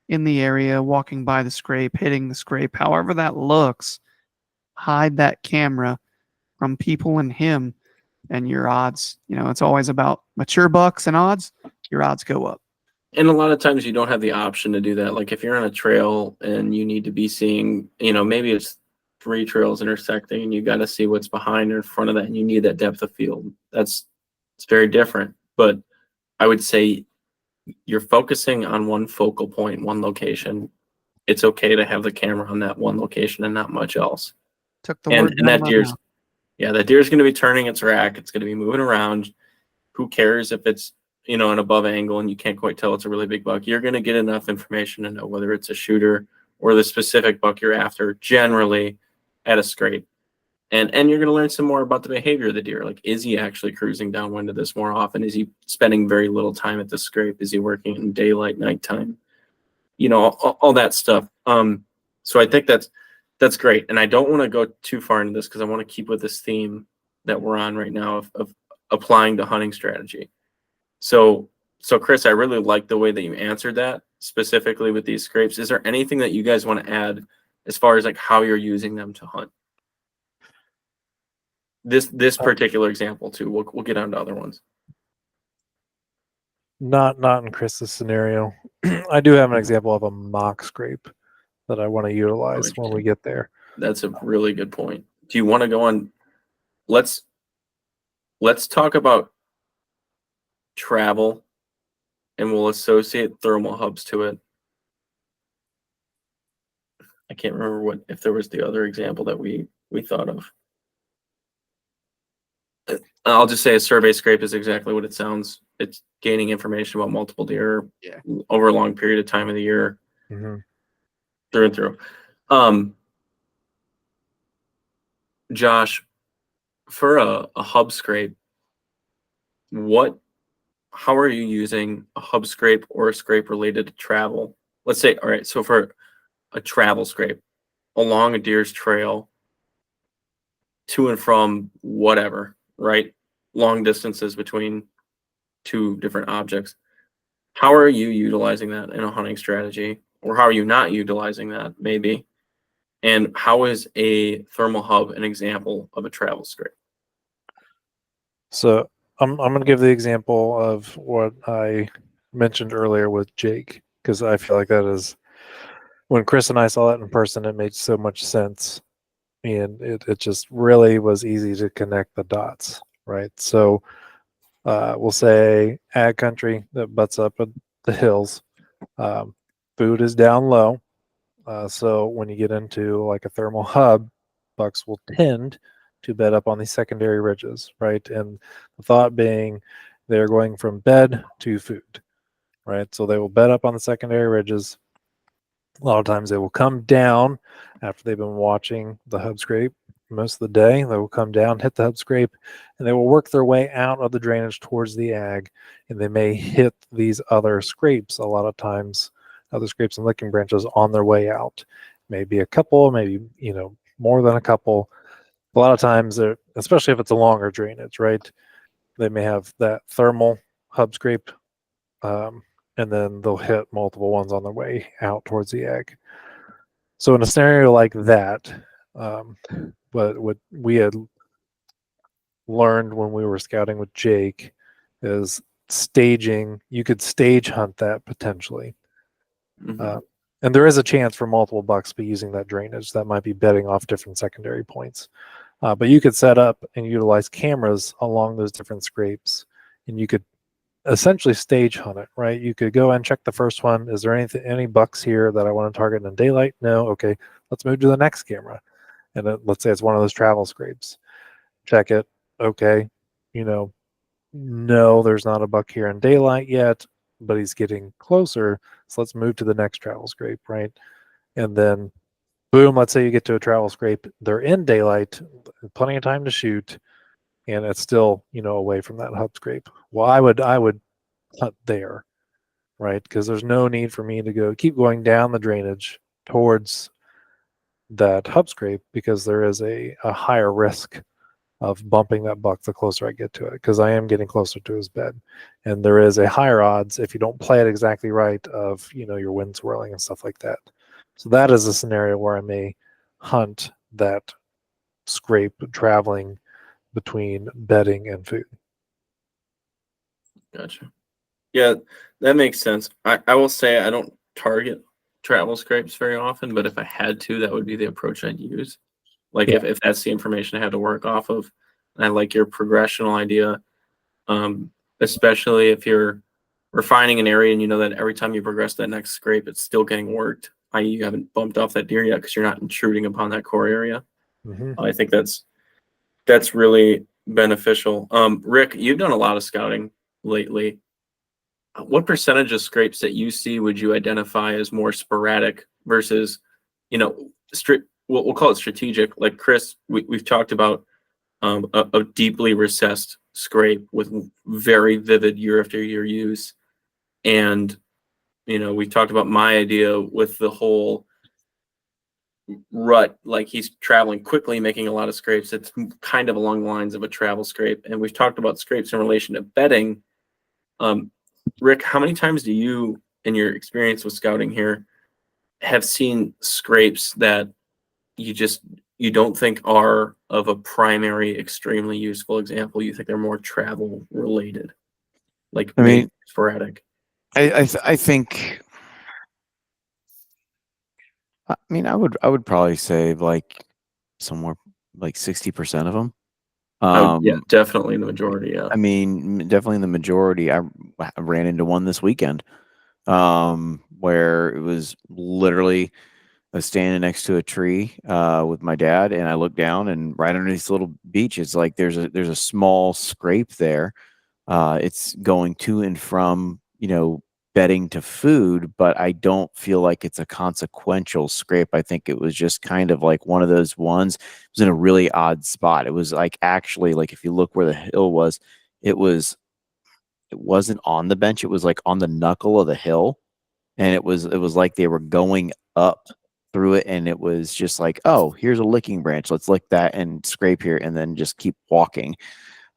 in the area, walking by the scrape, hitting the scrape, however that looks. Hide that camera from people and him, and your odds, it's always about mature bucks and odds. Your odds go up. And a lot of times you don't have the option to do that. Like if you're on a trail and you need to be seeing, maybe it's 3 trails intersecting and you got to see what's behind or in front of that, and you need that depth of field. It's very different. But I would say you're focusing on one focal point, one location. It's okay to have the camera on that one location and not much else. Took the And word down that my deer's, mouth. yeah, that deer's going to be turning its rack. It's going to be moving around. Who cares if it's, an above angle and you can't quite tell it's a really big buck? You're going to get enough information to know whether it's a shooter or the specific buck you're after, generally at a scrape. And you're going to learn some more about the behavior of the deer. Like, is he actually cruising downwind of this more often? Is he spending very little time at the scrape? Is he working in daylight, nighttime? All that stuff. So I think that's great. And I don't want to go too far into this because I want to keep with this theme that we're on right now of applying to hunting strategy. So Chris, I really like the way that you answered that specifically with these scrapes. Is there anything that you guys want to add as far as like how you're using them to hunt? This particular example too. We'll get on to other ones. Not in Chris's scenario. I do have an example of a mock scrape that I want to utilize when we get there. That's a really good point. Do you want to go on? Let's talk about travel, and we'll associate thermal hubs to it. I can't remember if there was the other example that we thought of. I'll just say a survey scrape is exactly what it sounds. It's gaining information about multiple deer over a long period of time of the year, through and through. Josh, for a hub scrape, what how are you using a hub scrape or a scrape related to travel? Let's say, all right, so for a travel scrape along a deer's trail to and from whatever, right? Long distances between two different objects. How are you utilizing that in a hunting strategy? Or how are you not utilizing that, maybe? And how is a thermal hub an example of a travel scrape? So I'm going to give the example of what I mentioned earlier with Jake, because I feel like that is, when Chris and I saw it in person, it made so much sense. And it just really was easy to connect the dots, right? So we'll say ag country that butts up at the hills. Food is down low. So when you get into like a thermal hub, bucks will tend to bed up on these secondary ridges, right? And the thought being they're going from bed to food, right? So they will bed up on the secondary ridges. A lot of times they will come down after they've been watching the hub scrape most of the day. They will come down, hit the hub scrape, and they will work their way out of the drainage towards the ag. And they may hit these other scrapes a lot of times, other scrapes and licking branches on their way out. Maybe a couple, maybe, more than a couple. A lot of times, especially if it's a longer drainage, right? They may have that thermal hub scrape, and then they'll hit multiple ones on their way out towards the egg. So in a scenario like that, what we had learned when we were scouting with Jake is staging. You could stage hunt that potentially. And there is a chance for multiple bucks to be using that drainage that might be bedding off different secondary points. But you could set up and utilize cameras along those different scrapes, and you could essentially stage hunt it, right? You could go and check the first one. Is there any bucks here that I want to target in daylight? No. Okay, let's move to the next camera. And let's say it's one of those travel scrapes. Check it. Okay, no, there's not a buck here in daylight yet, but he's getting closer. So let's move to the next travel scrape, right? And then boom, let's say you get to a travel scrape. They're in daylight, plenty of time to shoot, and it's still, away from that hub scrape. Well, I would hunt there, right? Because there's no need for me to keep going down the drainage towards that hub scrape, because there is a higher risk of bumping that buck the closer I get to it, because I am getting closer to his bed. And there is a higher odds, if you don't play it exactly right, of, your wind swirling and stuff like that. So that is a scenario where I may hunt that scrape traveling between bedding and food. Gotcha. Yeah, that makes sense. I will say I don't target travel scrapes very often, but if I had to, that would be the approach I'd use. Like if that's the information I had to work off of. And I like your progressional idea, especially if you're refining an area and you know that every time you progress that next scrape, it's still getting worked, i.e. you haven't bumped off that deer yet because you're not intruding upon that core area. I think that's really beneficial. Rick, you've done a lot of scouting lately. What percentage of scrapes that you see would you identify as more sporadic versus, we'll call it strategic? Like Chris, we've talked about a deeply recessed scrape with very vivid year after year use. And, we talked about my idea with the whole rut, like he's traveling quickly, making a lot of scrapes. It's kind of along the lines of a travel scrape. And we've talked about scrapes in relation to bedding. Rick, how many times do you, in your experience with scouting here, have seen scrapes that you don't think are of a primary, extremely useful example? You think they're more travel related, like sporadic? I think. I would probably say like somewhere like 60% of them. Yeah, definitely the majority. Yeah. Definitely the majority. I ran into one this weekend, where it was literally I was standing next to a tree with my dad, and I looked down, and right underneath this little beach, it's like there's a small scrape there. It's going to and from, bedding to food, but I don't feel like it's a consequential scrape. I think it was just kind of like one of those ones. It was in a really odd spot. It was like, actually, like if you look where the hill was, it was wasn't on the bench. It was like on the knuckle of the hill. And it was like they were going up through it, and it was just like, oh, here's a licking branch. Let's lick that and scrape here, and then just keep walking.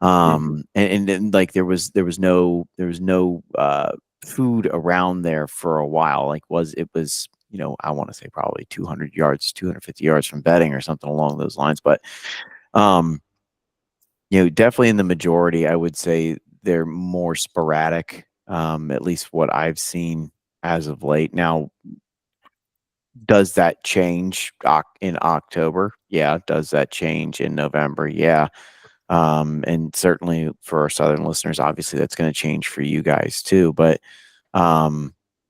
And then like there was no food around there for a while. Like it was, I want to say probably 200 yards, 250 yards from bedding or something along those lines. But definitely in the majority, I would say they're more sporadic. At least what I've seen as of late. Now, does that change in October? Yeah. Does that change in November? Yeah. And certainly for our Southern listeners, obviously that's going to change for you guys too. But,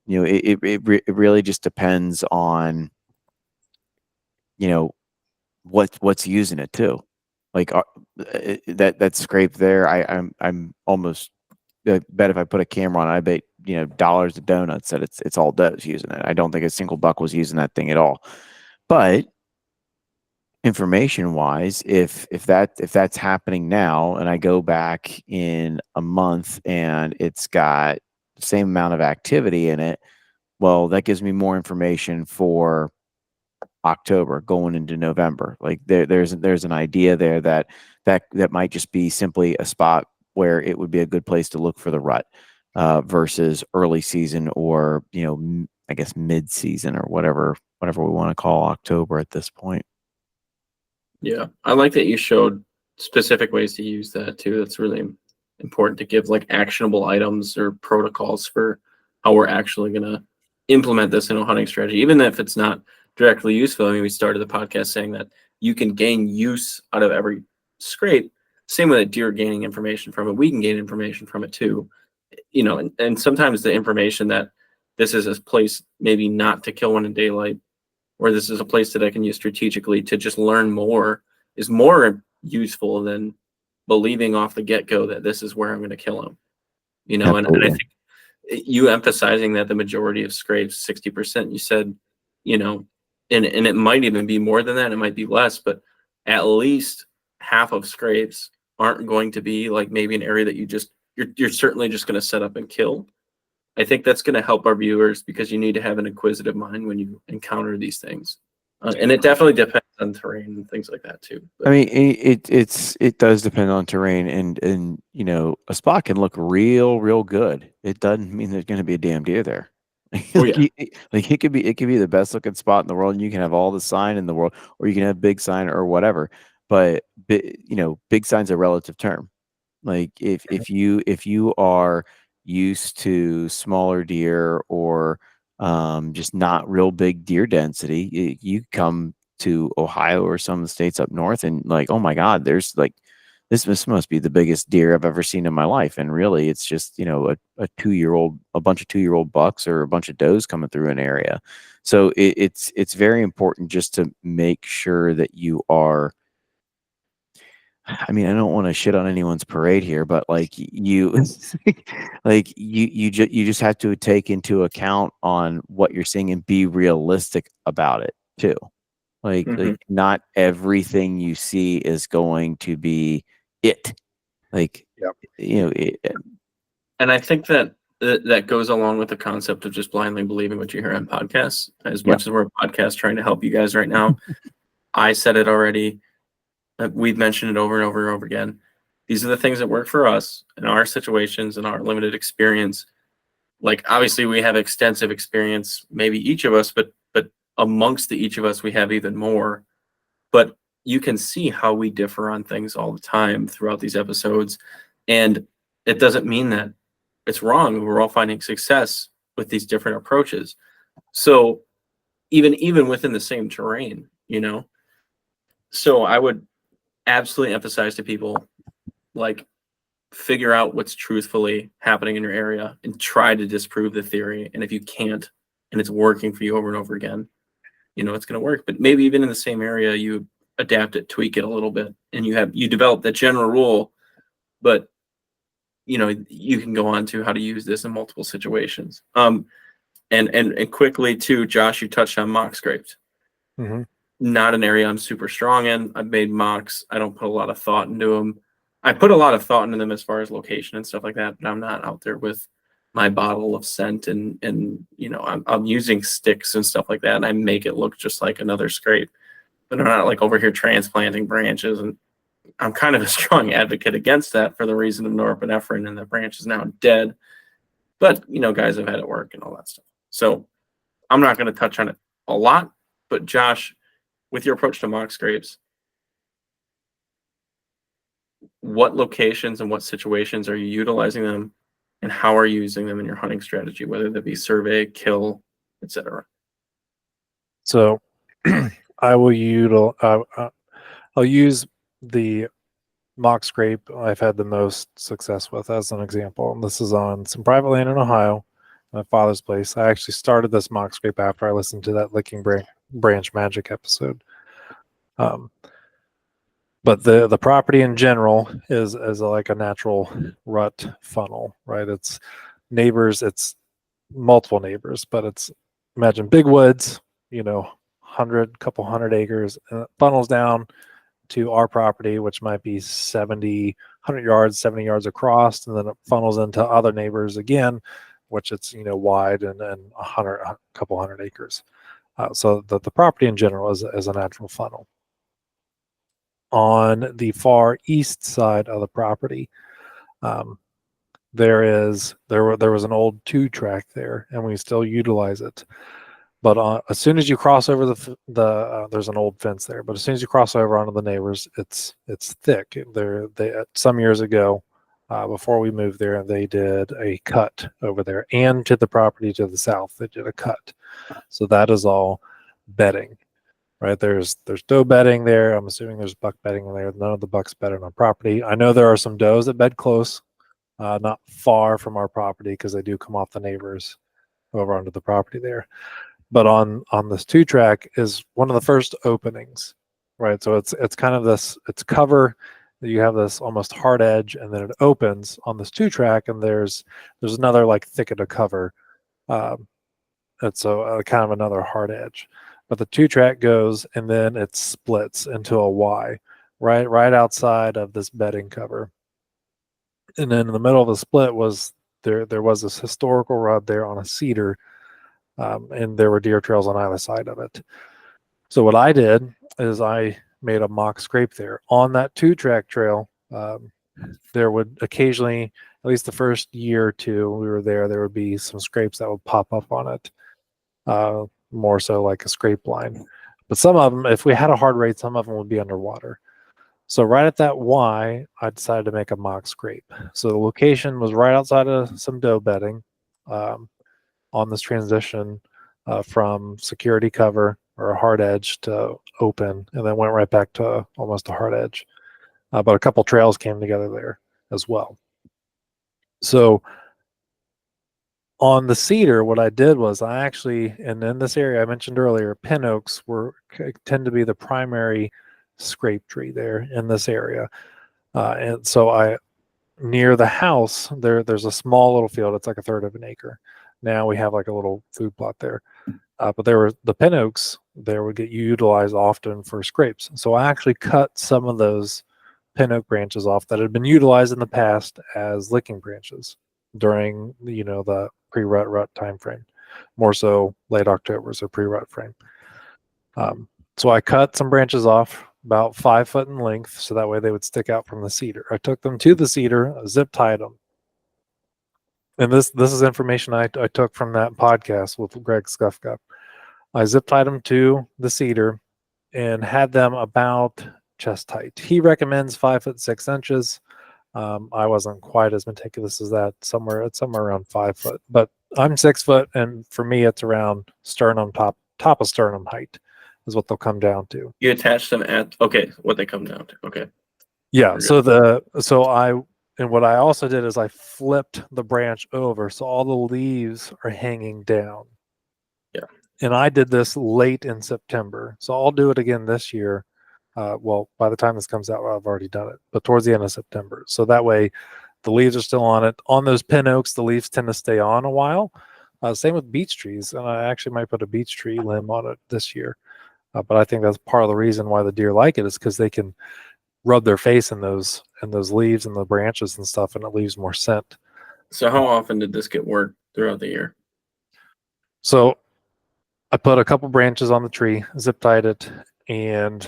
it really just depends on, what's using it too. Like that scrape there, I'm almost bet if I put a camera on it, I bet dollars to donuts that it's all does using it. I don't think a single buck was using that thing at all. But information wise, if that's happening now, and I go back in a month and it's got the same amount of activity in it, well, that gives me more information for October going into November. Like there's an idea there that might just be simply a spot where it would be a good place to look for the rut versus early season, or I guess mid season, or whatever we want to call October at this point. Yeah, I like that you showed specific ways to use that too. That's really important to give like actionable items or protocols for how we're actually going to implement this in a hunting strategy, even if it's not directly useful. I mean, we started the podcast saying that you can gain use out of every scrape. Same way that deer gaining information from it, we can gain information from it too. And sometimes the information that this is a place maybe not to kill one in daylight, or this is a place that I can use strategically to just learn more, is more useful than believing off the get-go that this is where I'm going to kill him. And I think you emphasizing that the majority of scrapes, 60%, you said, and it might even be more than that, it might be less, but at least half of scrapes aren't going to be like maybe an area that you're certainly just going to set up and kill. I think that's going to help our viewers, because you need to have an inquisitive mind when you encounter these things. And it definitely depends on terrain and things like that too. But, I mean, it does depend on terrain, and a spot can look real good. It doesn't mean there's going to be a damn deer there. Oh, yeah. It could be the best looking spot in the world, and you can have all the sign in the world, or you can have big sign or whatever. But big sign's a relative term. Like if you are used to smaller deer, or just not real big deer density, you come to Ohio or some of the states up north, and like, oh my God, there's like this must be the biggest deer I've ever seen in my life. And really, it's just a bunch of 2-year-old bucks or a bunch of does coming through an area. So it's very important just to make sure that you are. I mean, I don't want to shit on anyone's parade here, but like you just have to take into account on what you're seeing and be realistic about it too. Like not everything you see is going to be it. Like, and I think that goes along with the concept of just blindly believing what you hear on podcasts. As much as we're a podcast trying to help you guys right now, I said it already. We've mentioned it over and over and over again. These are the things that work for us in our situations and our limited experience. Like, obviously we have extensive experience, maybe each of us, but amongst each of us, we have even more. But you can see how we differ on things all the time throughout these episodes. And it doesn't mean that it's wrong. We're all finding success with these different approaches. So even within the same terrain, So I would absolutely emphasize to people, like, figure out what's truthfully happening in your area and try to disprove the theory. And if you can't, and it's working for you over and over again, it's going to work. But maybe even in the same area, you adapt it, tweak it a little bit, and you develop the general rule. But you can go on to how to use this in multiple situations. And quickly too, Josh, you touched on mock scrapes. Mm-hmm. Not an area I'm super strong in. I've made mocks. I don't put a lot of thought into them. I put a lot of thought into them as far as location and stuff like that, but I'm not out there with my bottle of scent and you know, I'm using sticks and stuff like that, and I make it look just like another scrape. But I'm not like over here transplanting branches, and I'm kind of a strong advocate against that for the reason of norepinephrine, and the branch is now dead. But you know, guys have had it work and all that stuff. So I'm not going to touch on it a lot. But Josh, with your approach to mock scrapes, what locations and what situations are you utilizing them, and how are you using them in your hunting strategy, whether that be survey, kill, etc.? So I will I'll use the mock scrape I've had the most success with as an example. And this is on some private land in Ohio, my father's place. I actually started this mock scrape after I listened to that Licking Branch Magic episode. But the property in general is like a natural rut funnel, right? It's neighbors, it's multiple neighbors, but it's, imagine big woods, you know, couple hundred acres, and it funnels down to our property, which might be 100 yards, 70 yards across, and then it funnels into other neighbors again, which it's, you know, wide and a couple hundred acres. So the property in general is a natural funnel. On the far east side of the property, there was an old 2-track there, and we still utilize it. But as soon as you cross over there's an old fence there. But as soon as you cross over onto the neighbors, it's thick. Some years ago, before we moved there, they did a cut over there, and to the property to the south, they did a cut. So that is all bedding, right? There's doe bedding there. I'm assuming there's buck bedding there. None of the bucks bedded on property. I know there are some does that bed close, not far from our property, because they do come off the neighbors over onto the property there. But on this 2-track is one of the first openings, right? So it's kind of this, it's cover. You have this almost hard edge, and then it opens on this 2-track, and there's another like thicket of cover. It's a kind of another hard edge. But the 2-track goes, and then it splits into a Y, right outside of this bedding cover. And then in the middle of the split was there was this historical rod there on a cedar. And there were deer trails on either side of it. So what I did is I made a mock scrape there. On that 2-track trail, there would occasionally, at least the first year or two we were there would be some scrapes that would pop up on it, more so like a scrape line. But some of them, if we had a hard raid, some of them would be underwater. So right at that Y, I decided to make a mock scrape. So the location was right outside of some doe bedding, on this transition from security cover or a hard edge to open, and then went right back to almost a hard edge. But a couple trails came together there as well. So on the cedar, what I did was I actually, and in this area I mentioned earlier, pin oaks tend to be the primary scrape tree there in this area. And so near the house, there's a small little field. It's like 1/3 of an acre. Now we have like a little food plot there. But there were the pin oaks there would get utilized often for scrapes. So I actually cut some of those pin oak branches off that had been utilized in the past as licking branches during, you know, the pre-rut time frame, more so late October, so pre-rut frame. So I cut some branches off about 5 foot in length, so that way they would stick out from the cedar. I took them to the cedar, zip tied them. And this is information I took from that podcast with Greg Scuffcup. I zip tied them to the cedar and had them about chest height. He recommends 5 foot 6 inches. I wasn't quite as meticulous as that. It's somewhere around 5 foot. But I'm 6 foot, and for me, it's around sternum, top of sternum height is what they'll come down to. You attach them at what they come down to. Okay. Yeah. And what I also did is I flipped the branch over, so all the leaves are hanging down. Yeah. And I did this late in September, so I'll do it again this year. Well, by the time this comes out, I've already done it, but towards the end of September. So that way the leaves are still on it. On those pin oaks, the leaves tend to stay on a while. Same with beech trees. And I actually might put a beech tree limb on it this year. But I think that's part of the reason why the deer like it is because they can rub their face in those leaves and the branches and stuff, and it leaves more scent. So how often did this get worked throughout the year? So I put a couple branches on the tree, zip tied it, and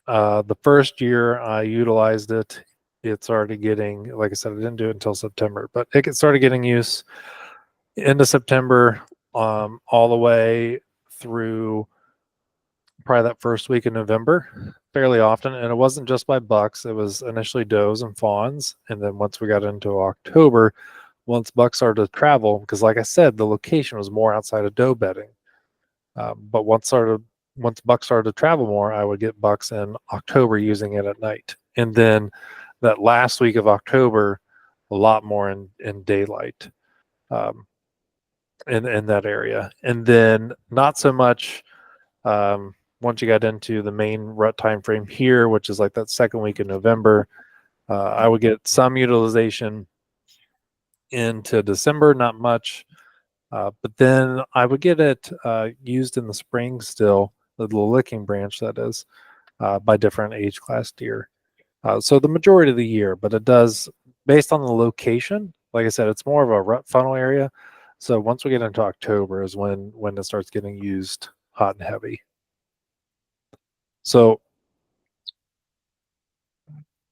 the first year I utilized it, it started getting, like I said, I didn't do it until September, but it started getting use into September, all the way through probably that first week in November, fairly often. And it wasn't just by bucks, it was initially does and fawns. And then once we got into October, once bucks started to travel, because like I said, the location was more outside of doe bedding. But once bucks started to travel more, I would get bucks in October using it at night. And then that last week of October, a lot more in daylight, in that area. And then not so much once you got into the main rut time frame here, which is like that second week in November. I would get some utilization into December, not much. But then I would get it used in the spring still, the little licking branch that is, by different age class deer. So the majority of the year, but it does, based on the location, like I said, it's more of a rut funnel area. So once we get into October is when it starts getting used hot and heavy. So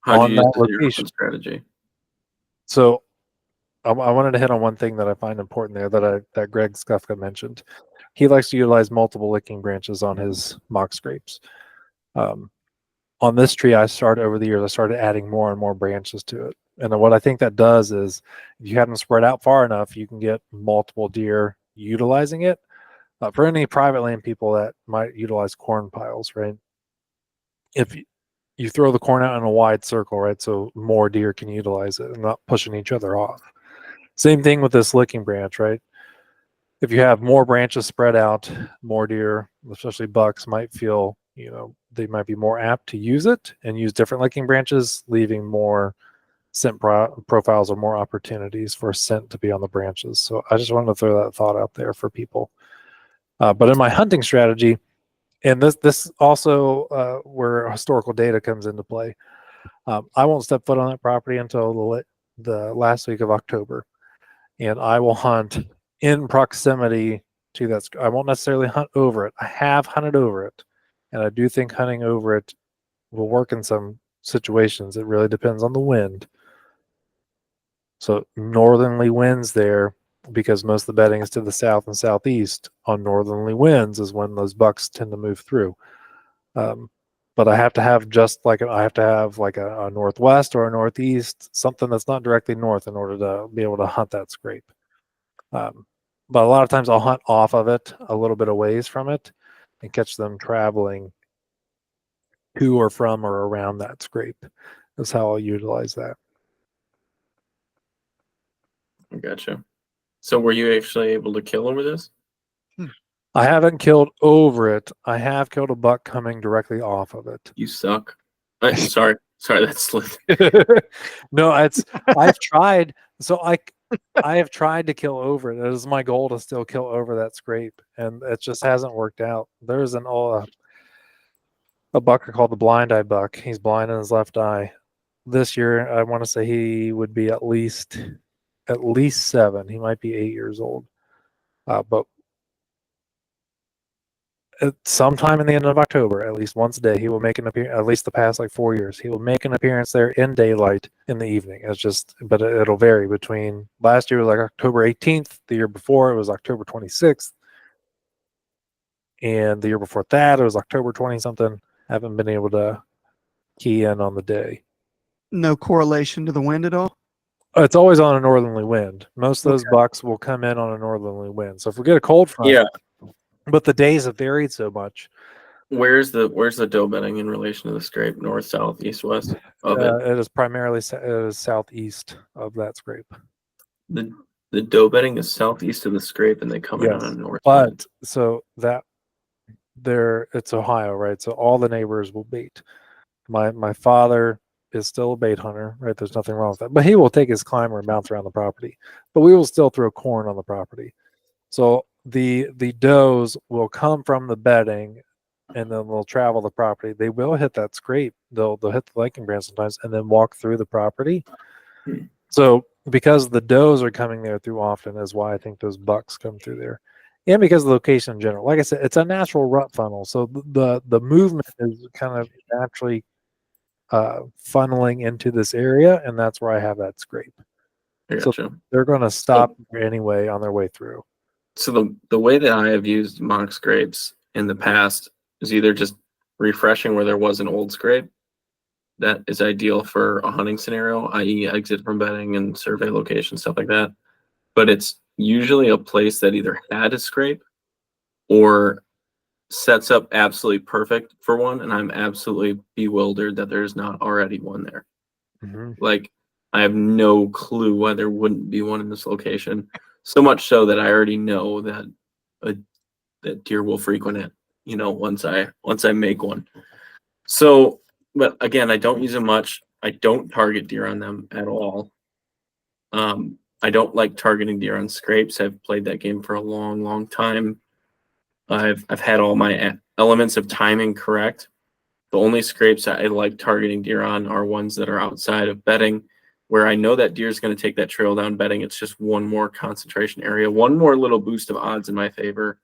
How do on you use that the zero location, hunt strategy? so I wanted to hit on one thing that I find important there that Greg Skufka mentioned. He likes to utilize multiple licking branches on his mock scrapes. On this tree, I started over the years, I started adding more and more branches to it. And then what I think that does is if you have them spread out far enough, you can get multiple deer utilizing it. For any private land people that might utilize corn piles, right? If you throw the corn out in a wide circle, right? So more deer can utilize it and not pushing each other off. Same thing with this licking branch, right? If you have more branches spread out, more deer, especially bucks, might feel, they might be more apt to use it and use different licking branches, leaving more scent profiles or more opportunities for scent to be on the branches. So I just wanted to throw that thought out there for people. But in my hunting strategy, and this also where historical data comes into play, I won't step foot on that property until the last week of October, and I will hunt in proximity to that. I won't necessarily hunt over it. I have hunted over it, and I do think hunting over it will work in some situations. It really depends on the wind. So northerly winds there, because most of the bedding is to the south and southeast. On northerly winds is when those bucks tend to move through. But I have to have a northwest or a northeast, something that's not directly north, in order to be able to hunt that scrape. But a lot of times I'll hunt off of it, a little bit away from it, and catch them traveling to or from or around that scrape. That's how I'll utilize that. I gotcha. So were you actually able to kill over this? I haven't killed over it. I have killed a buck coming directly off of it. You suck. Sorry, that's slick. No, I've tried. So I have tried to kill over it. It is my goal to still kill over that scrape, and it just hasn't worked out. There's a buck I call the blind eye buck. He's blind in his left eye. This year, I want to say he would be at least 7. He might be 8 years old. But sometime in the end of October, at least once a day, he will make an appearance. At least the past 4 years, he will make an appearance there in daylight in the evening. But it'll vary between. Last year was like October 18th. The year before it was October 26th, and the year before that it was October 20 something. Haven't been able to key in on the day. No correlation to the wind at all? It's always on a northerly wind. Most of those bucks will come in on a northerly wind. So if we get a cold front, Yeah. But the days have varied so much. Where's the doe bedding in relation to the scrape? North, south, east, west of it? It is primarily southeast of that scrape. The doe bedding is southeast of the scrape, and they come in on a north. But so that it's Ohio, right? So all the neighbors will bait. My father is still a bait hunter, right? There's nothing wrong with that. But he will take his climber and bounce around the property. But we will still throw corn on the property. So the does will come from the bedding and then they'll travel the property. They will hit that scrape. They'll hit the lichen brand sometimes, and then walk through the property. So because the does are coming there through often is why I think those bucks come through there, and because of the location in general. Like I said, it's a natural rut funnel, so the movement is kind of naturally funneling into this area, and that's where I have that scrape. I So gotcha. they're going to stop anyway on their way through. So the way that I have used mock scrapes in the past is either just refreshing where there was an old scrape that is ideal for a hunting scenario, i.e. exit from bedding and survey location, stuff like that. But it's usually a place that either had a scrape or sets up absolutely perfect for one, and I'm absolutely bewildered that there's not already one there. Like, I have no clue why there wouldn't be one in this location. So much so that I already know that that deer will frequent it, once I make one. So, but again, I don't use them much. I don't target deer on them at all. I don't like targeting deer on scrapes. I've played that game for a long, long time. I've had all my elements of timing correct. The only scrapes I like targeting deer on are ones that are outside of bedding, where I know that deer is going to take that trail down bedding. It's just one more concentration area, one more little boost of odds in my favor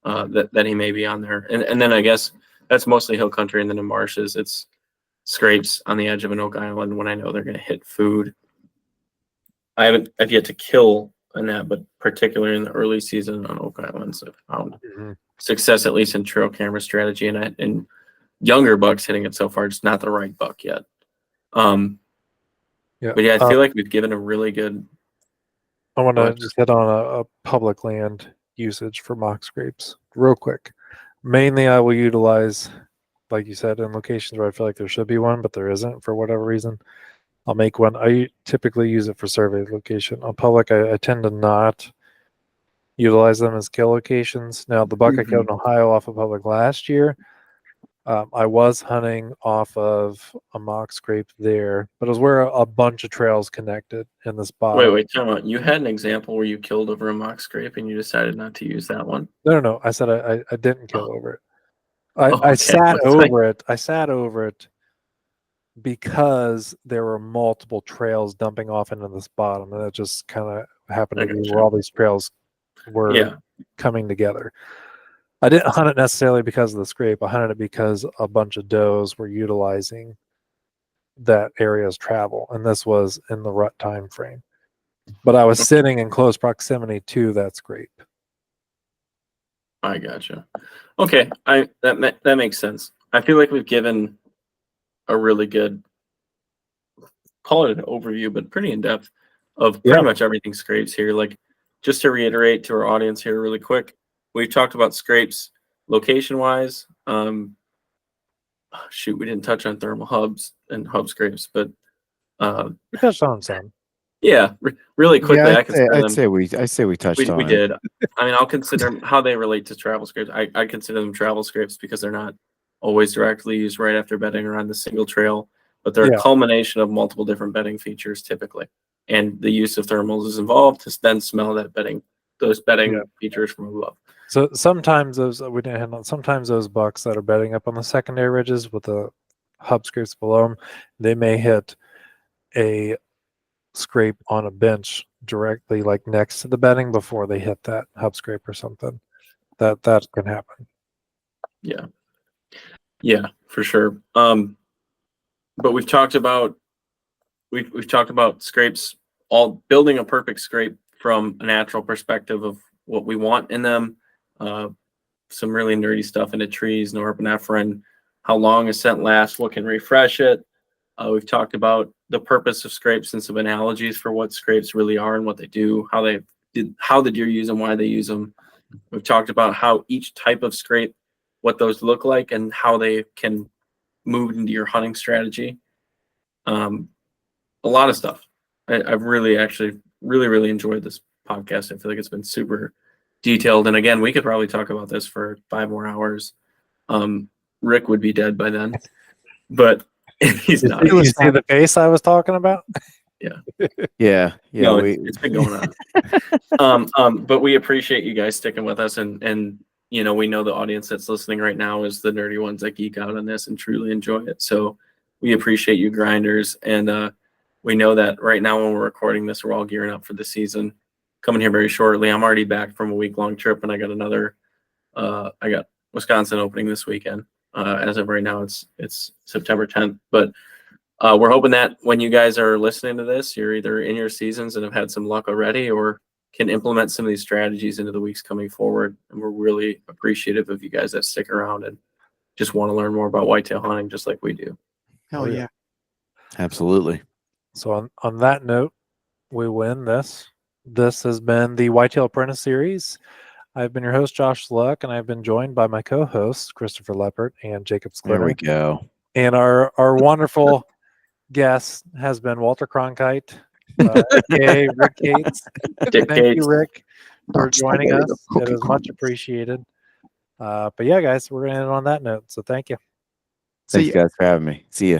that he may be on there. And then I guess that's mostly hill country, and then in marshes, it's scrapes on the edge of an oak island when I know they're going to hit food. I've yet to kill on that, but particularly in the early season on oak islands, I've found success, at least in trail camera strategy, and younger bucks hitting it so far, just not the right buck yet. But yeah, I feel like we've given a really good. I want to just hit on a public land usage for mock scrapes real quick. Mainly, I will utilize, like you said, in locations where I feel like there should be one, but there isn't for whatever reason. I'll make one. I typically use it for survey location. On public, I tend to not utilize them as kill locations. Now, the buck I killed in Ohio off of public last year, I was hunting off of a mock scrape there, but it was where a bunch of trails connected in the spot. Wait, time out. You had an example where you killed over a mock scrape and you decided not to use that one? No. I said I didn't kill over it. I sat over it. I sat over it because there were multiple trails dumping off into this bottom, and it just kind of happened to be where all these trails were coming together. I didn't hunt it necessarily because of the scrape. I hunted it because a bunch of does were utilizing that area's travel, and this was in the rut time frame. But I was sitting in close proximity to that scrape. I gotcha. Okay, that makes sense. I feel like we've given a really good, call it an overview, but pretty in depth of pretty much everything scrapes here. Like, just to reiterate to our audience here really quick, we've talked about scrapes location wise. Shoot, we didn't touch on thermal hubs and hub scrapes, but we touched on some. Yeah, really quickly. Yeah, I'd say we touched on. We did. I mean, I'll consider how they relate to travel scrapes. I consider them travel scrapes because they're not always directly used right after bedding or on the single trail, but they're a culmination of multiple different bedding features typically. And the use of thermals is involved to then smell that those bedding features from above. So sometimes sometimes those bucks that are bedding up on the secondary ridges with the hub scrapes below them, they may hit a scrape on a bench directly, like next to the bedding, before they hit that hub scrape or something. That can happen. Yeah, for sure. But we've talked about scrapes, all building a perfect scrape from a natural perspective of what we want in them. Some really nerdy stuff into trees, norepinephrine, how long a scent lasts, what can refresh it. We've talked about the purpose of scrapes and some analogies for what scrapes really are and what they do, how the deer use them, why they use them. We've talked about how each type of scrape, what those look like, and how they can move into your hunting strategy. A lot of stuff. I've really enjoyed this podcast. I feel like it's been super detailed. And again, we could probably talk about this for 5 more hours. Rick would be dead by then, but he's not. You see the pace I was talking about? Yeah. No, it's been going on. But we appreciate you guys sticking with us and you know, we know the audience that's listening right now is the nerdy ones that geek out on this and truly enjoy it. So we appreciate you grinders. And we know that right now when we're recording this, we're all gearing up for the season coming here very shortly. I'm already back from a week-long trip, and I got another, I got Wisconsin opening this weekend. As of right now, it's September 10th. But we're hoping that when you guys are listening to this, you're either in your seasons and have had some luck already, or can implement some of these strategies into the weeks coming forward. And we're really appreciative of you guys that stick around and just want to learn more about whitetail hunting, just like we do. Hell yeah. Absolutely. So on that note, we win this. This has been the Whitetail Apprentice Series. I've been your host, Josh Luck, and I've been joined by my co-hosts, Christopher Leppert and Jacob There we Sklinner. go. And our wonderful guest has been Walter Cronkite, aka Rick Cates. Thank you, Rick, for joining us. It is much appreciated. But yeah, guys, we're going to end on that note. So thank you. Thanks, guys, for having me. See ya.